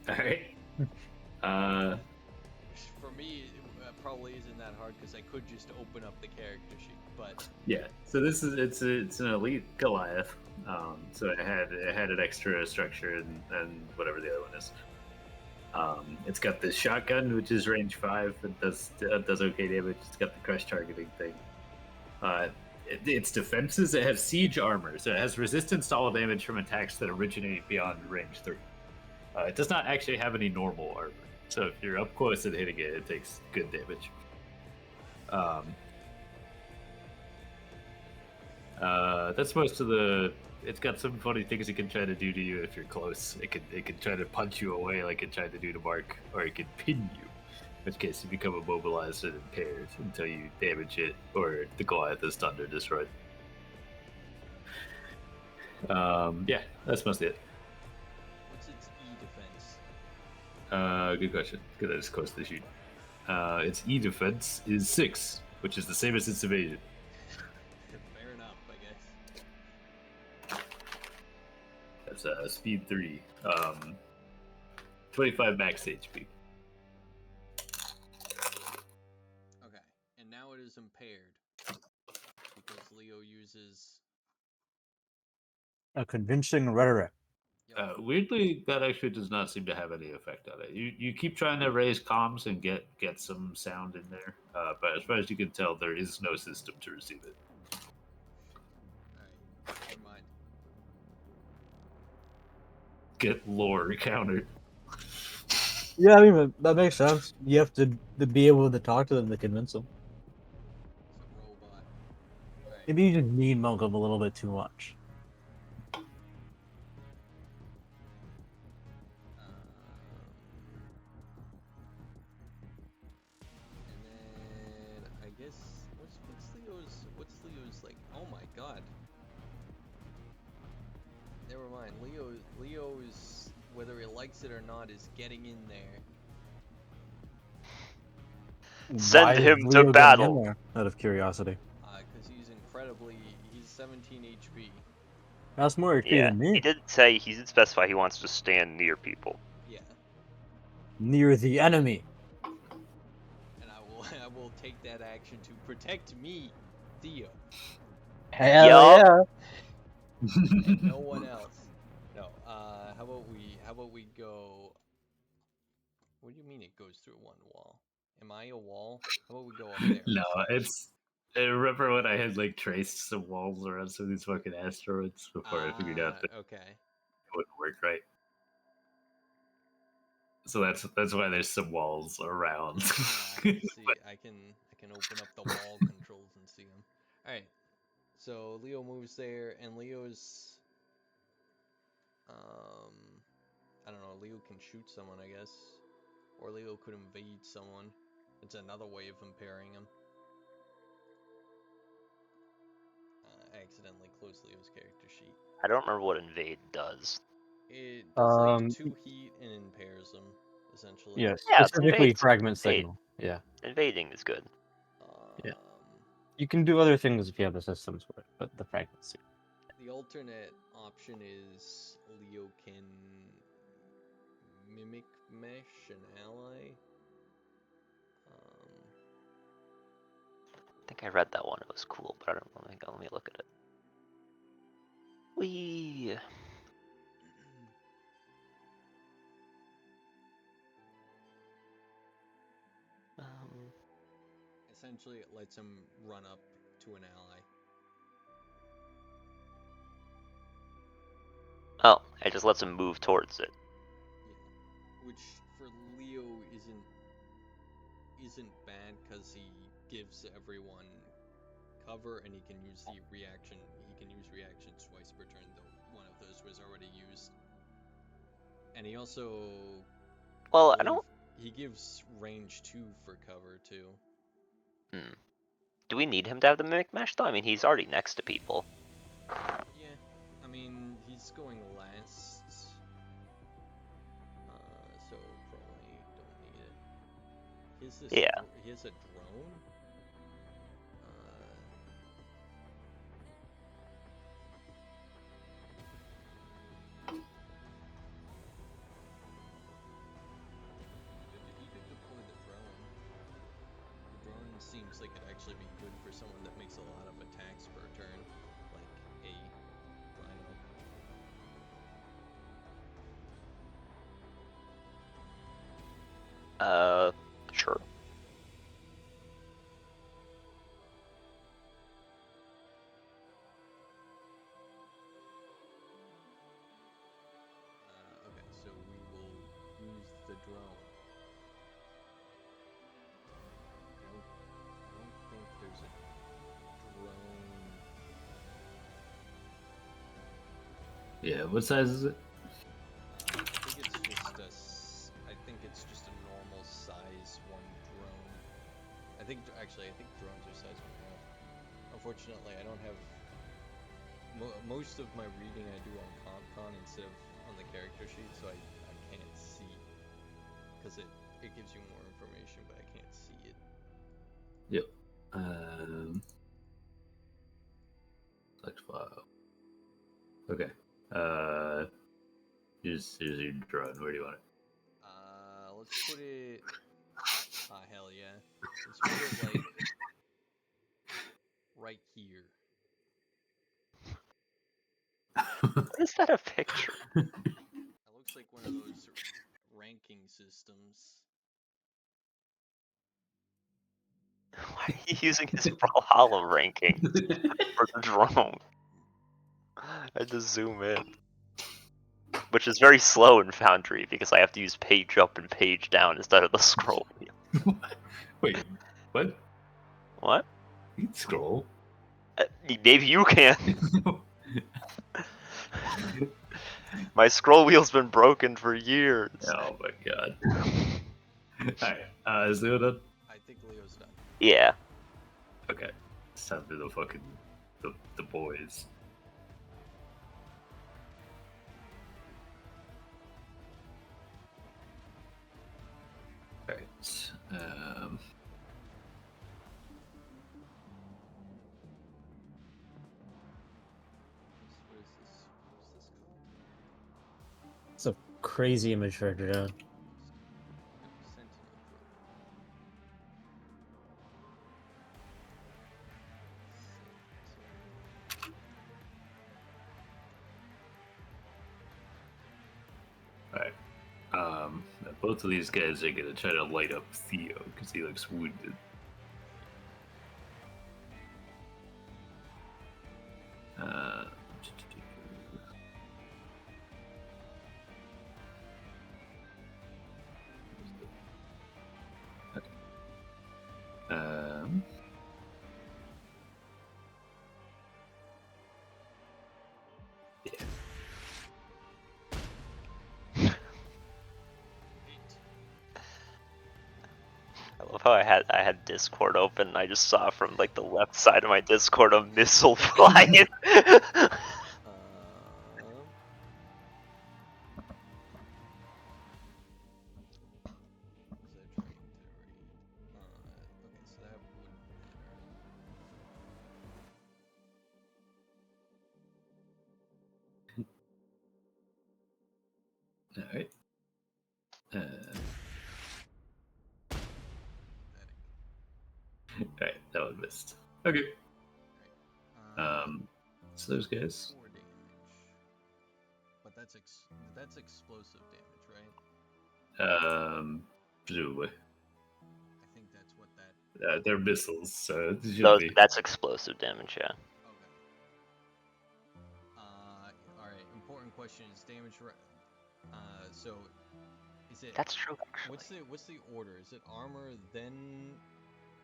Alright. For me, it probably isn't that hard because I could just open up the character sheet, but Yeah. So this is it's an elite Goliath. So it had an extra structure and whatever the other one is. It's got this shotgun, which is range 5. It does okay damage. It's got the crush targeting thing. Its defenses, it has siege armor, so it has resistance to all damage from attacks that originate beyond range 3. It does not actually have any normal armor, so if you're up close and hitting it, it takes good damage. That's most of the. It's got some funny things it can try to do to you if you're close. It can try to punch you away like it tried to do to Mark, or it can pin you, in which case you become immobilized and impaired until you damage it or the Goliath is stunned or destroyed. Yeah, that's mostly it. what's its E defense? Good question. Because I just closed the sheet. Its E defense is 6, which is the same as its evasion. Fair enough, I guess. That's speed 3. 25 max HP. Okay, and now it is impaired because Leo uses. A convincing rhetoric. Yep. Weirdly, that actually does not seem to have any effect on it. You keep trying to raise comms and get some sound in there, but as far as you can tell, there is no system to receive it. Alright, never mind. Get lore countered. Yeah, I mean, that makes sense. You have to be able to talk to them to convince them. It's a robot. Alright. Maybe you just need Monk up a little bit too much. And then I guess what's Leo's like? Oh my god. Never mind. Leo is, whether he likes it or not, is getting in there. Send Why is him to Leo getting in battle. there, out of curiosity. Because he's 17 HP. That's more HP Yeah, than me. he didn't specify he wants to stand near people. Yeah. Near the enemy. And I will take that action to protect me, Theo, Hell Yup. yeah. and no one else. No. How about we go? What do you mean it goes through one wall? Am I a wall? How about we go up there? No, it's. I remember when I had like traced some walls around some of these fucking asteroids before I figured out that Okay. it wouldn't work right. So that's why there's some walls around. Yeah, see, I can open up the wall controls and see them. All right. So Leo moves there, and Leo's, I don't know. Leo can shoot someone, I guess, or Leo could invade someone. It's another way of impairing him. I accidentally closed Leo's character sheet. I don't remember what invade does. It does like Um, 2 heat and impairs him, essentially. Yeah, Yeah, it's specifically invade. fragment Invade. signal. Yeah. Invading is good. Yeah. You can do other things if you have the systems for it, but the fragment signal. The alternate option is Leo can mimic mesh an ally. I think I read that one. It was cool, but I don't know. Let me look at it. Wee. Essentially, it lets him run up to an ally. Oh, it just lets him move towards it. Yeah. Which for Leo isn't bad because he gives everyone cover, and he can use the reaction. He can use reactions twice per turn, though one of those was already used. And he also, Well, I I don't. believe, he gives range 2 for cover too. Do we need him to have the mimic mesh though? I mean, he's already next to people. Yeah, I mean he's going last, so probably don't need it. Here's this. Yeah. Here's a drone. You could deploy the drone. The drone seems like it'd actually be good for someone that makes a lot of attacks per turn, like a rhino. Sure. Okay, so we will use the drone. I don't think there's a drone. Yeah, what size is it? I think it's just a normal size 1 drone. I think drones are size 1.5. Unfortunately, I don't have most of my reading I do on CompCon instead of on the character sheet, so I can't see, because it gives you more information, but I can't see it. Yep. Select file. Okay. Here's your drone. Where do you want it? Let's put it. Hell yeah. Let's put it like right here. What is that a picture? It looks like one of those ranking systems. Why are you using his Brawlhalla ranking for the drone? I had to zoom in. Which is very slow in Foundry because I have to use page up and page down instead of the scroll wheel. Wait, what? What? You can scroll. Maybe you can. My scroll wheel's been broken for years. Oh my god. Alright, is Leo done? I think Leo's done. Yeah. Okay. It's time for the fucking the boys. Alright. What is this? What's this called? It's a crazy image for a drone. Sentinel drone. Alright. Both of these guys are gonna try to light up Theo because he looks wounded. Yeah. I love how I had Discord open and I just saw from like the left side of my Discord a missile flying. Okay, so that wouldn't matter. Alright. Alright, that one missed. Okay. So those guys. 4 damage. But that's explosive damage, right? Presumably. I think that's what that. They're missiles, so it should be. That's explosive damage, yeah. Okay. Alright, important question is damage. So Is it? That's true, actually. What's the order? Is it armor then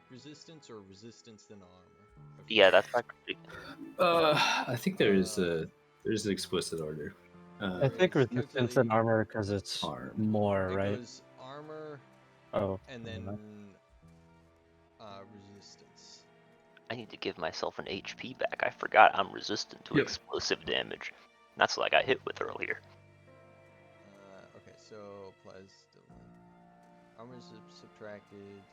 resistance or resistance then armor? Yeah, that's actually. I think there's an explicit order. I think It's resistance and calculate- armor because it's Armed. more, It right? goes armor Oh, and never then mind. resistance. I need to give myself an HP back. I forgot I'm resistant to Yep. explosive damage. That's what I got hit with earlier. Okay, so applies still. Armor is subtracted.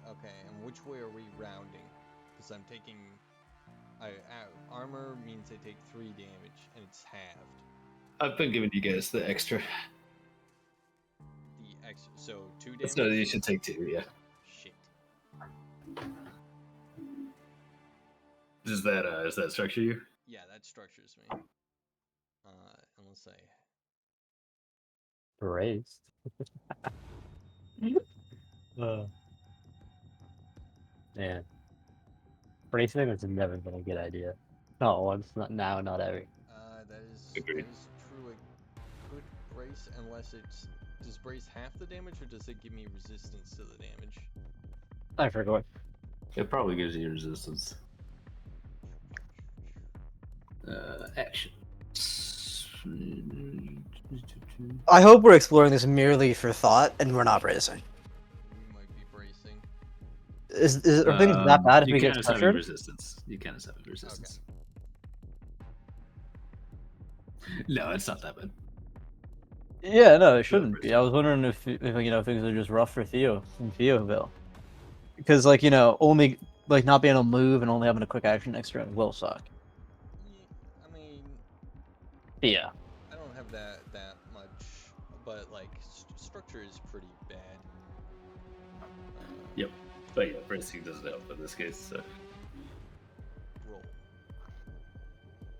Okay, and which way are we rounding? Because I'm taking. Armor means I take 3 damage, and it's halved. I've been giving you guys the extra. The extra, so 2 damage. So you should take 2. Yeah. Shit. Does that structure you? Yeah, that structures me. Unless I. Braced. Man. Bracing has never been a good idea. Not once, not now, not ever. That is Agreed. true. A good brace, unless it's. Does brace half the damage, or does it give me resistance to the damage? I forgot. It probably gives you resistance. Action. I hope we're exploring this merely for thought and we're not bracing. We might be bracing. Are things that bad if you we can't get assign pressured? resistance. You can't assign resistance. No, it's not that bad. Yeah, no, it shouldn't be. I was wondering if things are just rough for Theo and Theoville, because only not being able to move and only having a quick action next turn will suck. I mean, Yeah. I don't have that much, but structure is pretty bad. Yep. But yeah, bracing doesn't help in this case. So. Roll.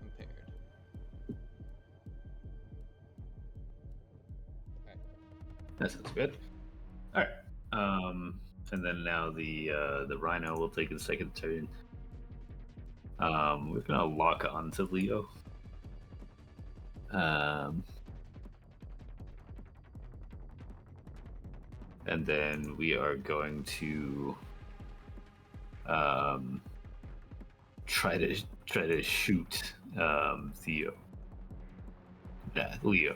Impaired. That sounds good. All right. And then now the rhino will take its second turn. We're gonna lock onto Leo. And then we are going to try to shoot Theo. Nah, Leo.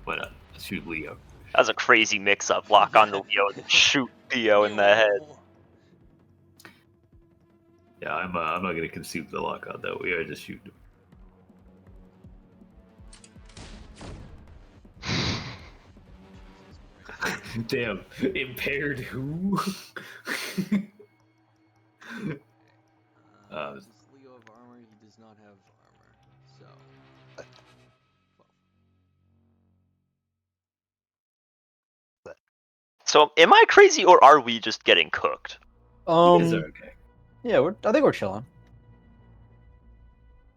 Why not? Let's shoot Leo. That was a crazy mix-up. Lock on the Leo and shoot Theo in the head. Yeah, I'm not gonna consume the lock on though. We are just shooting him. Damn, impaired who? Does Leo have armor? He does not have armor. So. 12. So, am I crazy or are we just getting cooked? You guys are okay. Yeah, I think we're chilling.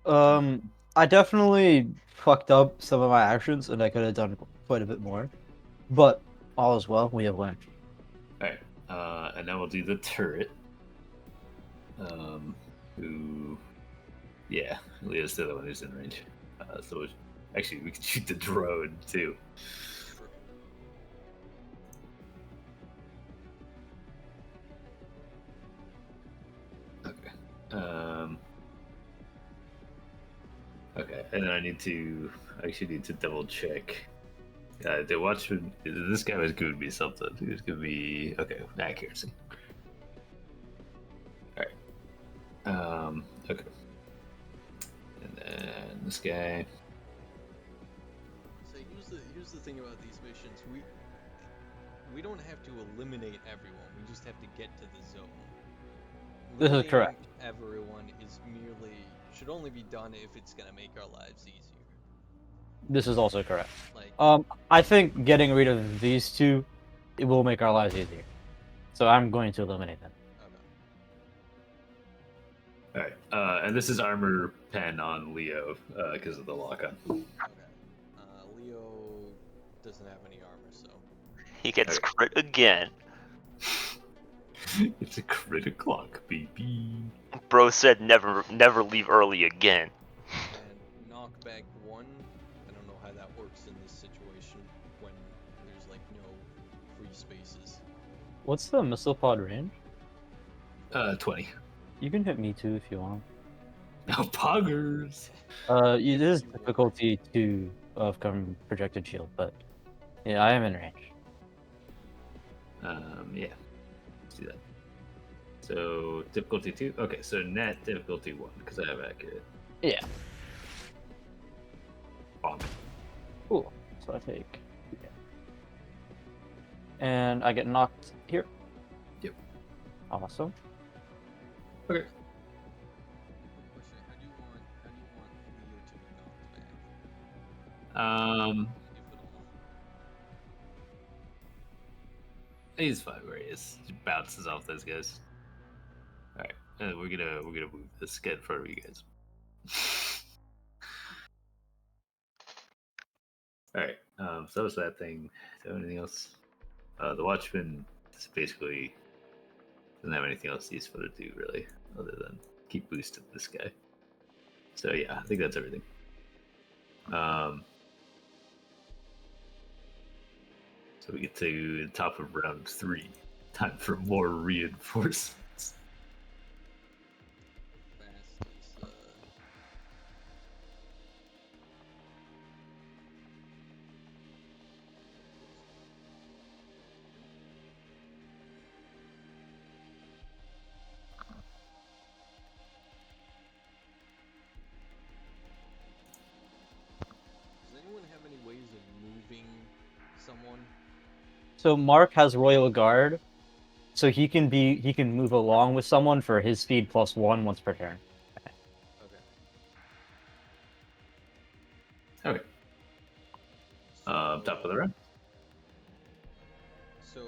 I definitely fucked up some of my actions, and I could have done quite a bit more. But all is well. We have learned. All right, and now we'll do the turret. Yeah, Leo's the other one who's in range. Actually, we can shoot the drone too. Okay. Okay, and then I need to double check. The watchman. This guy was giving me something. He was giving me accuracy. All right. Okay. And then this guy. So here's the thing about these missions. We don't have to eliminate everyone. We just have to get to the zone. This is correct. Everyone should only be done if it's gonna make our lives easier. This is also correct. I think getting rid of these two, it will make our lives easier. So I'm going to eliminate them. All right. And this is armor 10 on Leo because of the lock-on. Okay. Leo doesn't have any armor, so. He gets Alright. crit again. It's a crit o'clock, baby. Bro said never leave early again. And knockback 1. I don't know how that works in this situation when there's like no free spaces. What's the missile pod range? 20. You can hit me too if you want. Now poggers. It is difficulty 2 of covering projected shield, but yeah, I am in range. Yeah. Let's do that. So difficulty 2. Okay, so net difficulty 1 because I have accurate. Yeah. Bonk. Cool. So I take. Yeah. And I get knocked here. Yep. Awesome. Okay. Question: How do you want Leo to be knocked back, if at all? He's fine where he is. He bounces off those guys. All right, and we're gonna move this get in front of you guys. All right. So that was that thing. Do you have anything else? The Watchman is basically doesn't have anything else useful to do really, other than keep boosting this guy. So yeah, I think that's everything. So we get to the top of round 3. Time for more reinforcements. Fast is Does anyone have any ways of moving someone? So Mark has Royal Guard, so he can move along with someone for his speed +1 once per turn. Okay. Okay. Top of the round. So,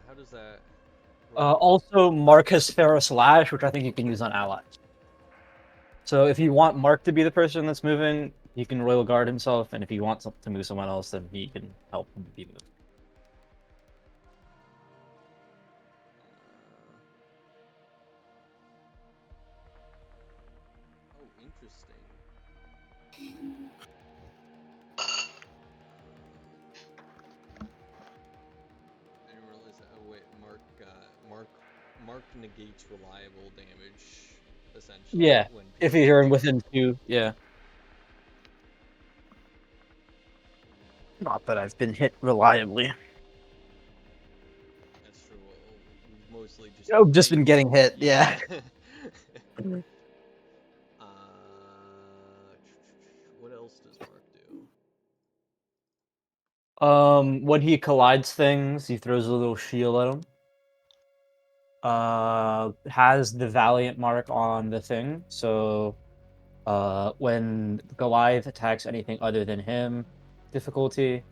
how does that? Also, Mark has Ferris Lash, which I think you can use on allies. So if you want Mark to be the person that's moving, he can Royal Guard himself, and if you want to move someone else, then he can help him be moved. Oh, interesting. I didn't realize that. Oh wait, Mark negates reliable damage, essentially. Yeah, When if people you're take within 2, yeah. Not that I've been hit reliably. That's true. We've mostly just. I've just been getting hit, yeah. uh, what else does Mark do? When he collides things, he throws a little shield at him. Has the Valiant mark on the thing, so when Goliath attacks anything other than him, difficulty.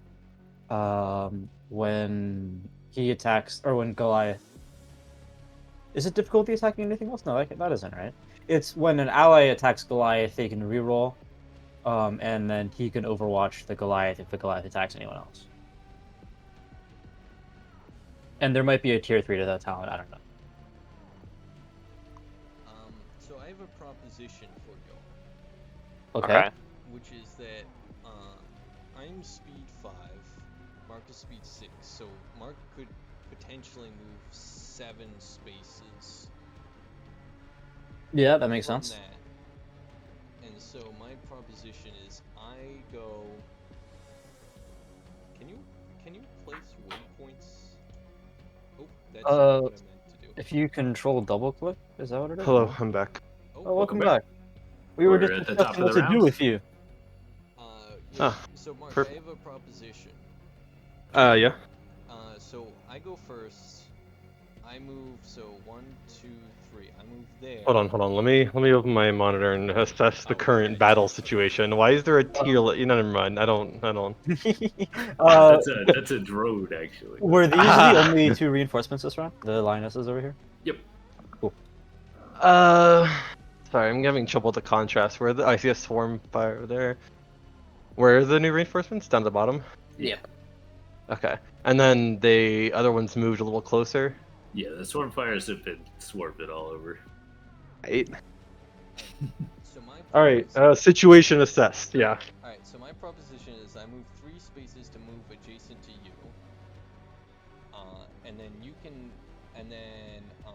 When he attacks, or when Goliath. Is it difficulty attacking anything else? No, that isn't right. It's when an ally attacks Goliath, they can reroll, and then he can overwatch the Goliath if the Goliath attacks anyone else. And there might be a tier 3 to that talent, I don't know. So I have a proposition for you, Okay. which is that I'm speed 5, Mark is speed 6, so Mark could potentially move 7 spaces. Yeah, that makes from sense. That. And so my proposition is I go. Can you place waypoints? Oh, that's not what I meant to do. If you control double click, is that what it is? Hello, I'm back. Oh, welcome back. back. We were We're just at the top discussing of what the to do round. with you. Yeah. Ah, So Mark, I perfect. have a proposition. Yeah. So I go first. I move. So 1, 2, 3. I move there. Hold on. Let me open my monitor and assess the Oh, current okay. battle situation. Why is there a tier? Never mind. I don't. That's a drone actually. Were these Ah. the only 2 reinforcements this round? The lionesses over here? Yep. Cool. Sorry, I'm having trouble with the contrast. I see a swarm fire there. Where are the new reinforcements? Down the bottom? Yeah. Okay. And then the other ones moved a little closer. Yeah, the swarm fires have been swarming all over. Right. So my All right. proposition- Situation assessed. Yeah. Alright, so my proposition is I move 3 spaces to move adjacent to you. And then you can, and then I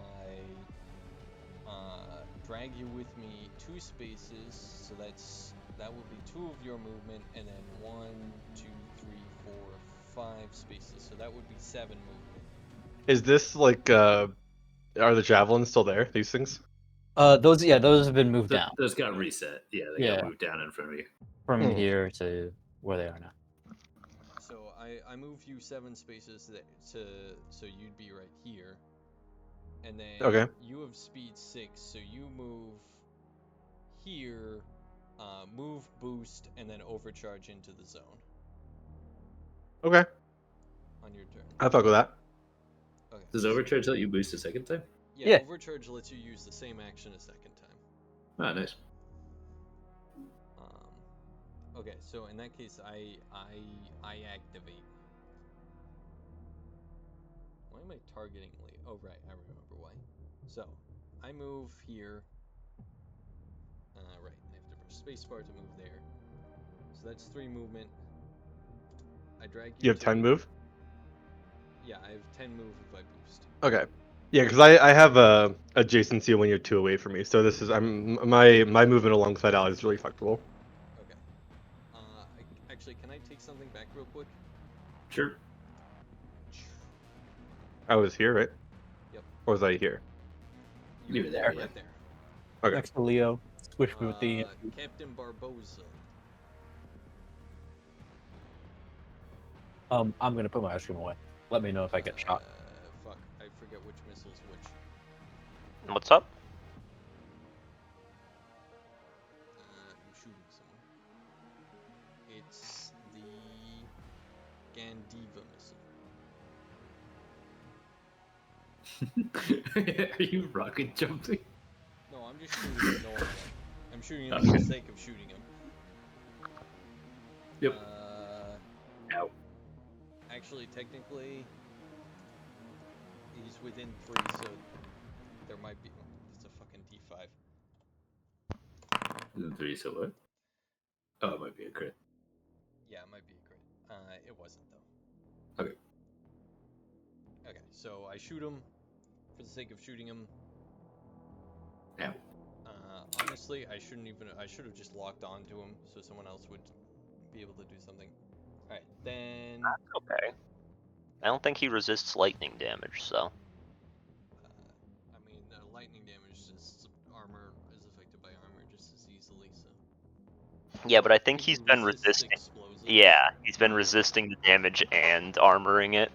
drag you with me 2 spaces, so that will be 2 of your movement, and then 1, 2, 3, 4, 5 spaces, so that would be 7 movement. Is this like are the javelins still there? These things? Those have been moved down Those got reset. Yeah, they Yeah. got moved down in front of you. from Hmm. here to where they are now. So I move you 7 spaces so you'd be right here. And then Okay. you have speed 6, so you move here, move, boost, and then overcharge into the zone Okay. on your turn. I thought with that. Okay. Does overcharge let you boost a second time? Yeah, Yeah. overcharge lets you use the same action a second time. Oh, nice. Okay, so in that case, I activate. Why am I targeting Lee? Oh right, I remember why. So I move here. Right, I have to press spacebar to move there. So that's 3 movement. I drag you. You have 10 move? Yeah, I have 10 move if I boost. Okay. Yeah, because I have a adjacency when you're 2 away from me, so this is my movement alongside Alex is really flexible. Okay. Actually, can I take something back real quick? Sure. I was here, right? Yep. Or was I here? You were there, yeah. right there. Okay. Next to Leo, swish with the. Captain Barbosa. I'm gonna put my ice cream away. Let me know if I get shot. Fuck, I forget which missile's which. What's up? I'm shooting someone. It's the Gandiva missile. Are you rocket jumping? No, I'm just shooting him normally. I'm shooting him for the sake of shooting him. Yep. Ow. Actually, technically, he's within 3, so there might be. It's a fucking D5. 3, so what? Oh, it might be a crit. Yeah, it might be a crit. It wasn't though. Okay. Okay, so I shoot him for the sake of shooting him. Ow. Honestly, I should have just locked onto him so someone else would be able to do something. Alright, then. Okay. I don't think he resists lightning damage, so. I mean, lightning damage is armor is affected by armor just as easily, so. Yeah, but I think he's He been resists resisting. explosives. Yeah, he's been resisting the damage and armoring it.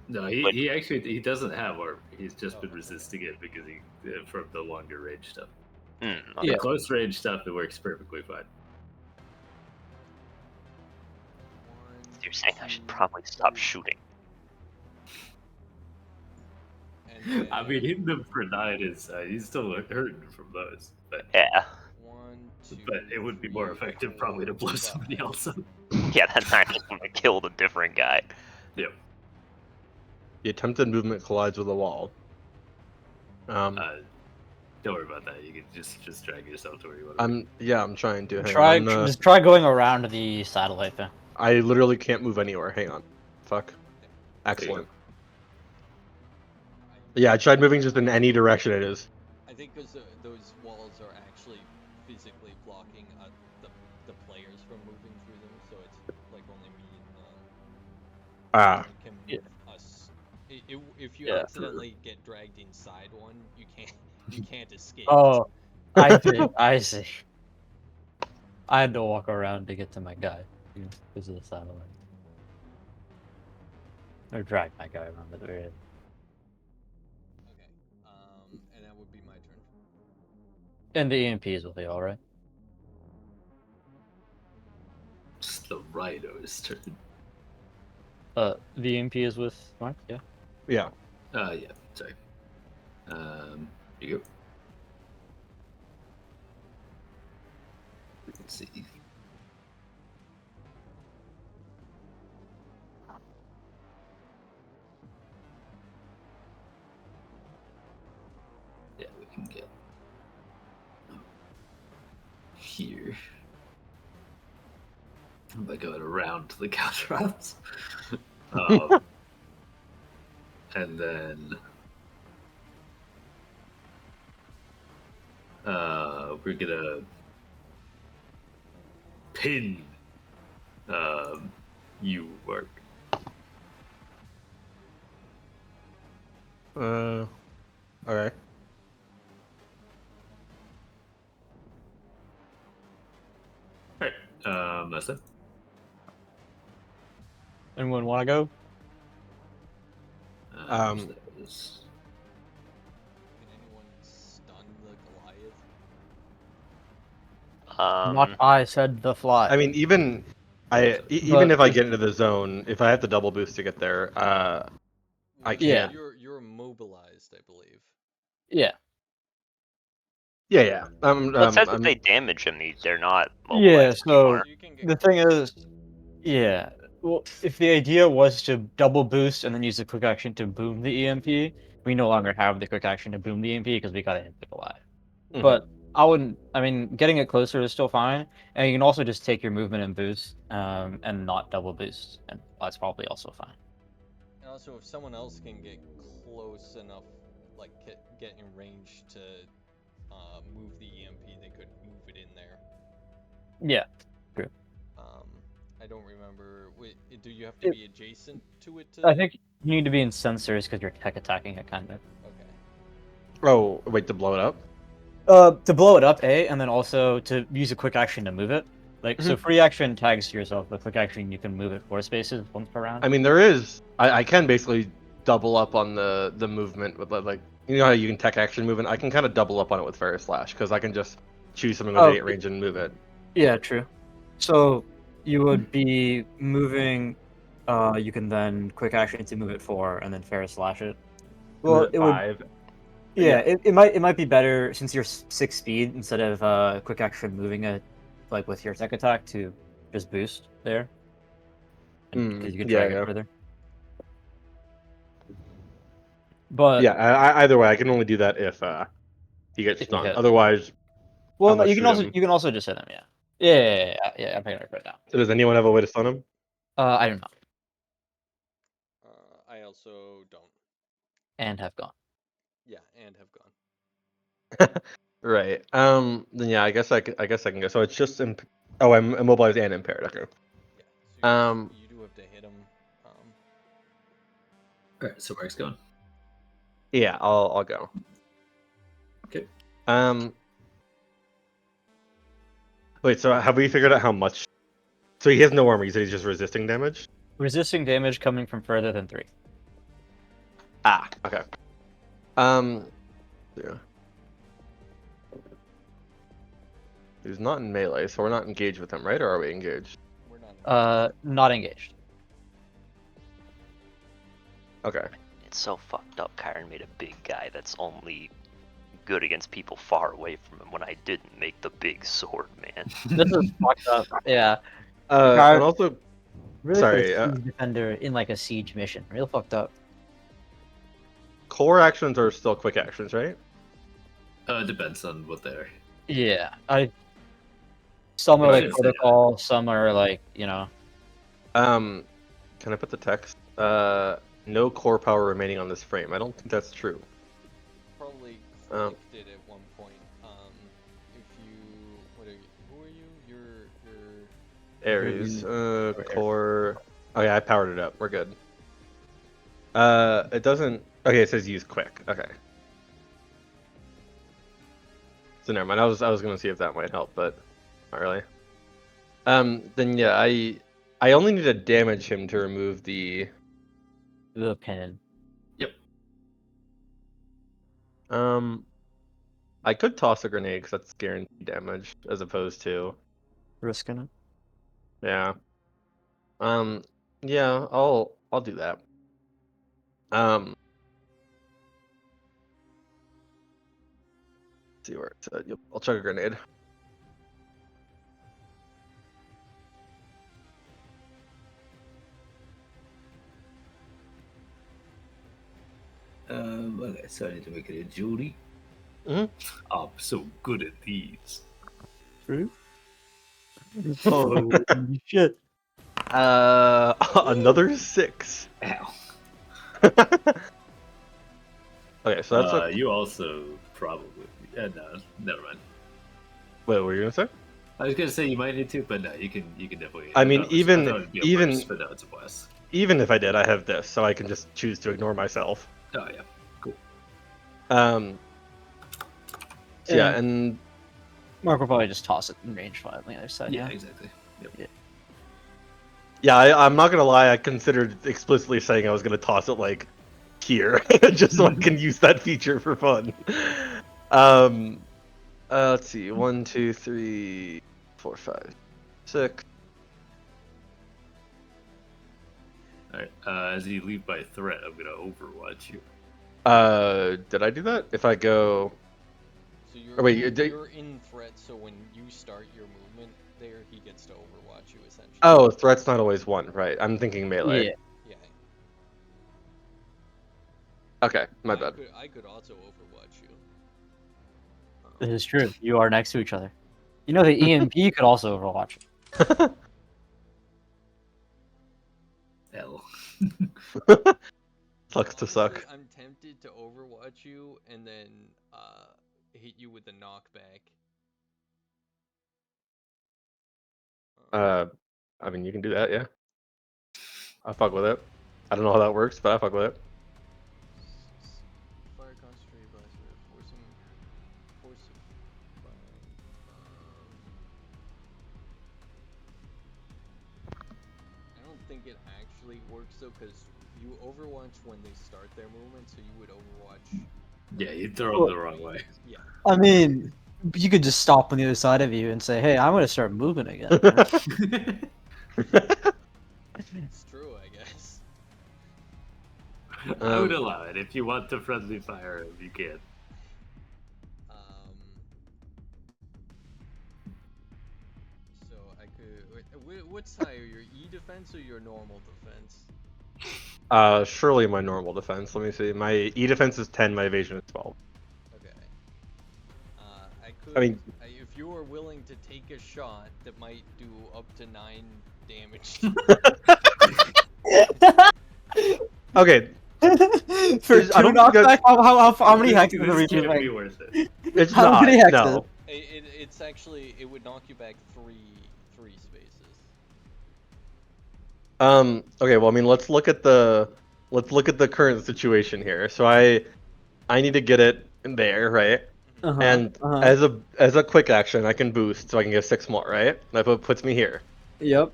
No, But- he actually he doesn't have armor. He's just been okay. resisting it because he from the longer range stuff. Okay. The close range stuff, it works perfectly fine. You're saying I should probably stop shooting. And I mean, hitting them for 9 is he's still hurting from those, but Yeah. 1, 2, but it would be more 3, effective probably to 4, blow 5. somebody else up. Yeah, that knife is gonna kill the different guy. Yep. The attempted movement collides with a wall. Don't worry about that. You can just drag yourself to where you want to. I'm trying to. Hang on. Just try going around the satellite thing. I literally can't move anywhere. Hang on. Fuck. There you Excellent. Yeah, I tried moving just in any direction it is. I think because those walls are actually physically blocking the players from moving through them, so it's like only me and Aaron can move us. If you Yeah. accidentally get dragged inside one, you can't escape. Oh, I see. I see. I had to walk around to get to my guy because of the satellite. Or drag my guy around the area. Okay. And that would be my turn. And the EMPs will be alright. It's the rhino's turn. The EMP is with Mark, yeah. Yeah. Yeah. Sorry. Here you go. Let's see. here. By going around the caltrops. And then we're gonna pin you, Mark. Okay. Alright, that's it. Anyone want to go? Um, That was- Can anyone stun the Goliath? Not I said the fly. I mean, even even if I get into the zone, if I have to double boost to get there, I Well, can't. You're immobilized, I believe. Yeah. Yeah. Well, it says if they damage him, they're not Yeah, mobilized so anymore. You can get the thing is, yeah. Well, if the idea was to double boost and then use the quick action to boom the EMP, we no longer have the quick action to boom the EMP because we gotta hit the Goliath. Mhm. But I wouldn't. I mean, getting it closer is still fine, and you can also just take your movement and boost, and not double boost, and that's probably also fine. And also, if someone else can get close enough, like get in range to move the EMP, they could move it in there. Yeah. I don't remember. Wait, do you have to be adjacent to it? I think you need to be in sensors because you're tech attacking it, kind of. Okay. Oh, wait, to blow it up? To blow it up, and then also to use a quick action to move it. Like, so free action tags to yourself, but quick action you can move it 4 spaces once per round. I mean, there is. I can basically double up on the movement with like you know how you can tech action movement. I can kind of double up on it with Ferris Slash because I can just choose something with 8 range and move it. Yeah, true. So you would be moving. You can then quick action to move it 4, and then Ferris slash it. Well, it would. 5. Yeah, it might be better since you're 6 speed instead of quick action moving it like with your tech attack to just boost there. Because you can drag it further. But yeah, either way, I can only do that if he gets if you stunned. hit. Otherwise, Well, I'm no, gonna you shoot him. can also just hit him. Yeah. Yeah. I'm picking it right now. So does anyone have a way to stun him? I don't know, I also don't. and have gone. Yeah, and have gone. Right. Then yeah, I guess I can go. So it's just oh, I'm immobilized and impaired. Okay. Yeah. So you do have to hit him. Alright, so Mark's going. Yeah, I'll go. Okay. Wait. So have we figured out how much? So he has no armor. You said he's just resisting damage. Resisting damage coming from further than 3. Ah. Okay. Yeah. He's not in melee, so we're not engaged with him, right? Or are we engaged? We're not. Not engaged. Okay. It's so fucked up. Chiron made a big guy that's only good against people far away from him when I didn't make the big sword, man. This is fucked up. Yeah. And also, Really sorry. for a siege defender in like a siege mission. Real fucked up. Core actions are still quick actions, right? It depends on what they're. Yeah. Some are like Right. protocol, some are like, you know. Can I put the text? No core power remaining on this frame. I don't think that's true. Probably clicked it at one point. If you, what are you? Who are you? You're Ares. Core. Oh yeah, I powered it up. We're good. It doesn't. Okay, it says use quick. Okay. So never mind. I was gonna see if that might help, but not really. Then yeah, I only need to damage him to remove the pin. Yep. I could toss a grenade because that's guaranteed damage as opposed to Risking it. yeah. Yeah, I'll do that. See where it's at. Yep, I'll chuck a grenade. Okay, so I need to make it agility. Mhm. I'm so good at these. True. Holy shit. Another 6. Ow. Okay, so that's a. You also probably. No, never mind. Wait, what were you gonna say? I was gonna say you might need to, but no, you can definitely. I mean, thought even- it'd be a even- burst, but no, it's a blast. Even if I did, I have this, so I can just choose to ignore myself. Oh yeah, cool. So yeah, and Mark will probably just toss it in range 5 on the other side. Yeah, Yeah. exactly. Yep. yeah, I'm not gonna lie. I considered explicitly saying I was gonna toss it like here, just so I can use that feature for fun. Let's see. 1, 2, 3, 4, 5, 6. All right. As you leave by threat, I'm gonna overwatch you. Did I do that? If I go, So you're, Oh, wait, you're in threat, so when you start your movement there, he gets to overwatch you, essentially. oh, threat's not always 1, right? I'm thinking melee. Yeah. Yeah. Okay, my bad. I could also overwatch you. This is true. You are next to each other. You know, the EMP could also overwatch. L. Sucks to suck. Honestly, I'm tempted to overwatch you and then hit you with a knockback. I mean, you can do that, yeah. I fuck with it. I don't know how that works, but I fuck with it. Fire concentrated blast force him. I don't think it actually works though, because you overwatch when they start their movement, so you would overwatch. Yeah, you throw it the wrong way. Yeah. I mean, you could just stop on the other side of you and say, "Hey, I'm gonna start moving again." It's true, I guess. I would allow it if you want to friendly fire him. You can. So I could. What's higher, your E defense or your normal defense? Surely my normal defense. Let me see. My E defense is 10, my evasion is 12. Okay. I could. I mean- if you were willing to take a shot that might do up to 9 damage. Okay, For I don't think knockback, how many hexes are we This can't be doing? worth it. it's How not. many hexes? No. It's actually, it would knock you back three spaces. Okay, well, I mean, let's look at the current situation here. So I need to get it in there, right? And as a quick action, I can boost, so I can get 6 more, right? That puts me here. Yep.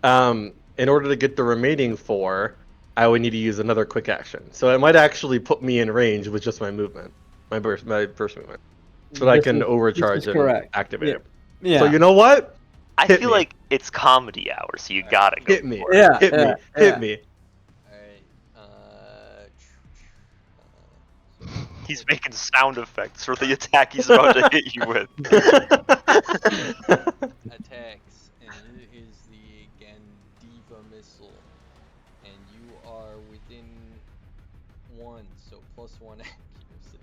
In order to get the remaining 4, I would need to use another quick action. So it might actually put me in range with just my movement, my first movement, so that I can overcharge and activate it. Yeah. So you know what? I Hit feel me. like it's comedy hour, so you gotta go Hit me. for it. Yeah. Hit me. Hit me. Alright, He's making sound effects for the attack he's about to hit you with. attacks, and it is the Gandiva missile, and you are within 1, so +1 accuracy.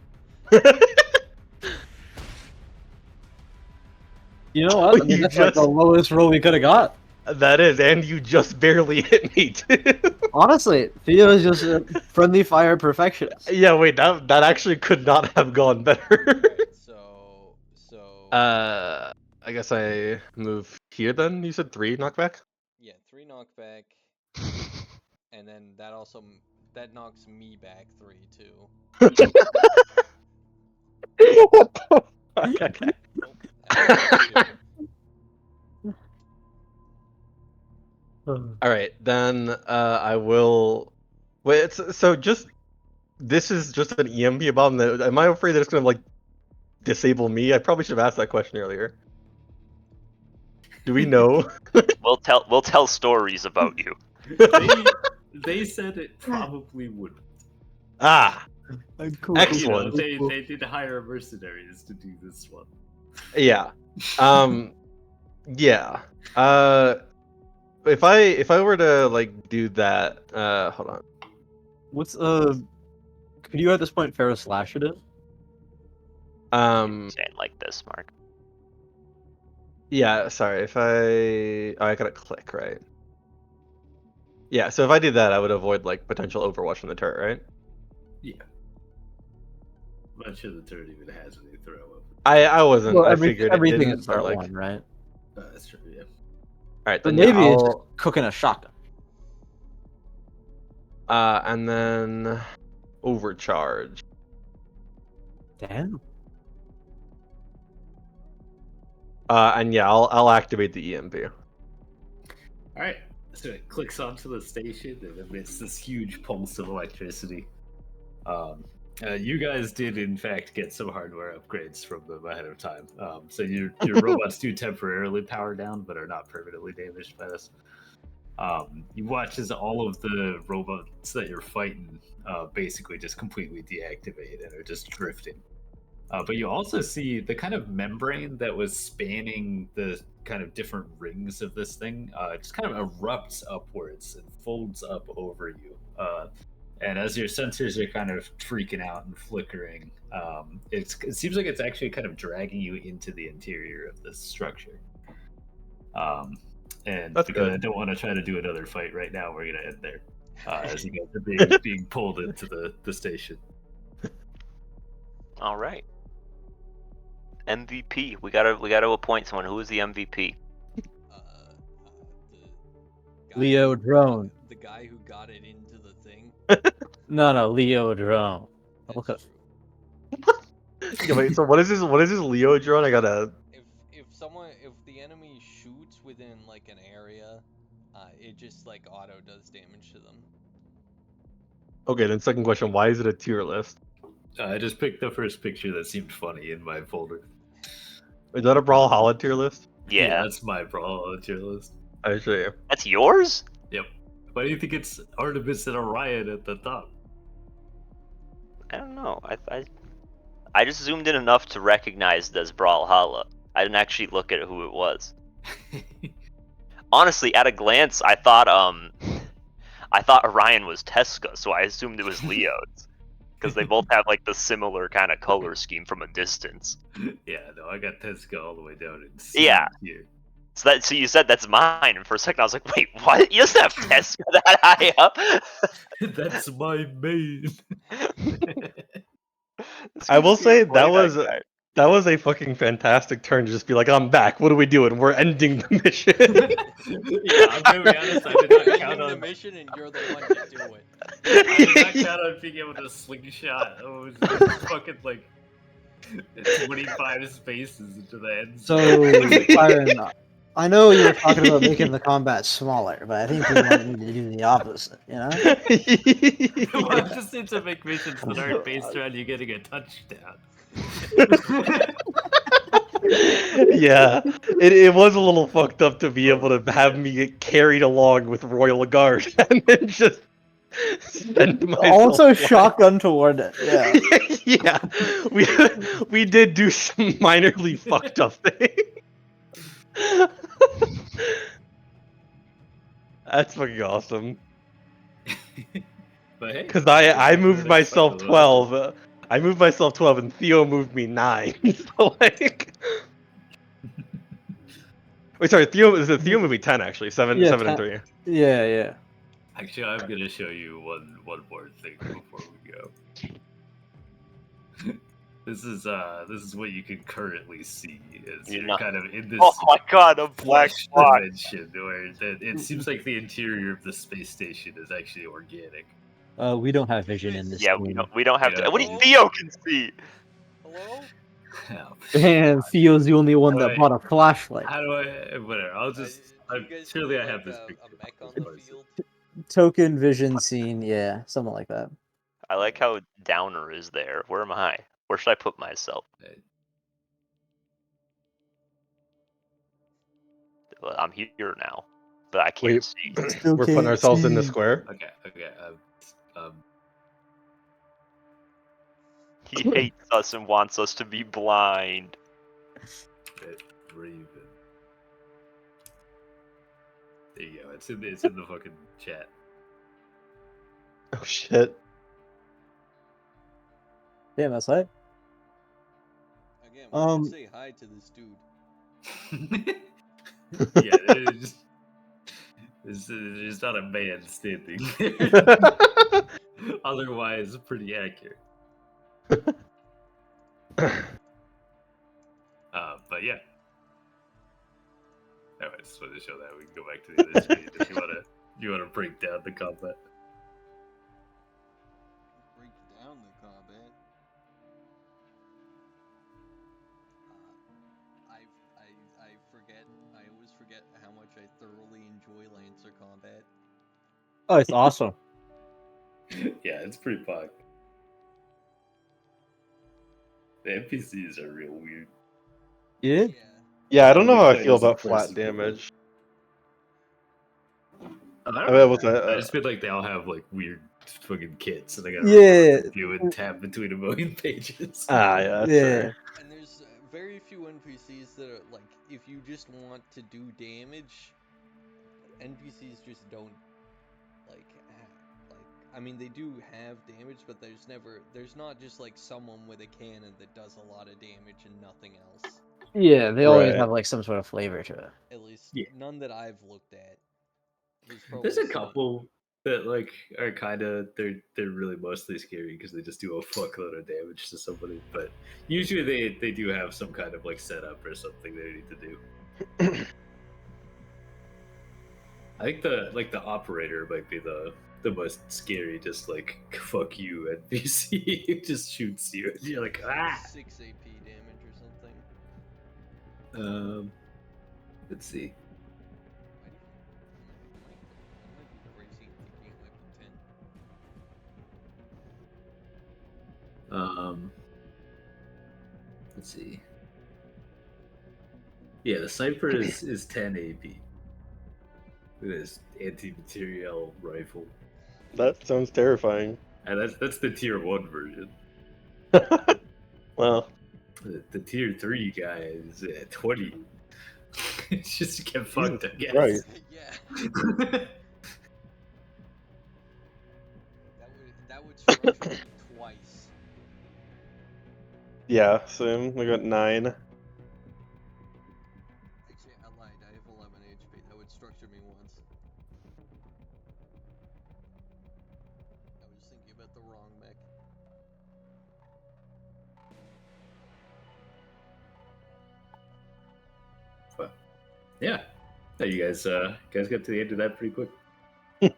You know what? I mean, You that's like the just- lowest roll we could have got. That is, and you just barely hit me too. Honestly, Theo is just a friendly fire perfectionist. Yeah, wait, that actually could not have gone better. Alright, so I guess I move here then. You said 3 knockback. yeah, 3 knockback, and then that also that knocks me back 3 too. What the fuck? Okay. Oh, that knocks 2. All right, then I will. Wait, so just this is just an EMP bomb. Am I afraid that it's gonna like disable me? I probably should have asked that question earlier. Do we know? We'll tell stories about you. They said it probably wouldn't. Ah, Cool. Excellent. You know, they did hire mercenaries to do this one. yeah. Yeah. If I were to like do that, hold on. What's could you at this point Pharaoh slash it in? Saying like this, Mark. Yeah, sorry. If I gotta click, right? Yeah, so if I did that, I would avoid like potential overwatch from the turret, right? Yeah. I'm not sure the turret even has any throw up. I wasn't. Well, I figured it everything didn't, is but start like, one, right? That's true. Yeah. all right, But then yeah, maybe it's just I'll cooking a shotgun. and then overcharge. Damn. And yeah, I'll activate the EMP. All right. So it clicks onto the station and emits this huge pulse of electricity. You guys did, in fact, get some hardware upgrades from them ahead of time. So your robots do temporarily power down, but are not permanently damaged by this. You watch as all of the robots that you're fighting basically just completely deactivate and are just drifting. But you also see the kind of membrane that was spanning the kind of different rings of this thing just kind of erupts upwards and folds up over you. And as your sensors are kind of freaking out and flickering, it seems like it's actually kind of dragging you into the interior of this structure. And That's because good. I don't want to try to do another fight right now, we're gonna end there. As you guys are being pulled into the station. All right. MVP. We gotta appoint someone. Who is the MVP? The guy Leo who- drone. The guy who got it into the thing. No, Leo drone. That's Look at true. Yeah, wait. So what is this? What is this Leo drone? I gotta. If the enemy shoots within like an area, it just like auto does damage to them. Okay, then second question: why is it a tier list? I just picked the first picture that seemed funny in my folder. Is that a Brawlhalla tier list? Yeah. That's my brawl tier list. I see. That's yours? Yep. Why do you think it's Artemis and Orion at the top? I don't know. I just zoomed in enough to recognize it as Brawlhalla. I didn't actually look at who it was. Honestly, at a glance, I thought Orion was Tesca, so I assumed it was Leo's. Because they both have like the similar kind of color scheme from a distance. Yeah, no, I got Tesca all the way down in C Yeah. here. So you said that's mine, and for a second I was like, wait, what? You doesn't have Tesca that high up? That's my main. I will say Play that was a fucking fantastic turn to just be like, I'm back. What are we doing? We're ending the mission. Yeah, I'm gonna be honest. I did not You're count ending the on. mission, and you're the one to do it. I did not count on being able to slingshot. Oh, it was just fucking like 25 spaces into the end. So, Chiron, I know you were talking about making the combat smaller, but I think we might need to do the opposite, you know? Well, I just need to make missions that aren't based around you getting a touchdown. Yeah, it was a little fucked up to be able to have me get carried along with Royal Guard and then just send myself. Also, flying. shotgun toward it, yeah. Yeah, we did do some minorly fucked up things. That's fucking awesome. But hey, Because I on to moved the next fight, myself though. 12. I moved myself 12, and Theo moved me 9. So like, wait, sorry, Theo moved me 10 actually. 7, Yeah, 7 and 3. Yeah. Actually, I'm gonna show you one more thing before we go. This is what you can currently see as You're you're not- kind of in this Oh my god, a black flesh spot. dimension where it seems like the interior of the space station is actually organic. We don't have vision in this Yeah, game. we don't have Yeah. to. What do you Theo can see? Hello? And Theo's the only one that Alright. bought a flashlight. How do I? Whatever. I'll just. Do you guys Surely see, I have like, this a picture. mech on the field? Token vision scene, yeah, something like that. I like how Downer is there. Where am I? Where should I put myself? Well, I'm here now, but I can't Wait, see. Still we're putting can't ourselves in the see. square. Okay. He hates us and wants us to be blind. Raven. There you go. It's in the fucking chat. Oh shit. Damn, that's right. Again, we should Um, say hi to this dude. Yeah, there's not a man standing there. Otherwise, pretty accurate. But yeah. Anyway, I just wanted to show that. We can go back to the other screen if you wanna break down the combat. Break down the combat. I forget. I always forget how much I thoroughly enjoy Lancer combat. Oh, it's awesome. Yeah, it's pretty fun. The NPCs are real weird. Yeah. Yeah, I don't know how I Like, feel as a about flat person. damage. I I don't mean, know. with I that, just feel like they all have like weird fucking kits, and I gotta Yeah. review and tab between a million pages. yeah, that's Yeah. fair. And there's very few NPCs that are like, if you just want to do damage, NPCs just don't like. I mean, they do have damage, but there's not just like someone with a cannon that does a lot of damage and nothing else. Yeah, they always Right. have like some sort of flavor to it. At least Yeah. none that I've looked at. There's There's probably a couple that like are kind of they're really mostly scary because they just do a fuckload of damage to somebody. But usually they do have some kind of like setup or something they need to do. I think the operator might be the most scary. Just like fuck you NPC, it just shoots you and you're like ah. 6 AP damage or something. Let's see. I might be crazy and thinking it might be 10. Let's see. Yeah, the sniper is 10 AP. With his anti-material rifle. That sounds terrifying. And that's the tier 1 version. Well, The tier 3 guy is at 20. It's just to get fucked, I guess. right. Yeah. That would structure me twice. Yeah, same. I got 9. Actually, I lied. I have 11 HP. That would structure me once. I was thinking about the wrong mech. But, yeah. No, you guys got to the end of that pretty quick. And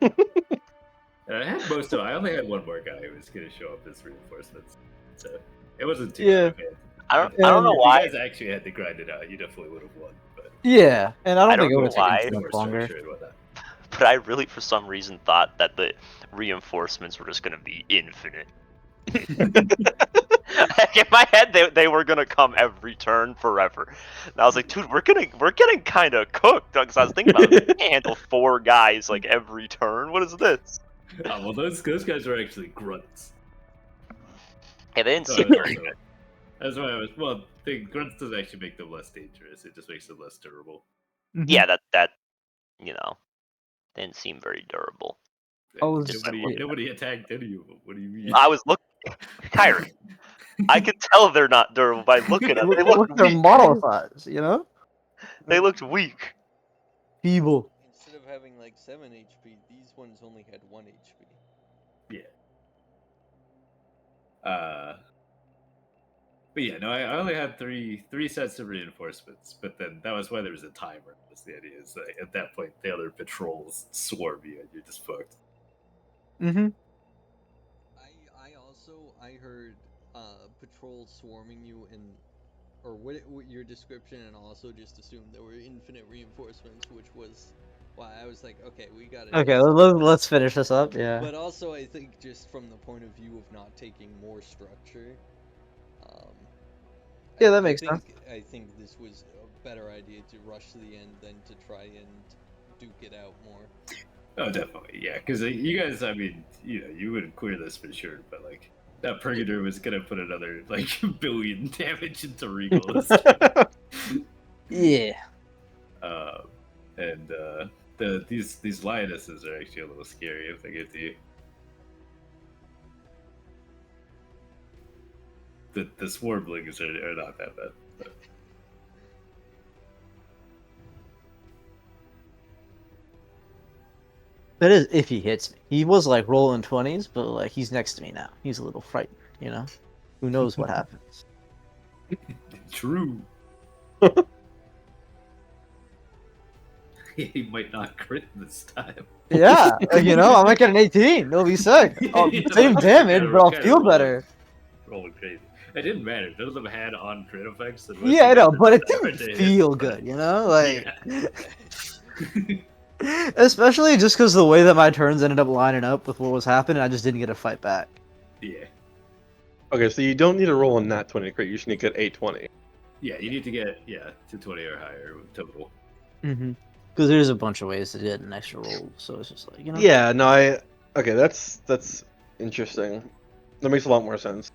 I had most of. I only had one more guy who was going to show up as reinforcements, so it wasn't too Yeah. bad. I don't know If why. you guys actually had to grind it out, you definitely would have won. But Yeah, and I I don't think it don't would know have why. taken too more much longer. structure and whatnot. But I really, for some reason, thought that the reinforcements were just gonna be infinite. In my head, they were gonna come every turn forever. And I was like, dude, we're getting kind of cooked. Because I was thinking about it, we can't handle 4 guys like every turn. What is this? Well, those guys are actually grunts. Hey, they didn't So seem very good. That's why I was. Well, the grunts doesn't actually make them less dangerous. It just makes them less durable. Yeah, that you know, didn't seem very durable. Oh, Nobody attacked any of them. What do you mean? I was looking, Kyron. I could tell they're not durable by looking at them. They Look looked at their weak. model size, you know? They looked weak. Feeble. Instead of having like 7 HP, these ones only had 1 HP. Yeah. But yeah, no, I only had three sets of reinforcements, but then that was why there was a timer. That's the idea. Is that at that point the other patrols swarm you and you're just fucked. Mm-hmm. I heard patrols swarming you or what your description, and also just assumed there were infinite reinforcements, which was why I was like, okay, we got it. Okay, let's finish this up. Yeah. But also, I think just from the point of view of not taking more structure, Yeah, that makes sense. I think this was a better idea to rush to the end than to try and duke it out more. Oh, definitely, yeah. Because you guys, I mean, you would clear this for sure, but like that Purgator was gonna put another like billion damage into Regal. Yeah. And these lionesses are actually a little scary if they get to you. The swarmlings are not that bad. But... That is if he hits me. He was like rolling 20s, but like he's next to me now. He's a little frightened, you know? Who knows what happens? True. He might not crit this time. Yeah, you know, I might get an 18. It'll be sick. Oh, You know, same that's damage, kinda- but I'll kinda feel rolling- better. Rolling crazy. It didn't matter. None of them had on crit effects. and Yeah, I know, most but of it them didn't to hit feel the good, time. you know? Like, Yeah. especially just because the way that my turns ended up lining up with what was happening, I just didn't get a fight back. Yeah. Okay, so you don't need to roll a nat 20 to crit. You just need to get 820. Yeah, you need to get to 20 or higher total. Mm-hmm. Because there's a bunch of ways to get an extra roll, so it's just like, you know? Yeah, no, okay, that's interesting. That makes a lot more sense.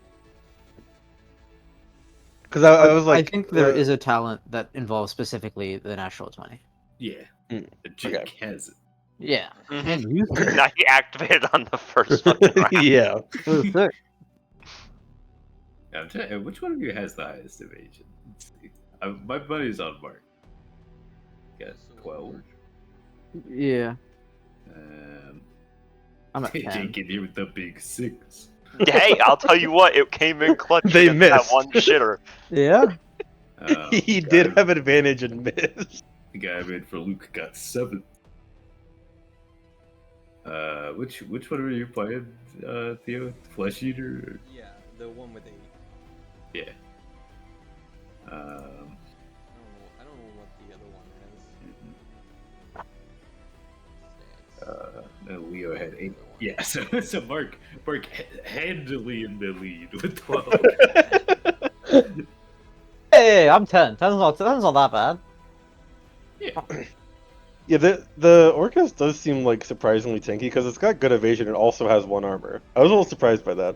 Because I was like, I think there is a talent that involves specifically the natural 20. Yeah. Mm, Jake okay. has it. Yeah. Mhm. And you think Now he activated on the first fucking round. yeah. it was sick. I'm trying, which one of you has the highest evasion? Let's see. My buddy's on Mark. Got 12. Yeah. Um, I'm at 10. Jake in here with the big 6. Hey, I'll tell you what, it came in clutch. They against missed. That one shitter. Yeah. He did have advantage and missed. The guy I made for Luke got 7. Which one are you playing, Theo? Flesh Eater? Yeah, the one with 8. Yeah. I don't know what the other one has. Stats. No, Leo had 8. Yeah, so Mark handily in the lead with 12. Hey, I'm 10. 10's not that bad. Yeah. Yeah, the Orcus does seem like surprisingly tanky because it's got good evasion and also has 1 armor. I was a little surprised by that.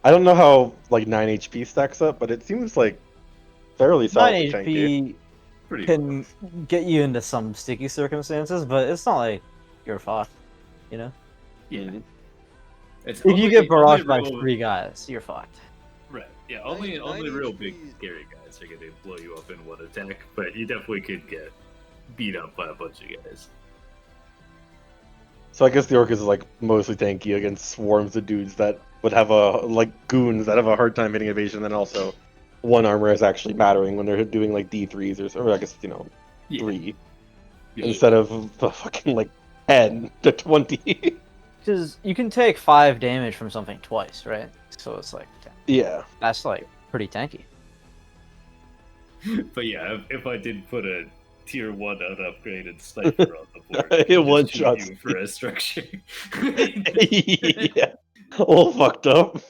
I don't know how like 9 HP stacks up, but it seems like fairly 9 solidly tanky. HP Pretty can get you into some sticky circumstances, but it's not like you're fucked, you know? Yeah. It's If you get only barraged by real- 3 guys, you're fucked. Right. Yeah, only 9 real HP. big scary guys are gonna blow you up in one attack, but you definitely could get beat up by a bunch of guys. So I guess the Orcus is like mostly tanky against swarms of dudes that would have like goons that have a hard time hitting evasion, and then also 1 armor is actually mattering when they're doing like D3s or I guess 3 Yeah. instead of the fucking like 10 to 20. Because you can take 5 damage from something twice, right? So it's like, Yeah. that's like pretty tanky. But yeah, if I did put a tier 1 unupgraded sniper on the board, It just one-shots shoot you for a structure. Yeah. All fucked up. And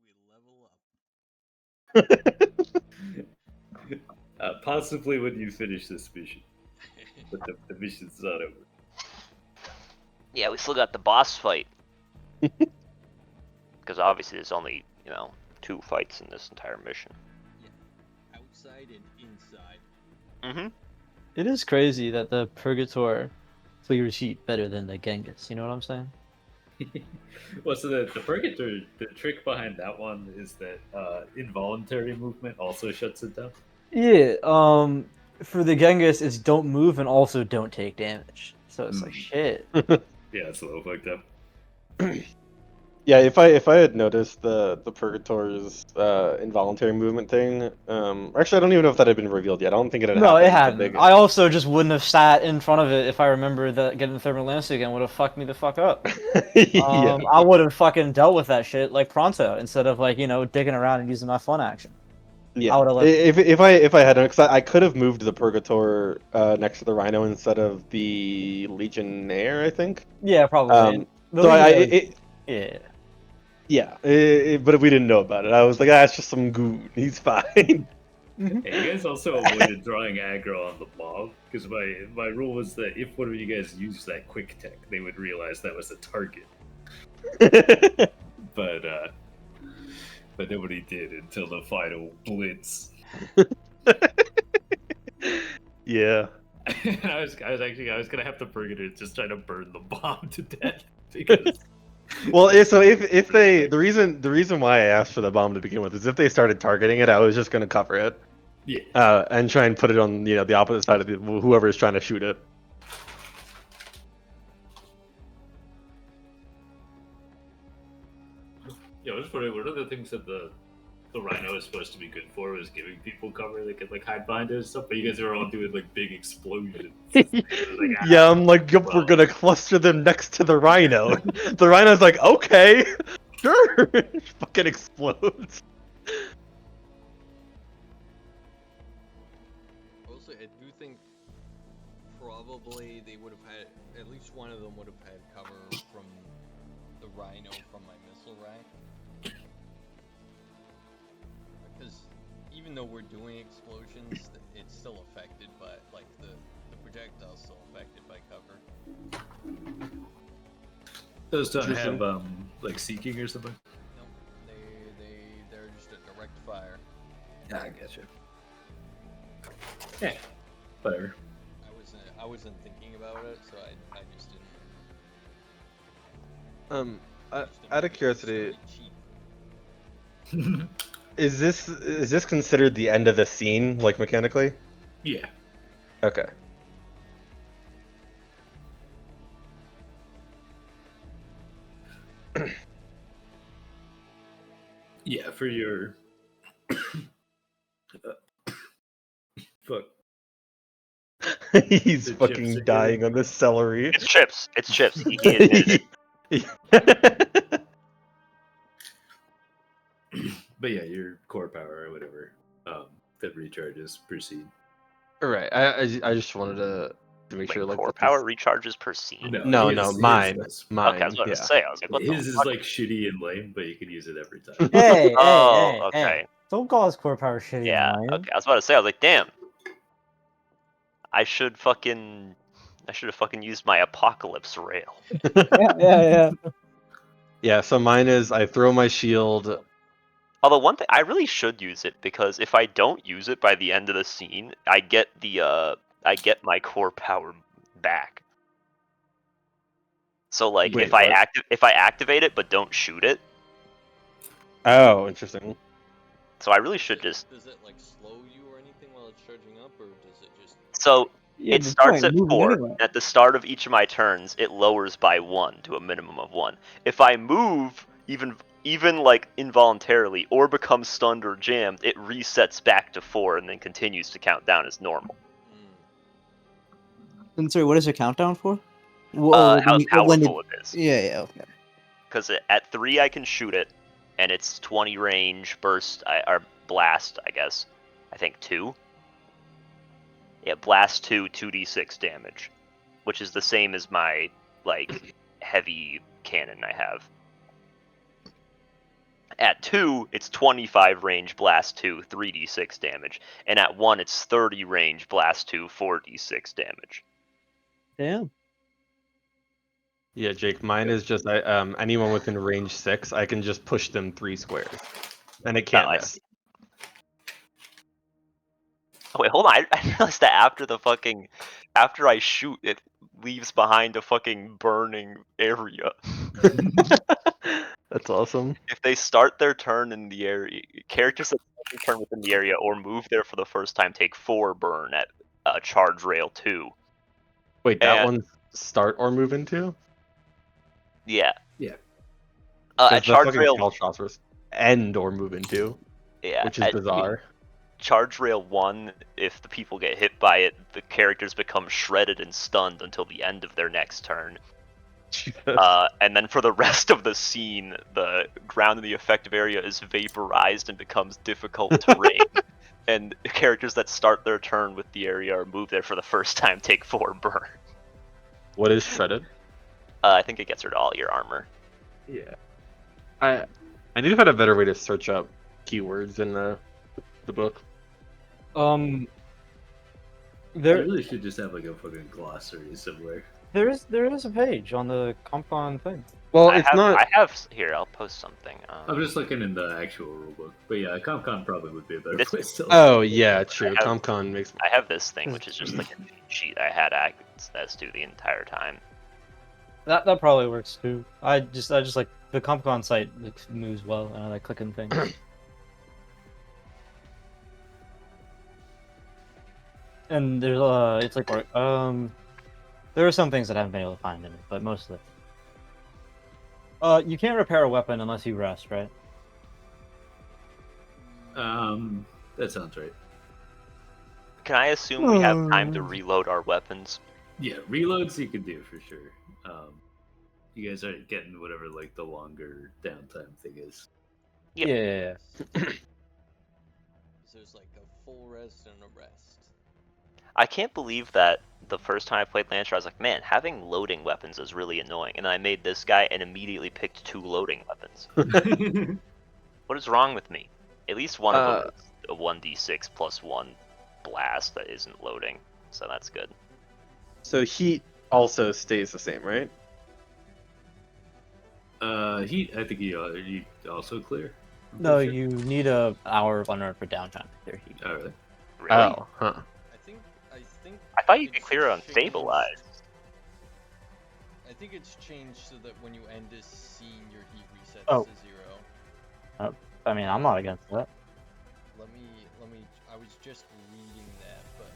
we level up. Possibly when you finish this mission, but the mission's not over. Yeah, we still got the boss fight. Because obviously there's only, 2 fights in this entire mission. Outside and inside. Mm-hmm. It is crazy that the Purgator clears heat better than the Genghis, you know what I'm saying? Well, so the Purgator, the trick behind that one is that involuntary movement also shuts it down. Yeah, for the Genghis, it's don't move and also don't take damage. So it's like, shit. Yeah, it's a little fucked up. Yeah, if I had noticed the Purgator's involuntary movement thing, actually I don't even know if that had been revealed yet. I don't think it had No, happened. it but hadn't. they- I also just wouldn't have sat in front of it if I remember that getting the Chiron Lancer again would have fucked me the fuck up. Yeah. I would have fucking dealt with that shit like pronto instead of like, digging around and using my fun action. Yeah. I would've let- If I had, because I could have moved the Purgator next to the Rhino instead of the Legionnaire, I think. Yeah, probably. The So Legionnaire- yeah, yeah. but we didn't know about it. I was like, it's just some goon. He's fine. Hey, you guys also avoided drawing aggro on the mob, because my rule was that if one of you guys used that quick tech, they would realize that was a target. But nobody did until the final blitz. Yeah. I was gonna have to Purgator just try to burn the bomb to death because Well, so if they the reason why I asked for the bomb to begin with is if they started targeting it, I was just gonna cover it. Yeah. and try and put it on the opposite side of whoever is trying to shoot it. Yeah, I was just wondering, one of the things that the rhino is supposed to be good for was giving people cover they could like hide behind it and stuff, but you guys are all doing like big explosions. It was like, Yeah, I'm like, yep, we're well. gonna cluster them next to the rhino. The rhino's like, okay, sure. Fucking explodes. Also, I do think probably they would have had, at least one of them would have had cover from the rhino from my missile rack. Because even though we're doing explosions, it's still affected by, like, the projectile's still affected by cover. Those don't Interesting. have like seeking or something. Nope, they're just a direct fire. Yeah, I gotcha. Yeah, whatever. I wasn't thinking about it, so I just didn't. Out of curiosity, Cheap. is this considered the end of the scene, like mechanically? Yeah. Okay. Yeah, for your fuck. He's The fucking chips are dying good. on the celery. It's chips. It's chips. He admitted it. But yeah, your core power or whatever that recharges proceed. Right. I just wanted to make Wait, sure, like, core this power is... recharges per scene? No, his mine. does. Okay, I was Mine. about to Yeah. say. I was like, what the His is fuck? like shitty and lame, but you can use it every time. Hey, Oh, hey, okay. hey! Don't call his core power shitty Yeah. and lame. Okay. I was about to say. I was like, damn. I should have fucking used my apocalypse rail. Yeah. Yeah, so mine is I throw my shield. Although one thing, I really should use it because if I don't use it by the end of the scene, I get my core power back. So like Wait, if I what? activate it but don't shoot it, Oh, interesting. so I really should just. Does it like slow you or anything while it's charging up, or does it just? So Yeah, it but starts you at ain't moving 4. anyway. At the start of each of my turns, it lowers by 1 to a minimum of 1. If I move even like involuntarily or become stunned or jammed, it resets back to 4 and then continues to count down as normal. And sorry, what is your countdown for? Whoa, How powerful it is. Yeah, okay. Because at 3 I can shoot it, and it's 20 range, burst, or blast, I guess. I think 2. Yeah, blast 2, 2d6 damage, which is the same as my like heavy cannon I have. At 2, it's 25 range, blast 2, 3d6 damage, and at 1, it's 30 range, blast 2, 4d6 damage. Damn. Yeah, Jake, mine is just anyone within range 6, I can just push them 3 squares. And it can't I miss. see. Oh, wait, hold on. I realized that after I shoot, it leaves behind a fucking burning area. That's awesome. If they start their turn in the area, characters that start their turn within the area or move there for the first time take 4 burn at charge rail 2. Wait, that And one's start or move into? yeah. Yeah. Because At the charge fucking rail, shell shots were end or move into, yeah. which is bizarre. Charge rail 1, if the people get hit by it, the characters become shredded and stunned until the end of their next turn. Jesus. And then for the rest of the scene, the ground in the effective area is vaporized and becomes difficult terrain. And characters that start their turn with the area or move there for the first time take 4 burn. What is shredded? I think it gets rid of all your armor. Yeah. I need to find a better way to search up keywords in the book. I There really should just have like a fucking glossary somewhere. is a page on the CompCon thing. Well, I it's have, not. I have here. I'll post something. I'm just looking in the actual rulebook. But yeah, CompCon probably would be a better This- place to look. Oh yeah, true. I have- CompCon makes. I have this thing, which is just like a cheat I had access to the entire time. That probably works too. I just like the CompCon site moves well, and I like clicking things. And there's it's like there are some things that I haven't been able to find in it, but most of it. You can't repair a weapon unless you rest, right? That sounds right. Can I assume we have time to reload our weapons? Yeah, reloads you can do for sure. You guys aren't getting whatever like the longer downtime thing is. Yep. Yeah. So there's like a full rest and a rest. I can't believe that the first time I played Lancer, I was like, man, having loading weapons is really annoying. And I made this guy and immediately picked 2 loading weapons. What is wrong with me? At least one of them is a 1d6 plus 1 blast that isn't loading. So that's good. So heat also stays the same, right? Heat. I think you also clear. No, you need a hour of unearned for downtime to clear heat. Oh, really? Really? Oh, huh. I thought you could it's clear it changed- unstabilized. I think it's changed so that when you end a scene, your heat resets Oh. to 0. I mean, I'm not against that. Let me. I was just reading that, but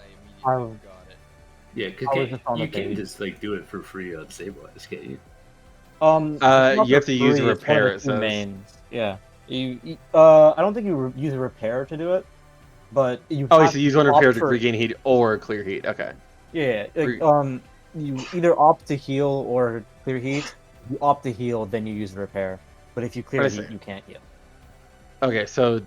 I immediately forgot it. Yeah, I was just on you the can page. just like do it for free on Stabilize, can't you? It's not You have for to use a free, it's one of repair, the it two says. mains. Yeah. I don't think you use a repair to do it, but you. Oh, have so you use to one repair opt to for- regain heat or clear heat. Okay. Yeah, like, Re- you either opt to heal or clear heat. You opt to heal, then you use the repair. But if you clear I heat, see. you can't heal. Okay, so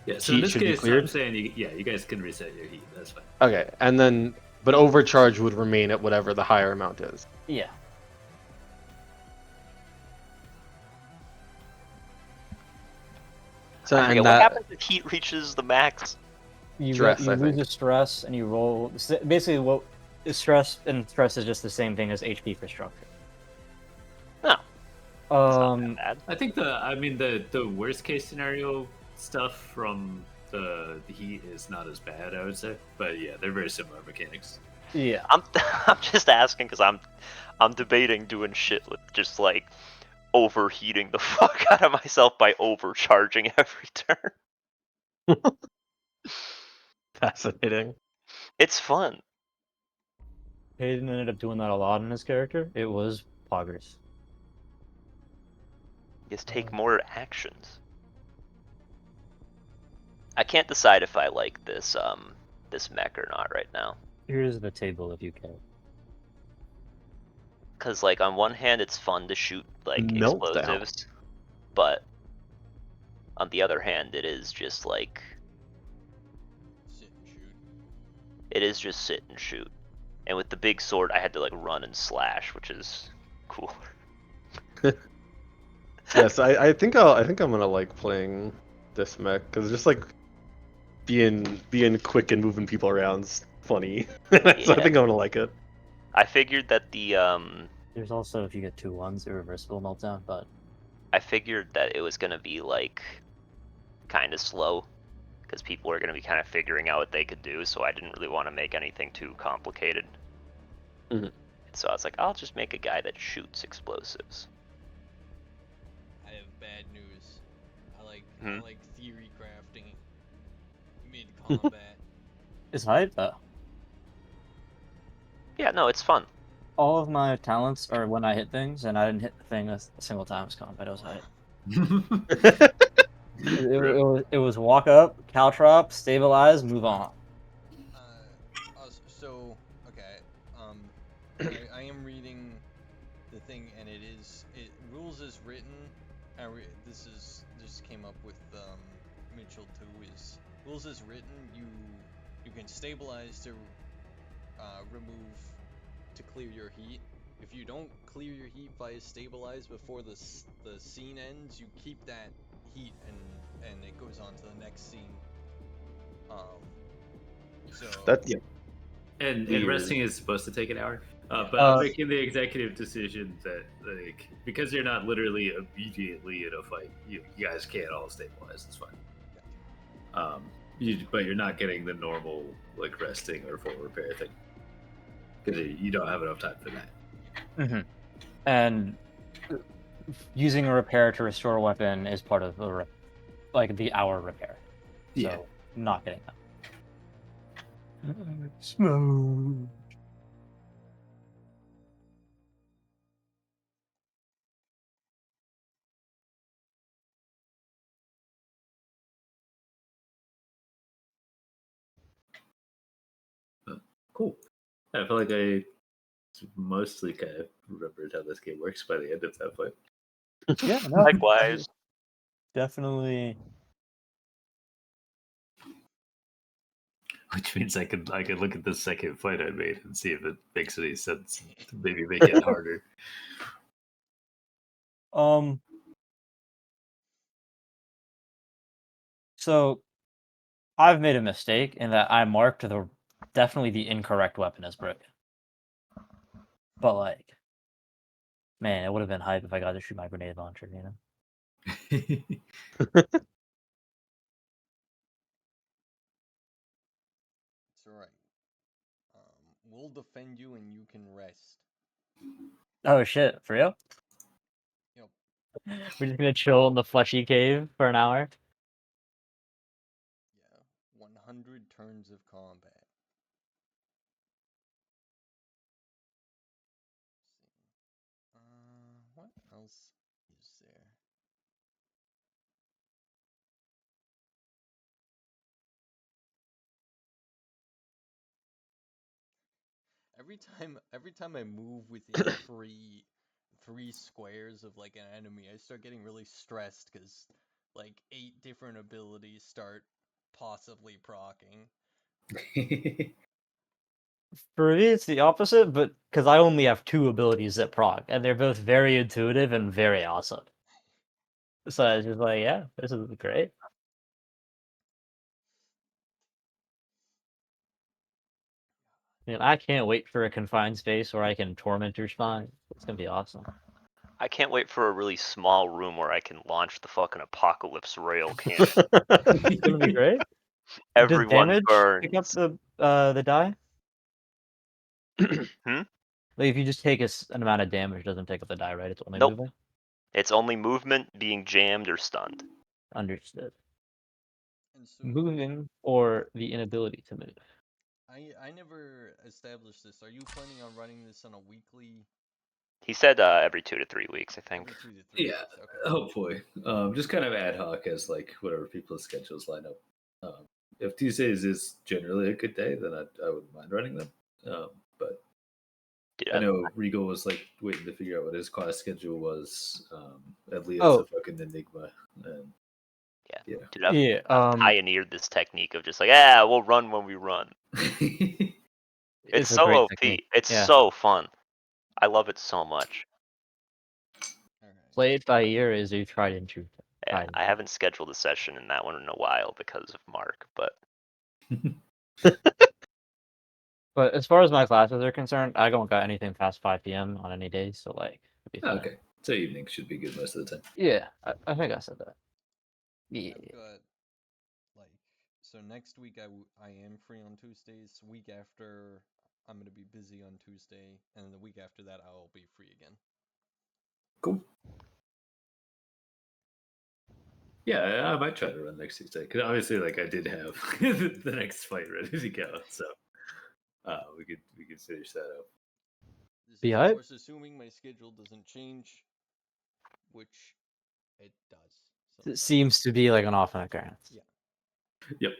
Yeah. So in Heat this should be case, I'm cleared? saying you guys can reset your heat. That's fine. okay, and then but overcharge would remain at whatever the higher amount is. Yeah. So I forget, and what that happens if heat reaches the max? You Stress, you I lose think. a stress and you roll. Basically, what is stress and stress is just the same thing as HP for structure. No. It's not that Um, bad. I think the worst case scenario stuff from the heat is not as bad, I would say. But yeah, they're very similar mechanics. yeah. I'm just asking because I'm debating doing shit with just like overheating the fuck out of myself by overcharging every turn. fascinating. It's fun. Hayden ended up doing that a lot in his character. It was poggers. Just take more actions. I can't decide if I like this this mech or not right now. Here's the table if you care. Cause like on one hand it's fun to shoot like Meltdown. explosives, but on the other hand it is just like Sit and shoot. it is just sit and shoot. And with the big sword I had to like run and slash, which is cool. Yes, I think I'm gonna like playing this mech because just like being quick and moving people around's funny. So I Yeah. think I'm gonna like it. I figured that the There's also, if you get 2 1s, irreversible meltdown, but I figured that it was gonna be like kind of slow because people were gonna be kind of figuring out what they could do, so I didn't really want to make anything too complicated. Mhm. So I was like, I'll just make a guy that shoots explosives. I have bad news. I Hmm? like theory crafting mid combat. it's hype. Yeah, no, it's fun. All of my talents are when I hit things, and I didn't hit the thing a single time as combat. It was hype. It was walk up, caltrop, stabilize, move on. So okay, I am reading the thing, and it rules as written. This came up with Mitchell too. Is rules as written? You can stabilize to remove to clear your heat. If you don't clear your heat via stabilize before the scene ends, you keep that heat and it goes on to the next scene. So That yeah. And Weird. resting is supposed to take an hour. But Uh, I'm making the executive decision that, like, because you're not literally immediately in a fight, you guys can't all stabilize. It's fine. But you're not getting the normal like resting or full repair thing because you don't have enough time for that. Mm-hmm. And using a repair to restore a weapon is part of the the hour repair. So Yeah. not getting that. Smoke. Cool. I feel like I mostly kind of remembered how this game works by the end of that fight. Yeah, no, Likewise. definitely. Which means I could look at the second fight I made and see if it makes any sense. Maybe make it harder. So I've made a mistake in that I marked definitely the incorrect weapon as broken. But like, man, it would have been hype if I got to shoot my grenade launcher, you know? It's alright. We'll defend you and you can rest. Oh shit, for real? Yep. We're just gonna chill in the fleshy cave for an hour. Yeah. 100 turns of combat. What else is there? Every time I move within three squares of like an enemy, I start getting really stressed because like 8 different abilities start possibly proccing. For me, it's the opposite, but because I only have 2 abilities that proc, and they're both very intuitive and very awesome. So I was just like, yeah, this is great. Man, I can't wait for a confined space where I can torment your spine. It's gonna be awesome. I can't wait for a really small room where I can launch the fucking apocalypse rail cannon. It's gonna be great. Does Everyone damage pick up burns. the die? Hmm? Like if you just take an amount of damage, it doesn't take up the die, right? It's only Nope. moving. It's only movement, being jammed, or stunned. Understood. And so Moving or the inability to move. I never established this. Are you planning on running this on a weekly? He said every 2 to 3 weeks, I think. Every 2 to 3 Yeah, weeks. Okay. hopefully. Just kind of ad hoc as like whatever people's schedules line up. If Tuesdays is generally a good day, then I wouldn't mind running them. But Dude, I know Regal was like waiting to figure out what his class schedule was. Leah's Oh. a fucking enigma. And yeah. Dude, I've Yeah. pioneered this technique of just like, we'll run when we run. It's It's a so great OP. technique. It's Yeah. so fun. I love it so much. Alright. Play it by ear is a tried and true. Yeah, I haven't scheduled a session in that one in a while because of Mark, but But as far as my classes are concerned, I don't got anything past 5 p.m. on any day, so like it'd be fine. Okay. So evening should be good most of the time. Yeah, I think I said that. Yeah. I've got like so next week I am free on Tuesdays. Week after I'm gonna be busy on Tuesday, and then the week after that I'll be free again. Cool. Yeah, I might try to run next Tuesday because obviously, like, I did have the next fight ready to go, so we could finish that up. This Be is hype? of course assuming my schedule doesn't change, which it does. It seems to be like an often occurrence. Yeah. Yep.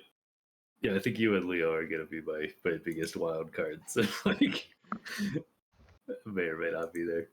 Yeah, I think you and Leo are gonna be my biggest wild cards. So, like, may or may not be there.